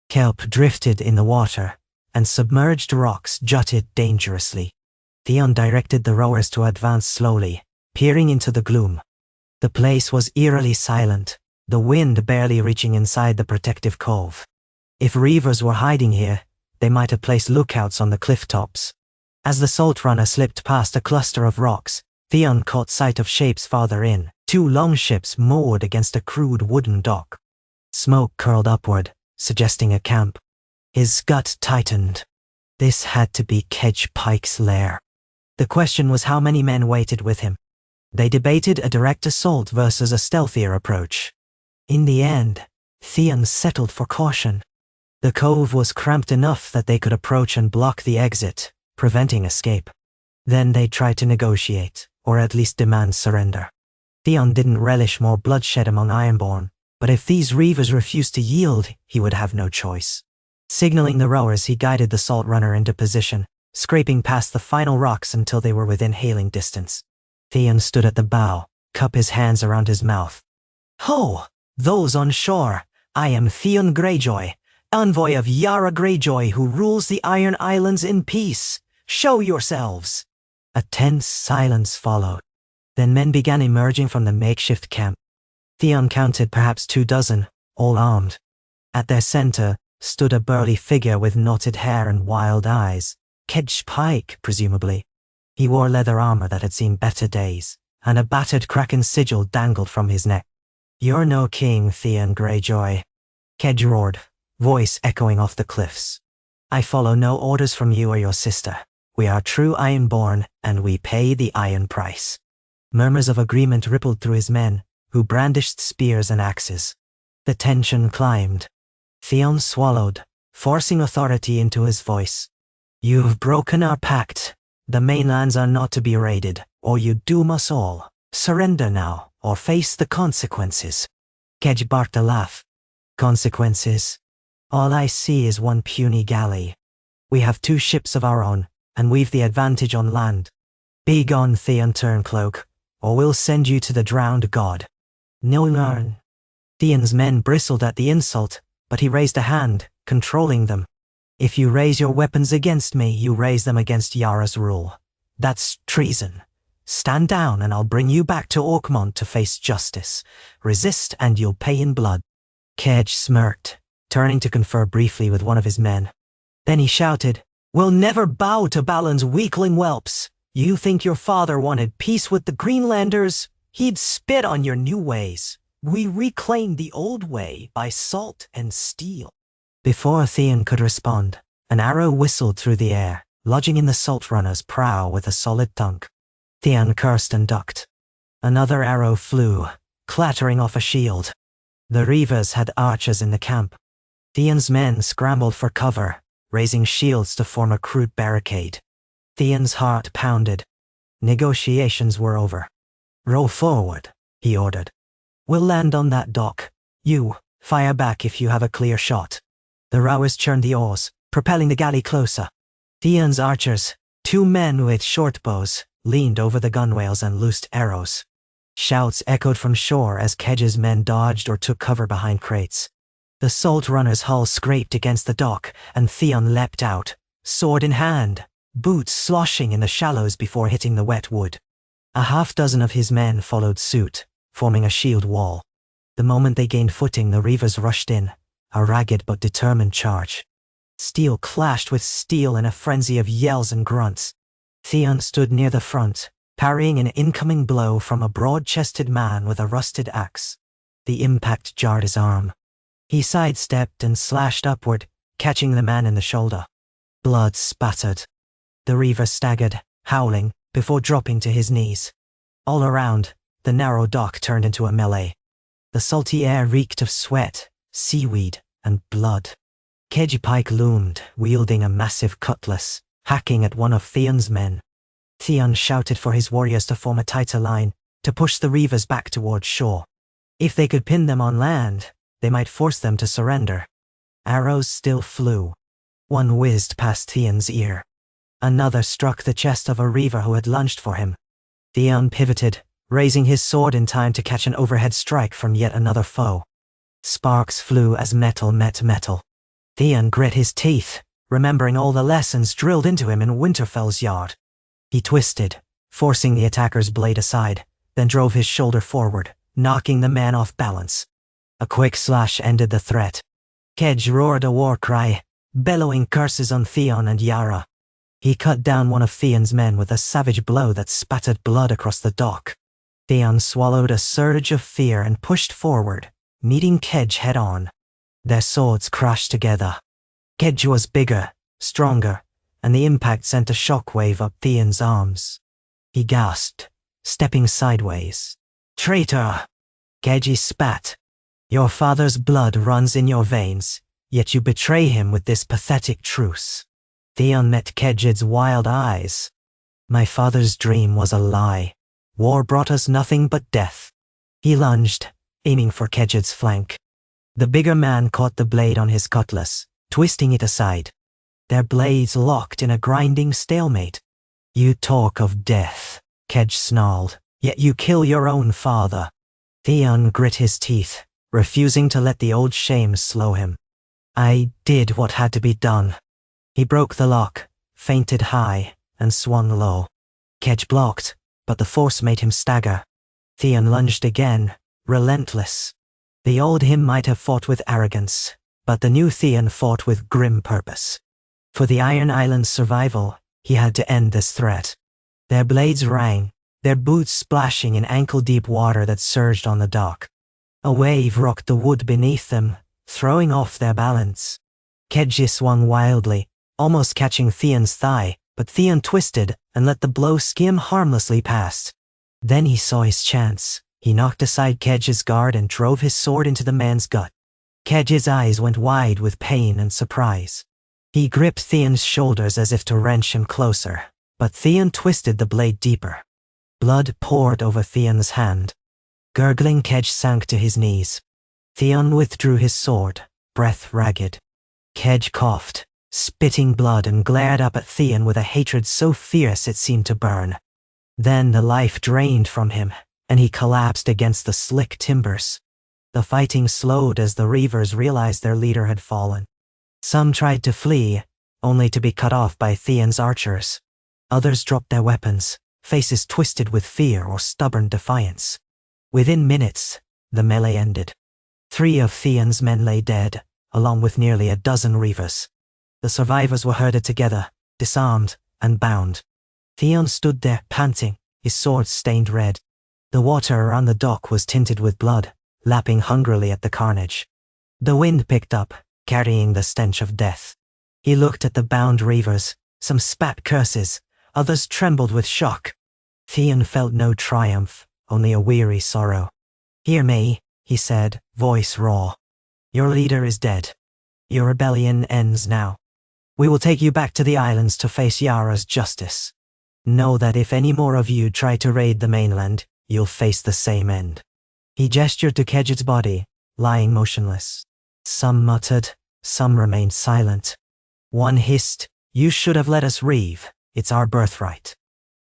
Kelp drifted in the water, and submerged rocks jutted dangerously. Theon directed the rowers to advance slowly, peering into the gloom. The place was eerily silent, the wind barely reaching inside the protective cove. If reavers were hiding here, they might have placed lookouts on the cliff tops. As the Salt Runner slipped past a cluster of rocks, Theon caught sight of shapes farther in, two longships moored against a crude wooden dock. Smoke curled upward, suggesting a camp. His gut tightened. This had to be Kedge Pike's lair. The question was how many men waited with him. They debated a direct assault versus a stealthier approach. In the end, Theon settled for caution. The cove was cramped enough that they could approach and block the exit, preventing escape. Then they tried to negotiate, or at least demand surrender. Theon didn't relish more bloodshed among Ironborn, but if these reavers refused to yield, he would have no choice. Signaling the rowers, he guided the Salt Runner into position, scraping past the final rocks until they were within hailing distance. Theon stood at the bow, cupped his hands around his mouth. Ho! Those on shore! I am Theon Greyjoy, envoy of Yara Greyjoy who rules the Iron Islands in peace. Show yourselves! A tense silence followed. Then men began emerging from the makeshift camp. Theon counted perhaps 24, all armed. At their center stood a burly figure with knotted hair and wild eyes. Kedge Pike, presumably. He wore leather armor that had seen better days, and a battered kraken sigil dangled from his neck. You're no king, Theon Greyjoy. Kedge roared, voice echoing off the cliffs. I follow no orders from you or your sister. We are true Ironborn, and we pay the iron price. Murmurs of agreement rippled through his men, who brandished spears and axes. The tension climbed. Theon swallowed, forcing authority into his voice. You've broken our pact. The mainlands are not to be raided, or you doom us all. Surrender now, or face the consequences. Kedge barked a laugh. Consequences? All I see is one puny galley. We have 2 ships of our own, and we've the advantage on land. Be gone, Theon Turncloak, or we'll send you to the drowned god. No learn. Theon's men bristled at the insult, but he raised a hand, controlling them. If you raise your weapons against me, you raise them against Yara's rule. That's treason. Stand down and I'll bring you back to Orkmont to face justice. Resist and you'll pay in blood. Kedge smirked, turning to confer briefly with one of his men. Then he shouted, We'll never bow to Balon's weakling whelps. You think your father wanted peace with the Greenlanders? He'd spit on your new ways. We reclaimed the old way by salt and steel. Before Theon could respond, an arrow whistled through the air, lodging in the Salt Runner's prow with a solid thunk. Theon cursed and ducked. Another arrow flew, clattering off a shield. The Reavers had archers in the camp. Theon's men scrambled for cover, raising shields to form a crude barricade. Theon's heart pounded. Negotiations were over. "Row forward," he ordered. "We'll land on that dock. You, fire back if you have a clear shot." The rowers churned the oars, propelling the galley closer. Theon's archers, 2 men with short bows, leaned over the gunwales and loosed arrows. Shouts echoed from shore as Kedge's men dodged or took cover behind crates. The Salt Runner's hull scraped against the dock, and Theon leapt out, sword in hand, boots sloshing in the shallows before hitting the wet wood. A half-dozen of his men followed suit, forming a shield wall. The moment they gained footing, the Reavers rushed in, a ragged but determined charge. Steel clashed with steel in a frenzy of yells and grunts. Theon stood near the front, parrying an incoming blow from a broad-chested man with a rusted axe. The impact jarred his arm. He sidestepped and slashed upward, catching the man in the shoulder. Blood spattered. The Reaver staggered, howling, before dropping to his knees. All around, the narrow dock turned into a melee. The salty air reeked of sweat, seaweed, and blood. Kedge Pike loomed, wielding a massive cutlass, hacking at one of Theon's men. Theon shouted for his warriors to form a tighter line, to push the Reavers back towards shore. If they could pin them on land, they might force them to surrender. Arrows still flew. One whizzed past Theon's ear. Another struck the chest of a Reaver who had lunged for him. Theon pivoted, raising his sword in time to catch an overhead strike from yet another foe. Sparks flew as metal met metal. Theon grit his teeth, remembering all the lessons drilled into him in Winterfell's yard. He twisted, forcing the attacker's blade aside, then drove his shoulder forward, knocking the man off balance. A quick slash ended the threat. Kedge roared a war cry, bellowing curses on Theon and Yara. He cut down one of Theon's men with a savage blow that spattered blood across the dock. Theon swallowed a surge of fear and pushed forward, meeting Kedge head-on. Their swords crashed together. Kedge was bigger, stronger, and the impact sent a shockwave up Theon's arms. He gasped, stepping sideways. "Traitor!" Kedge spat. "Your father's blood runs in your veins, yet you betray him with this pathetic truce." Theon met Kedge's wild eyes. "My father's dream was a lie. War brought us nothing but death." He lunged, aiming for Kedge's flank. The bigger man caught the blade on his cutlass, twisting it aside. Their blades locked in a grinding stalemate. "You talk of death," Kedge snarled, "yet you kill your own father." Theon grit his teeth, refusing to let the old shame slow him. "I did what had to be done." He broke the lock, feinted high, and swung low. Kedge blocked, but the force made him stagger. Theon lunged again, relentless. The old him might have fought with arrogance, but the new Theon fought with grim purpose. For the Iron Island's survival, he had to end this threat. Their blades rang, their boots splashing in ankle-deep water that surged on the dock. A wave rocked the wood beneath them, throwing off their balance. Kedge swung wildly, almost catching Theon's thigh, but Theon twisted and let the blow skim harmlessly past. Then he saw his chance. He knocked aside Kedge's guard and drove his sword into the man's gut. Kedge's eyes went wide with pain and surprise. He gripped Theon's shoulders as if to wrench him closer, but Theon twisted the blade deeper. Blood poured over Theon's hand. Gurgling, Kedge sank to his knees. Theon withdrew his sword, breath ragged. Kedge coughed, spitting blood, and glared up at Theon with a hatred so fierce it seemed to burn. Then the life drained from him, and he collapsed against the slick timbers. The fighting slowed as the Reavers realized their leader had fallen. Some tried to flee, only to be cut off by Theon's archers. Others dropped their weapons, faces twisted with fear or stubborn defiance. Within minutes, the melee ended. 3 of Theon's men lay dead, along with nearly a dozen Reavers. The survivors were herded together, disarmed, and bound. Theon stood there, panting, his sword stained red. The water around the dock was tinted with blood, lapping hungrily at the carnage. The wind picked up, carrying the stench of death. He looked at the bound Reavers. Some spat curses, others trembled with shock. Theon felt no triumph, only a weary sorrow. "Hear me," he said, voice raw. "Your leader is dead. Your rebellion ends now. We will take you back to the islands to face Yara's justice. Know that if any more of you try to raid the mainland, you'll face the same end." He gestured to Kejit's body, lying motionless. Some muttered, some remained silent. One hissed, "You should have let us reave. It's our birthright."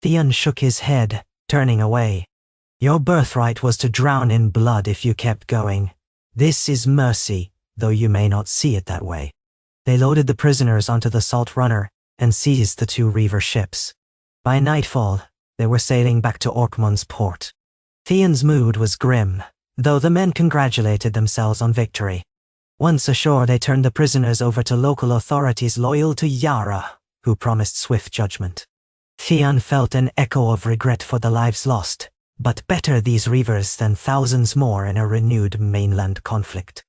Theon shook his head, turning away. "Your birthright was to drown in blood if you kept going. This is mercy, though you may not see it that way." They loaded the prisoners onto the Salt Runner and seized the 2 reaver ships. By nightfall, they were sailing back to Orkmon's port. Theon's mood was grim, though the men congratulated themselves on victory. Once ashore, they turned the prisoners over to local authorities loyal to Yara, who promised swift judgment. Theon felt an echo of regret for the lives lost, but better these reavers than thousands more in a renewed mainland conflict.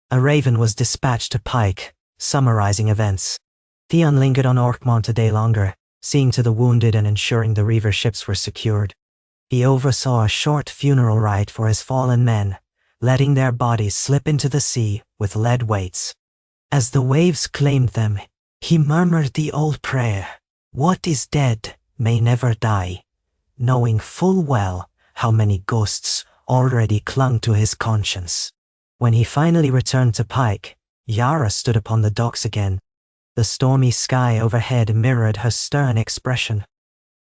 A raven was dispatched to Pike, summarizing events. Theon lingered on Orkmont a day longer, seeing to the wounded and ensuring the reaver ships were secured. He oversaw a short funeral rite for his fallen men, letting their bodies slip into the sea with lead weights. As the waves claimed them, he murmured the old prayer, "What is dead may never die," knowing full well how many ghosts already clung to his conscience. When he finally returned to Pike, Yara stood upon the docks again. The stormy sky overhead mirrored her stern expression.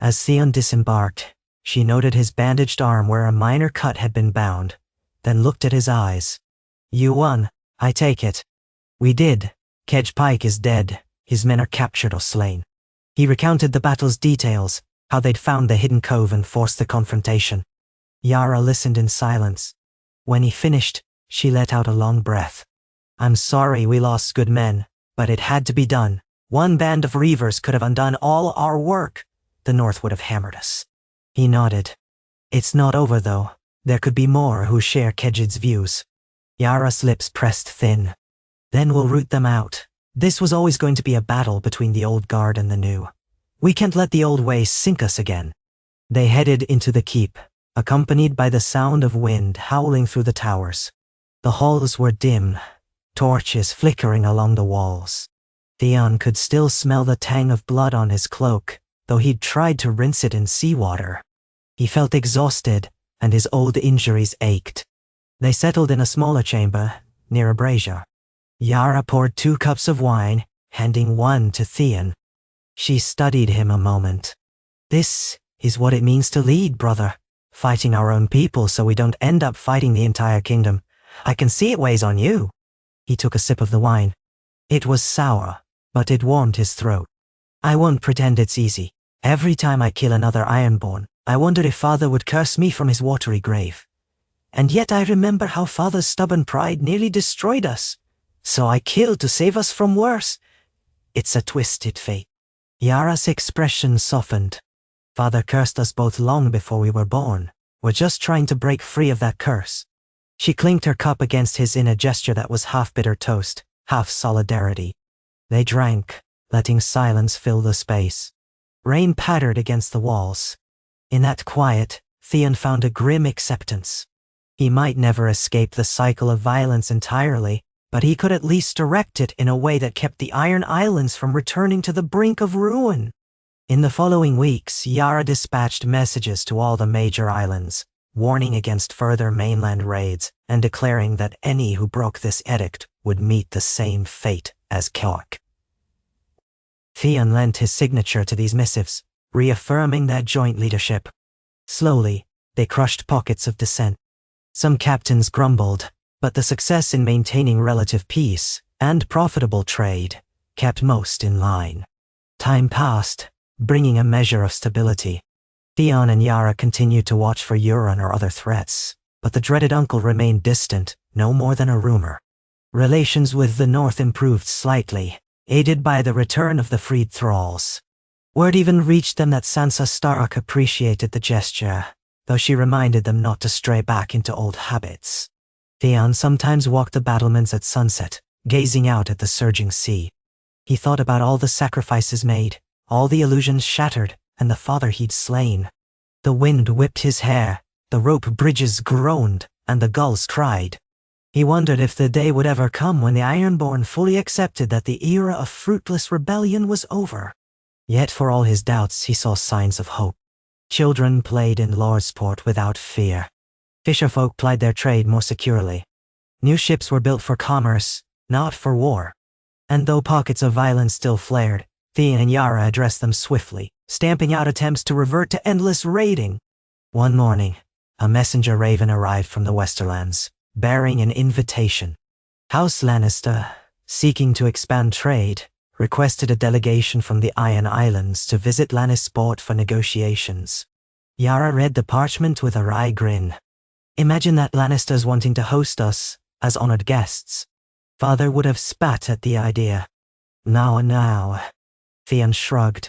As Theon disembarked, she noted his bandaged arm where a minor cut had been bound, then looked at his eyes. "You won, I take it." "We did. Kedge Pike is dead. His men are captured or slain." He recounted the battle's details, how they'd found the hidden cove and forced the confrontation. Yara listened in silence. When he finished, she let out a long breath. "I'm sorry we lost good men, but it had to be done. One band of reavers could have undone all our work. The North would have hammered us." He nodded. "It's not over, though. There could be more who share Kejid's views." Yara's lips pressed thin. "Then we'll root them out. This was always going to be a battle between the old guard and the new. We can't let the old ways sink us again." They headed into the keep, accompanied by the sound of wind howling through the towers. The halls were dim, torches flickering along the walls. Theon could still smell the tang of blood on his cloak, though he'd tried to rinse it in seawater. He felt exhausted, and his old injuries ached. They settled in a smaller chamber, near a brazier. Yara poured 2 cups of wine, handing one to Theon. She studied him a moment. "This is what it means to lead, brother. Fighting our own people so we don't end up fighting the entire kingdom. I can see it weighs on you." He took a sip of the wine. It was sour, but it warmed his throat. "I won't pretend it's easy. Every time I kill another Ironborn, I wonder if Father would curse me from his watery grave. And yet I remember how Father's stubborn pride nearly destroyed us. So I killed to save us from worse. It's a twisted fate." Yara's expression softened. "Father cursed us both long before we were born. We're just trying to break free of that curse." She clinked her cup against his in a gesture that was half bitter toast, half solidarity. They drank, letting silence fill the space. Rain pattered against the walls. In that quiet, Theon found a grim acceptance. He might never escape the cycle of violence entirely, but he could at least direct it in a way that kept the Iron Islands from returning to the brink of ruin. In the following weeks, Yara dispatched messages to all the major islands, warning against further mainland raids and declaring that any who broke this edict would meet the same fate as Keok. Theon lent his signature to these missives, reaffirming their joint leadership. Slowly, they crushed pockets of dissent. Some captains grumbled, but the success in maintaining relative peace and profitable trade kept most in line. Time passed, bringing a measure of stability. Theon and Yara continued to watch for Euron or other threats, but the dreaded uncle remained distant, no more than a rumor. Relations with the North improved slightly, aided by the return of the freed thralls. Word even reached them that Sansa Stark appreciated the gesture, though she reminded them not to stray back into old habits. Theon sometimes walked the battlements at sunset, gazing out at the surging sea. He thought about all the sacrifices made, all the illusions shattered, and the father he'd slain. The wind whipped his hair, The rope bridges groaned, and the gulls cried. He wondered if the day would ever come when the Ironborn fully accepted that the era of fruitless rebellion was over. Yet for all his doubts, he saw signs of hope. Children played in Lordsport without fear. Fisherfolk plied their trade more securely. New ships were built for commerce, not for war. And though pockets of violence still flared, Theon and Yara addressed them swiftly, stamping out attempts to revert to endless raiding. One morning, a messenger raven arrived from the Westerlands, bearing an invitation. House Lannister, seeking to expand trade, requested a delegation from the Iron Islands to visit Lannisport for negotiations. Yara read the parchment with a wry grin. Imagine that Lannisters wanting to host us as honored guests. Father would have spat at the idea. Now. Theon shrugged.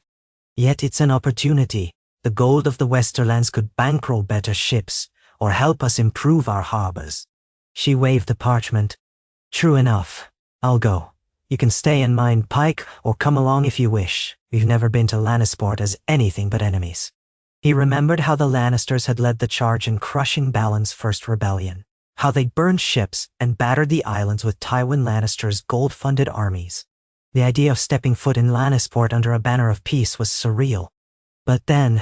Yet it's an opportunity. The gold of the Westerlands could bankroll better ships, or help us improve our harbors. She waved the parchment. True enough. I'll go. You can stay and mind Pike, or come along if you wish. We've never been to Lannisport as anything but enemies. He remembered how the Lannisters had led the charge in crushing Balon's first rebellion, how they'd burned ships and battered the islands with Tywin Lannister's gold-funded armies. The idea of stepping foot in Lannisport under a banner of peace was surreal. But then,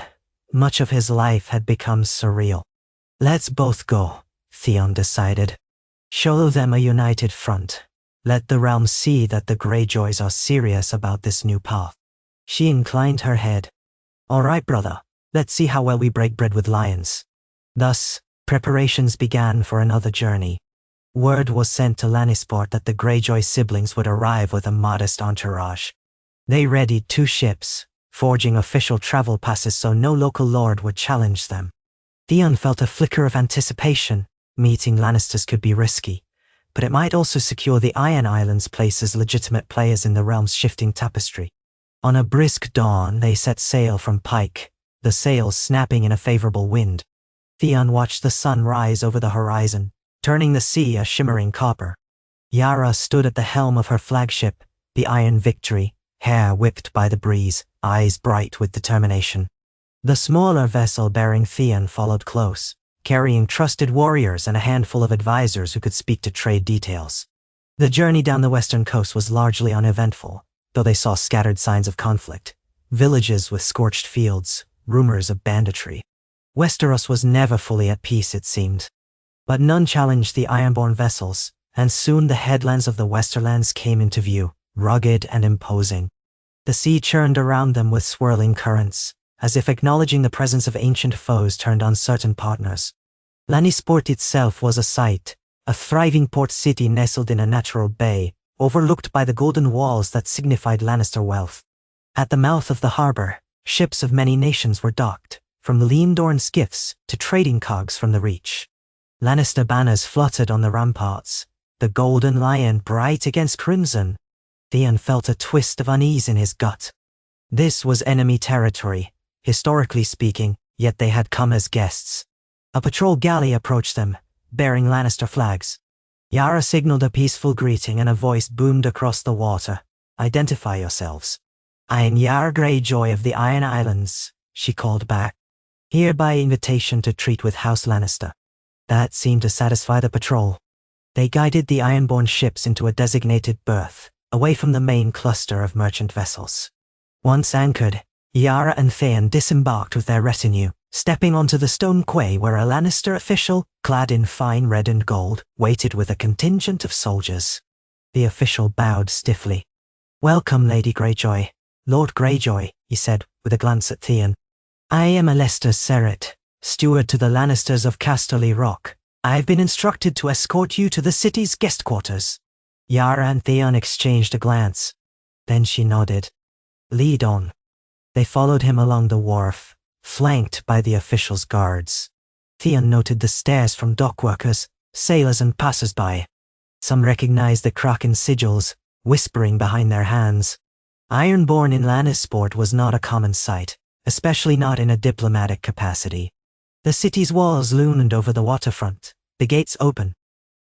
much of his life had become surreal. Let's both go, Theon decided. Show them a united front. Let the realm see that the Greyjoys are serious about this new path. She inclined her head. All right, brother. Let's see how well we break bread with lions. Thus, preparations began for another journey. Word was sent to Lannisport that the Greyjoy siblings would arrive with a modest entourage. They readied 2 ships, forging official travel passes so no local lord would challenge them. Theon felt a flicker of anticipation. Meeting Lannisters could be risky, but it might also secure the Iron Islands' place as legitimate players in the realm's shifting tapestry. On a brisk dawn, they set sail from Pike, the sails snapping in a favorable wind. Theon watched the sun rise over the horizon, turning the sea a shimmering copper. Yara stood at the helm of her flagship, the Iron Victory, hair whipped by the breeze, eyes bright with determination. The smaller vessel bearing Theon followed close, carrying trusted warriors and a handful of advisors who could speak to trade details. The journey down the western coast was largely uneventful, though they saw scattered signs of conflict, villages with scorched fields, rumors of banditry. Westeros was never fully at peace, it seemed. But none challenged the Ironborn vessels, and soon the headlands of the Westerlands came into view, rugged and imposing. The sea churned around them with swirling currents, as if acknowledging the presence of ancient foes turned uncertain partners. Lannisport itself was a sight, a thriving port city nestled in a natural bay, overlooked by the golden walls that signified Lannister wealth. At the mouth of the harbor, ships of many nations were docked, from lean-dorn skiffs to trading cogs from the Reach. Lannister banners fluttered on the ramparts, the golden lion bright against crimson. Theon felt a twist of unease in his gut. This was enemy territory, historically speaking, yet they had come as guests. A patrol galley approached them, bearing Lannister flags. Yara signaled a peaceful greeting and a voice boomed across the water. Identify yourselves. I am Yara Greyjoy of the Iron Islands, she called back. Here by invitation to treat with House Lannister. That seemed to satisfy the patrol. They guided the Ironborn ships into a designated berth, away from the main cluster of merchant vessels. Once anchored, Yara and Theon disembarked with their retinue, stepping onto the stone quay where a Lannister official, clad in fine red and gold, waited with a contingent of soldiers. The official bowed stiffly. Welcome, Lady Greyjoy. Lord Greyjoy, he said, with a glance at Theon. I am Alester Serret, steward to the Lannisters of Casterly Rock. I have been instructed to escort you to the city's guest quarters. Yara and Theon exchanged a glance. Then she nodded. Lead on. They followed him along the wharf, flanked by the official's guards. Theon noted the stares from dockworkers, sailors and passers-by. Some recognized the Kraken sigils, whispering behind their hands. Ironborn in Lannisport was not a common sight, especially not in a diplomatic capacity. The city's walls loomed over the waterfront, the gates open.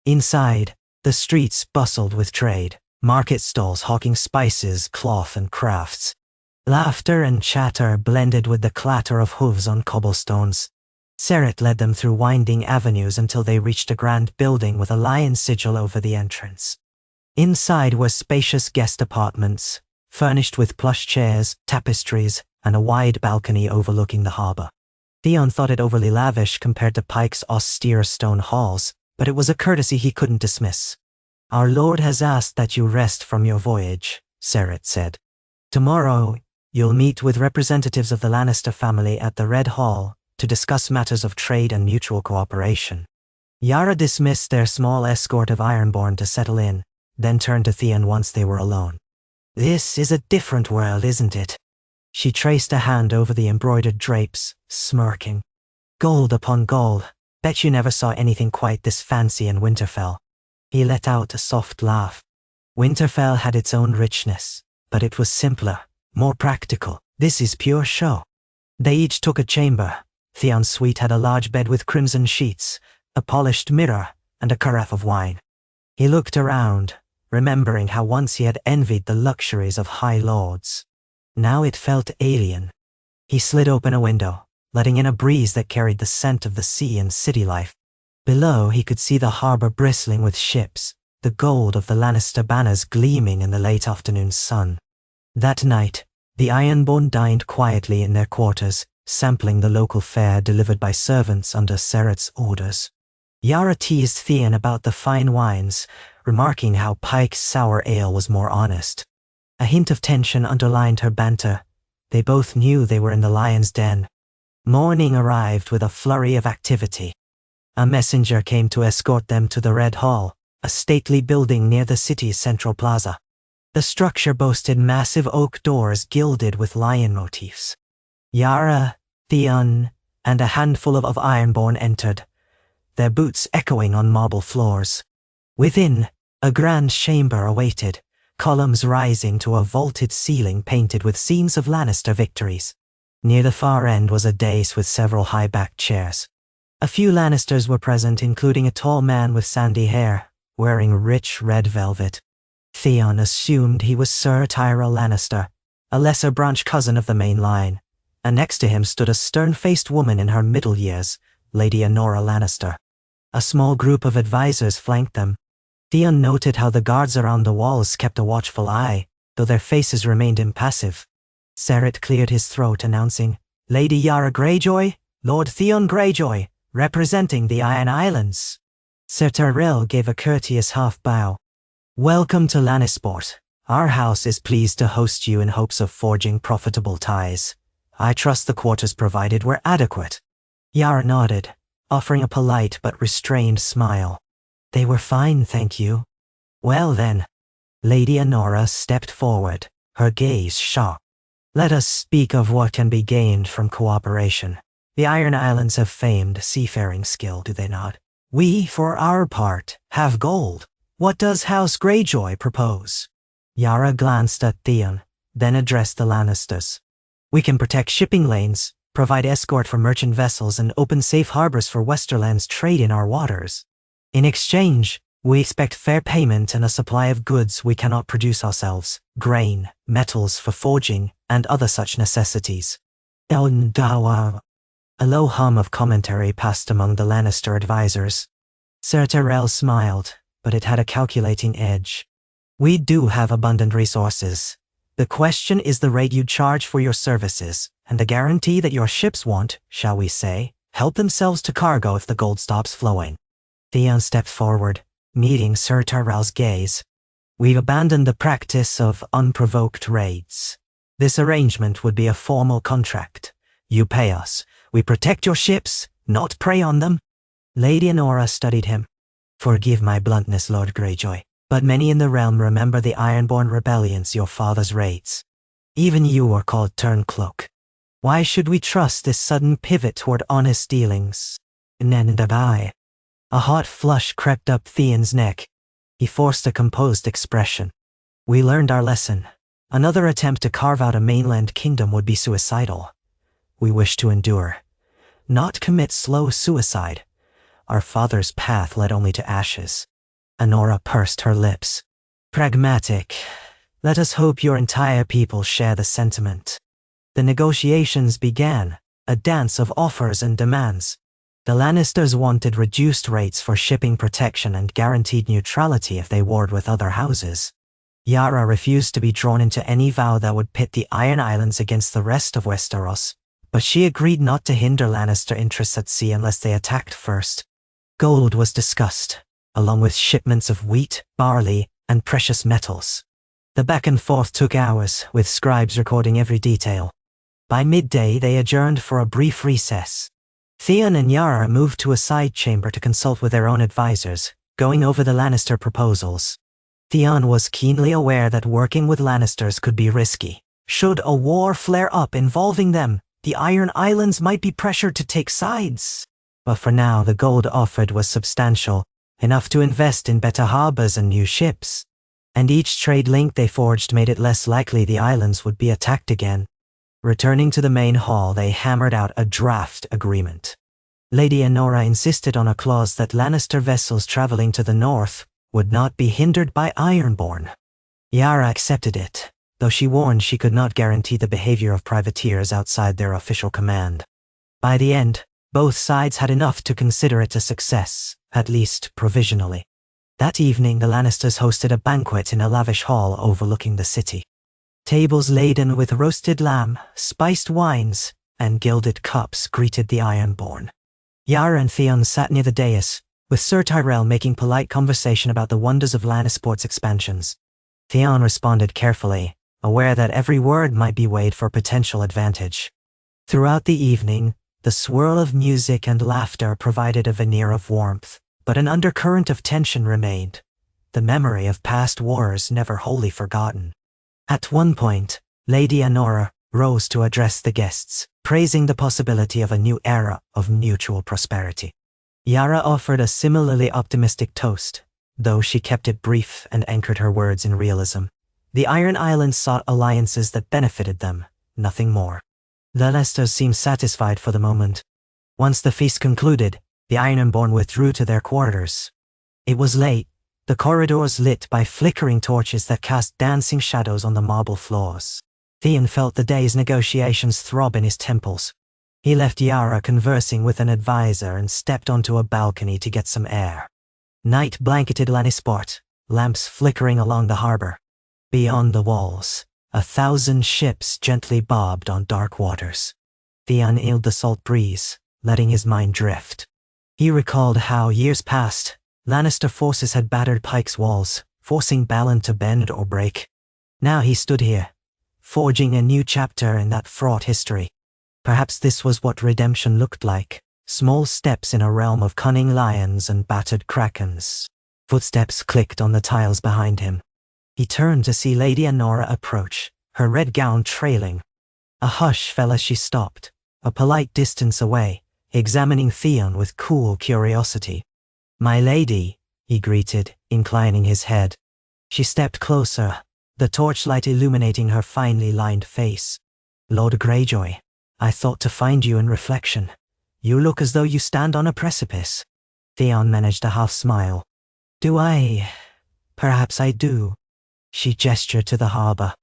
Inside, the streets bustled with trade, market stalls hawking spices, cloth and crafts. Laughter and chatter blended with the clatter of hooves on cobblestones. Seret led them through winding avenues until they reached a grand building with a lion sigil over the entrance. Inside were spacious guest apartments, furnished with plush chairs, tapestries, and a wide balcony overlooking the harbor. Theon thought it overly lavish compared to Pike's austere stone halls, but it was a courtesy he couldn't dismiss. "Our lord has asked that you rest from your voyage," Seret said. "Tomorrow, you'll meet with representatives of the Lannister family at the Red Hall to discuss matters of trade and mutual cooperation." Yara dismissed their small escort of Ironborn to settle in, then turned to Theon once they were alone. "This is a different world, isn't it?" She traced a hand over the embroidered drapes, smirking. "Gold upon gold. Bet you never saw anything quite this fancy in Winterfell." He let out a soft laugh. Winterfell had its own richness, but it was simpler, more practical. This is pure show. They each took a chamber. Theon's suite had a large bed with crimson sheets, a polished mirror, and a carafe of wine. He looked around, remembering how once he had envied the luxuries of high lords. Now it felt alien. He slid open a window, letting in a breeze that carried the scent of the sea and city life. Below, he could see the harbor bristling with ships, the gold of the Lannister banners gleaming in the late afternoon sun. That night, the Ironborn dined quietly in their quarters, sampling the local fare delivered by servants under Seret's orders. Yara teased Theon about the fine wines, remarking how Pike's sour ale was more honest. A hint of tension underlined her banter. They both knew they were in the lion's den. Morning arrived with a flurry of activity. A messenger came to escort them to the Red Hall, a stately building near the city's central plaza. The structure boasted massive oak doors gilded with lion motifs. Yara, Theon, and a handful of Ironborn entered, their boots echoing on marble floors. Within, a grand chamber awaited, columns rising to a vaulted ceiling painted with scenes of Lannister victories. Near the far end was a dais with several high-backed chairs. A few Lannisters were present, including a tall man with sandy hair, wearing rich red velvet. Theon assumed he was Sir Tyrell Lannister, a lesser branch cousin of the main line, and next to him stood a stern-faced woman in her middle years, Lady Honora Lannister. A small group of advisors flanked them. Theon noted how the guards around the walls kept a watchful eye, though their faces remained impassive. Seret cleared his throat, announcing, "Lady Yara Greyjoy, Lord Theon Greyjoy, representing the Iron Islands." Sir Tyrell gave a courteous half-bow. "Welcome to Lannisport. Our house is pleased to host you in hopes of forging profitable ties. I trust the quarters provided were adequate." Yara nodded, offering a polite but restrained smile. "They were fine, thank you." "Well then." Lady Honora stepped forward, her gaze sharp. "Let us speak of what can be gained from cooperation. The Iron Islands have famed seafaring skill, do they not? We, for our part, have gold. What does House Greyjoy propose?" Yara glanced at Theon, then addressed the Lannisters. "We can protect shipping lanes, provide escort for merchant vessels, and open safe harbors for Westerland's trade in our waters. In exchange, we expect fair payment and a supply of goods we cannot produce ourselves, grain, metals for forging, and other such necessities." A low hum of commentary passed among the Lannister advisors. Sir Tyrell smiled, but it had a calculating edge. "We do have abundant resources. The question is the rate you charge for your services, and the guarantee that your ships won't, shall we say, help themselves to cargo if the gold stops flowing." Theon stepped forward, meeting Sir Tyrell's gaze. "We've abandoned the practice of unprovoked raids. This arrangement would be a formal contract. You pay us. We protect your ships, not prey on them." Lady Honora studied him. "Forgive my bluntness, Lord Greyjoy, but many in the realm remember the Ironborn rebellions, your father's raids. Even you were called Turncloak. Why should we trust this sudden pivot toward honest dealings?" A hot flush crept up Theon's neck. He forced a composed expression. "We learned our lesson. Another attempt to carve out a mainland kingdom would be suicidal. We wish to endure, not commit slow suicide. Our father's path led only to ashes." Honora pursed her lips. "Pragmatic. Let us hope your entire people share the sentiment." The negotiations began, a dance of offers and demands. The Lannisters wanted reduced rates for shipping protection and guaranteed neutrality if they warred with other houses. Yara refused to be drawn into any vow that would pit the Iron Islands against the rest of Westeros, but she agreed not to hinder Lannister interests at sea unless they attacked first. Gold was discussed, along with shipments of wheat, barley, and precious metals. The back and forth took hours, with scribes recording every detail. By midday, they adjourned for a brief recess. Theon and Yara moved to a side chamber to consult with their own advisors, going over the Lannister proposals. Theon was keenly aware that working with Lannisters could be risky. Should a war flare up involving them, the Iron Islands might be pressured to take sides. But for now, the gold offered was substantial, enough to invest in better harbors and new ships. And each trade link they forged made it less likely the islands would be attacked again. Returning to the main hall, they hammered out a draft agreement. Lady Enora insisted on a clause that Lannister vessels traveling to the north would not be hindered by Ironborn. Yara accepted it, though she warned she could not guarantee the behavior of privateers outside their official command. By the end, both sides had enough to consider it a success, at least provisionally. That evening, the Lannisters hosted a banquet in a lavish hall overlooking the city. Tables laden with roasted lamb, spiced wines, and gilded cups greeted the Ironborn. Yara and Theon sat near the dais, with Sir Tyrell making polite conversation about the wonders of Lannisport's expansions. Theon responded carefully, aware that every word might be weighed for potential advantage. Throughout the evening, the swirl of music and laughter provided a veneer of warmth, but an undercurrent of tension remained, the memory of past wars never wholly forgotten. At one point, Lady Enora rose to address the guests, praising the possibility of a new era of mutual prosperity. Yara offered a similarly optimistic toast, though she kept it brief and anchored her words in realism. The Iron Islands sought alliances that benefited them, nothing more. The Lannisters seemed satisfied for the moment. Once the feast concluded, the Ironborn withdrew to their quarters. It was late, the corridors lit by flickering torches that cast dancing shadows on the marble floors. Theon felt the day's negotiations throb in his temples. He left Yara conversing with an advisor and stepped onto a balcony to get some air. Night blanketed Lannisport, lamps flickering along the harbor. Beyond the walls, 1,000 ships gently bobbed on dark waters. Theon inhaled the salt breeze, letting his mind drift. He recalled how, years past, Lannister forces had battered Pike's walls, forcing Balon to bend or break. Now he stood here, forging a new chapter in that fraught history. Perhaps this was what redemption looked like, small steps in a realm of cunning lions and battered krakens. Footsteps clicked on the tiles behind him. He turned to see Lady Enora approach, her red gown trailing. A hush fell as she stopped, a polite distance away, examining Theon with cool curiosity. "My lady," he greeted, inclining his head. She stepped closer, the torchlight illuminating her finely lined face. "Lord Greyjoy, I thought to find you in reflection. You look as though you stand on a precipice." Theon managed a half smile. "Do I? Perhaps I do." She gestured to the harbor.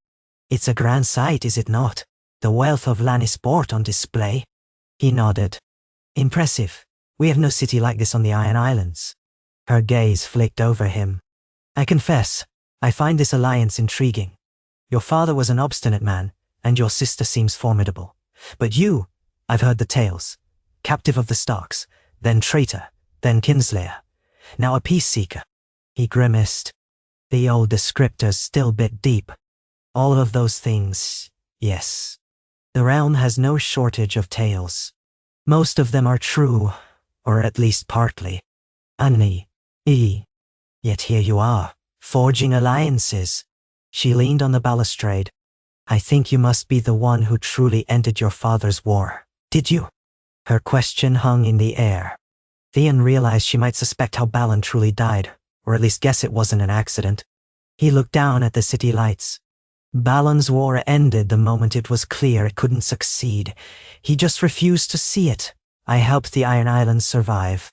"It's a grand sight, is it not? The wealth of Lannisport on display." He nodded. "Impressive. We have no city like this on the Iron Islands." Her gaze flicked over him. "I confess, I find this alliance intriguing. Your father was an obstinate man, and your sister seems formidable. But you, I've heard the tales. Captive of the Starks, then traitor, then kinslayer, now a peace-seeker." He grimaced. The old descriptors still bit deep. "All of those things, yes. The realm has no shortage of tales. Most of them are true, or at least partly. Yet here you are, forging alliances." She leaned on the balustrade. "I think you must be the one who truly ended your father's war, did you?" Her question hung in the air. Theon realized she might suspect how Balon truly died, or at least guess it wasn't an accident. He looked down at the city lights. Balon's war ended the moment it was clear it couldn't succeed. He just refused to see it. "I helped the Iron Islands survive."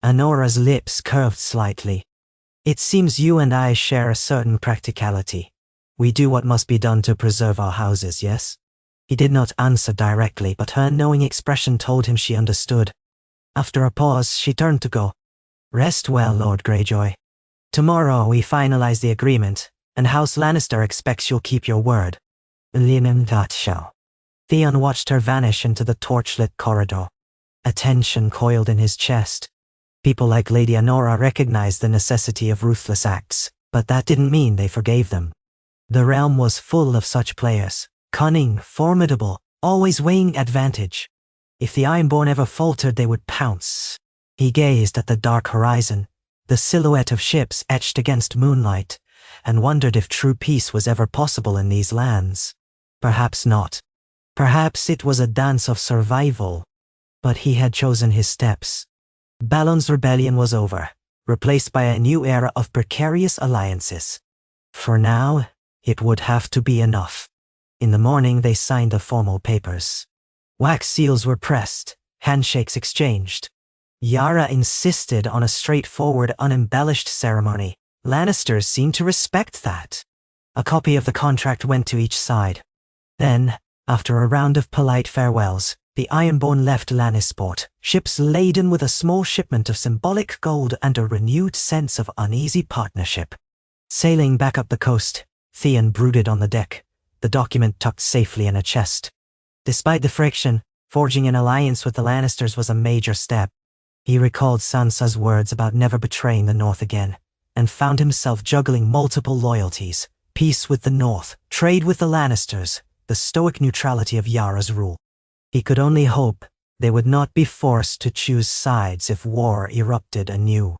Enora's lips curved slightly. "It seems you and I share a certain practicality. We do what must be done to preserve our houses, yes?" He did not answer directly, but her knowing expression told him she understood. After a pause, she turned to go. Rest well, Lord Greyjoy. Tomorrow we finalize the agreement, and House Lannister expects you'll keep your word. Theon watched her vanish into the torchlit corridor. A tension coiled in his chest. People like Lady Honora recognized the necessity of ruthless acts, but that didn't mean they forgave them. The realm was full of such players, cunning, formidable, always weighing advantage. If the Ironborn ever faltered, they would pounce. He gazed at the dark horizon, the silhouette of ships etched against moonlight, and wondered if true peace was ever possible in these lands. Perhaps not. Perhaps it was a dance of survival. But he had chosen his steps. Balon's rebellion was over, replaced by a new era of precarious alliances. For now, it would have to be enough. In the morning they signed the formal papers. Wax seals were pressed, handshakes exchanged. Yara insisted on a straightforward, unembellished ceremony. Lannisters seemed to respect that. A copy of the contract went to each side. Then, after a round of polite farewells, the Ironborn left Lannisport, ships laden with a small shipment of symbolic gold and a renewed sense of uneasy partnership. Sailing back up the coast, Theon brooded on the deck, the document tucked safely in a chest. Despite the friction, forging an alliance with the Lannisters was a major step. He recalled Sansa's words about never betraying the North again, and found himself juggling multiple loyalties: peace with the North, trade with the Lannisters, the stoic neutrality of Yara's rule. He could only hope they would not be forced to choose sides if war erupted anew.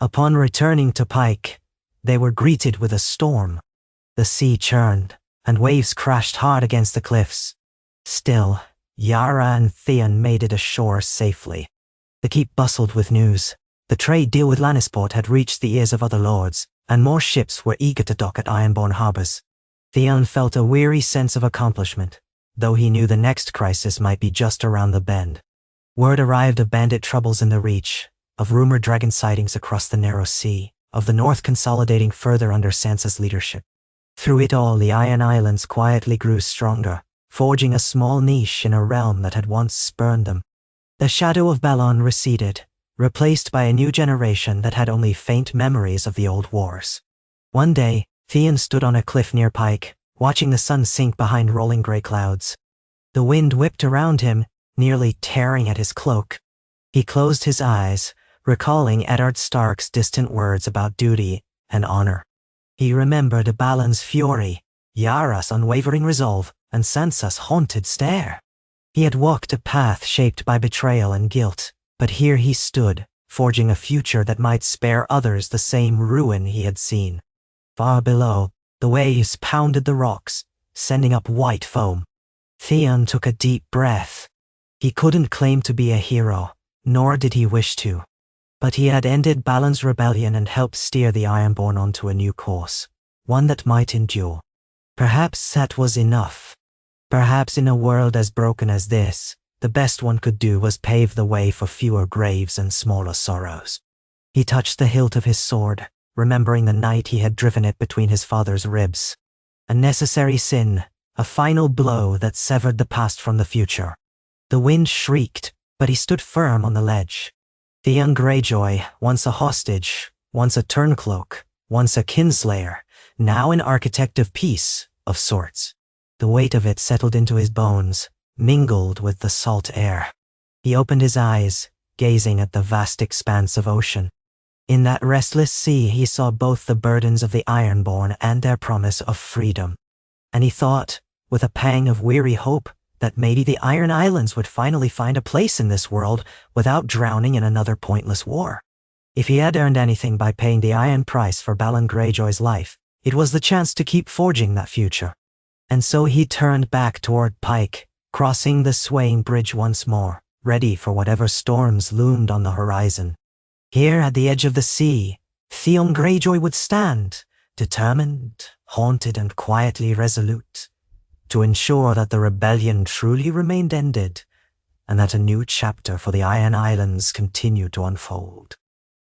Upon returning to Pike, they were greeted with a storm. The sea churned, and waves crashed hard against the cliffs. Still, Yara and Theon made it ashore safely. The keep bustled with news. The trade deal with Lannisport had reached the ears of other lords, and more ships were eager to dock at Ironborn harbors. Theon felt a weary sense of accomplishment, though he knew the next crisis might be just around the bend. Word arrived of bandit troubles in the Reach, of rumored dragon sightings across the narrow sea, of the North consolidating further under Sansa's leadership. Through it all, the Iron Islands quietly grew stronger, forging a small niche in a realm that had once spurned them. The shadow of Balon receded, replaced by a new generation that had only faint memories of the old wars. One day, Theon stood on a cliff near Pike, watching the sun sink behind rolling grey clouds. The wind whipped around him, nearly tearing at his cloak. He closed his eyes, recalling Eddard Stark's distant words about duty and honor. He remembered Balon's fury, Yara's unwavering resolve, and Sansa's haunted stare. He had walked a path shaped by betrayal and guilt, but here he stood, forging a future that might spare others the same ruin he had seen. Far below, the waves pounded the rocks, sending up white foam. Theon took a deep breath. He couldn't claim to be a hero, nor did he wish to. But he had ended Balon's rebellion and helped steer the Ironborn onto a new course, one that might endure. Perhaps that was enough. Perhaps in a world as broken as this, the best one could do was pave the way for fewer graves and smaller sorrows. He touched the hilt of his sword, remembering the night he had driven it between his father's ribs. A necessary sin, a final blow that severed the past from the future. The wind shrieked, but he stood firm on the ledge. Theon Greyjoy, once a hostage, once a turncloak, once a kinslayer, now an architect of peace, of sorts. The weight of it settled into his bones, mingled with the salt air. He opened his eyes, gazing at the vast expanse of ocean. In that restless sea he saw both the burdens of the Ironborn and their promise of freedom. And he thought, with a pang of weary hope, that maybe the Iron Islands would finally find a place in this world without drowning in another pointless war. If he had earned anything by paying the iron price for Balon Greyjoy's life, it was the chance to keep forging that future. And so he turned back toward Pike, crossing the swaying bridge once more, ready for whatever storms loomed on the horizon. Here at the edge of the sea, Theon Greyjoy would stand, determined, haunted and quietly resolute, to ensure that the rebellion truly remained ended, and that a new chapter for the Iron Islands continued to unfold.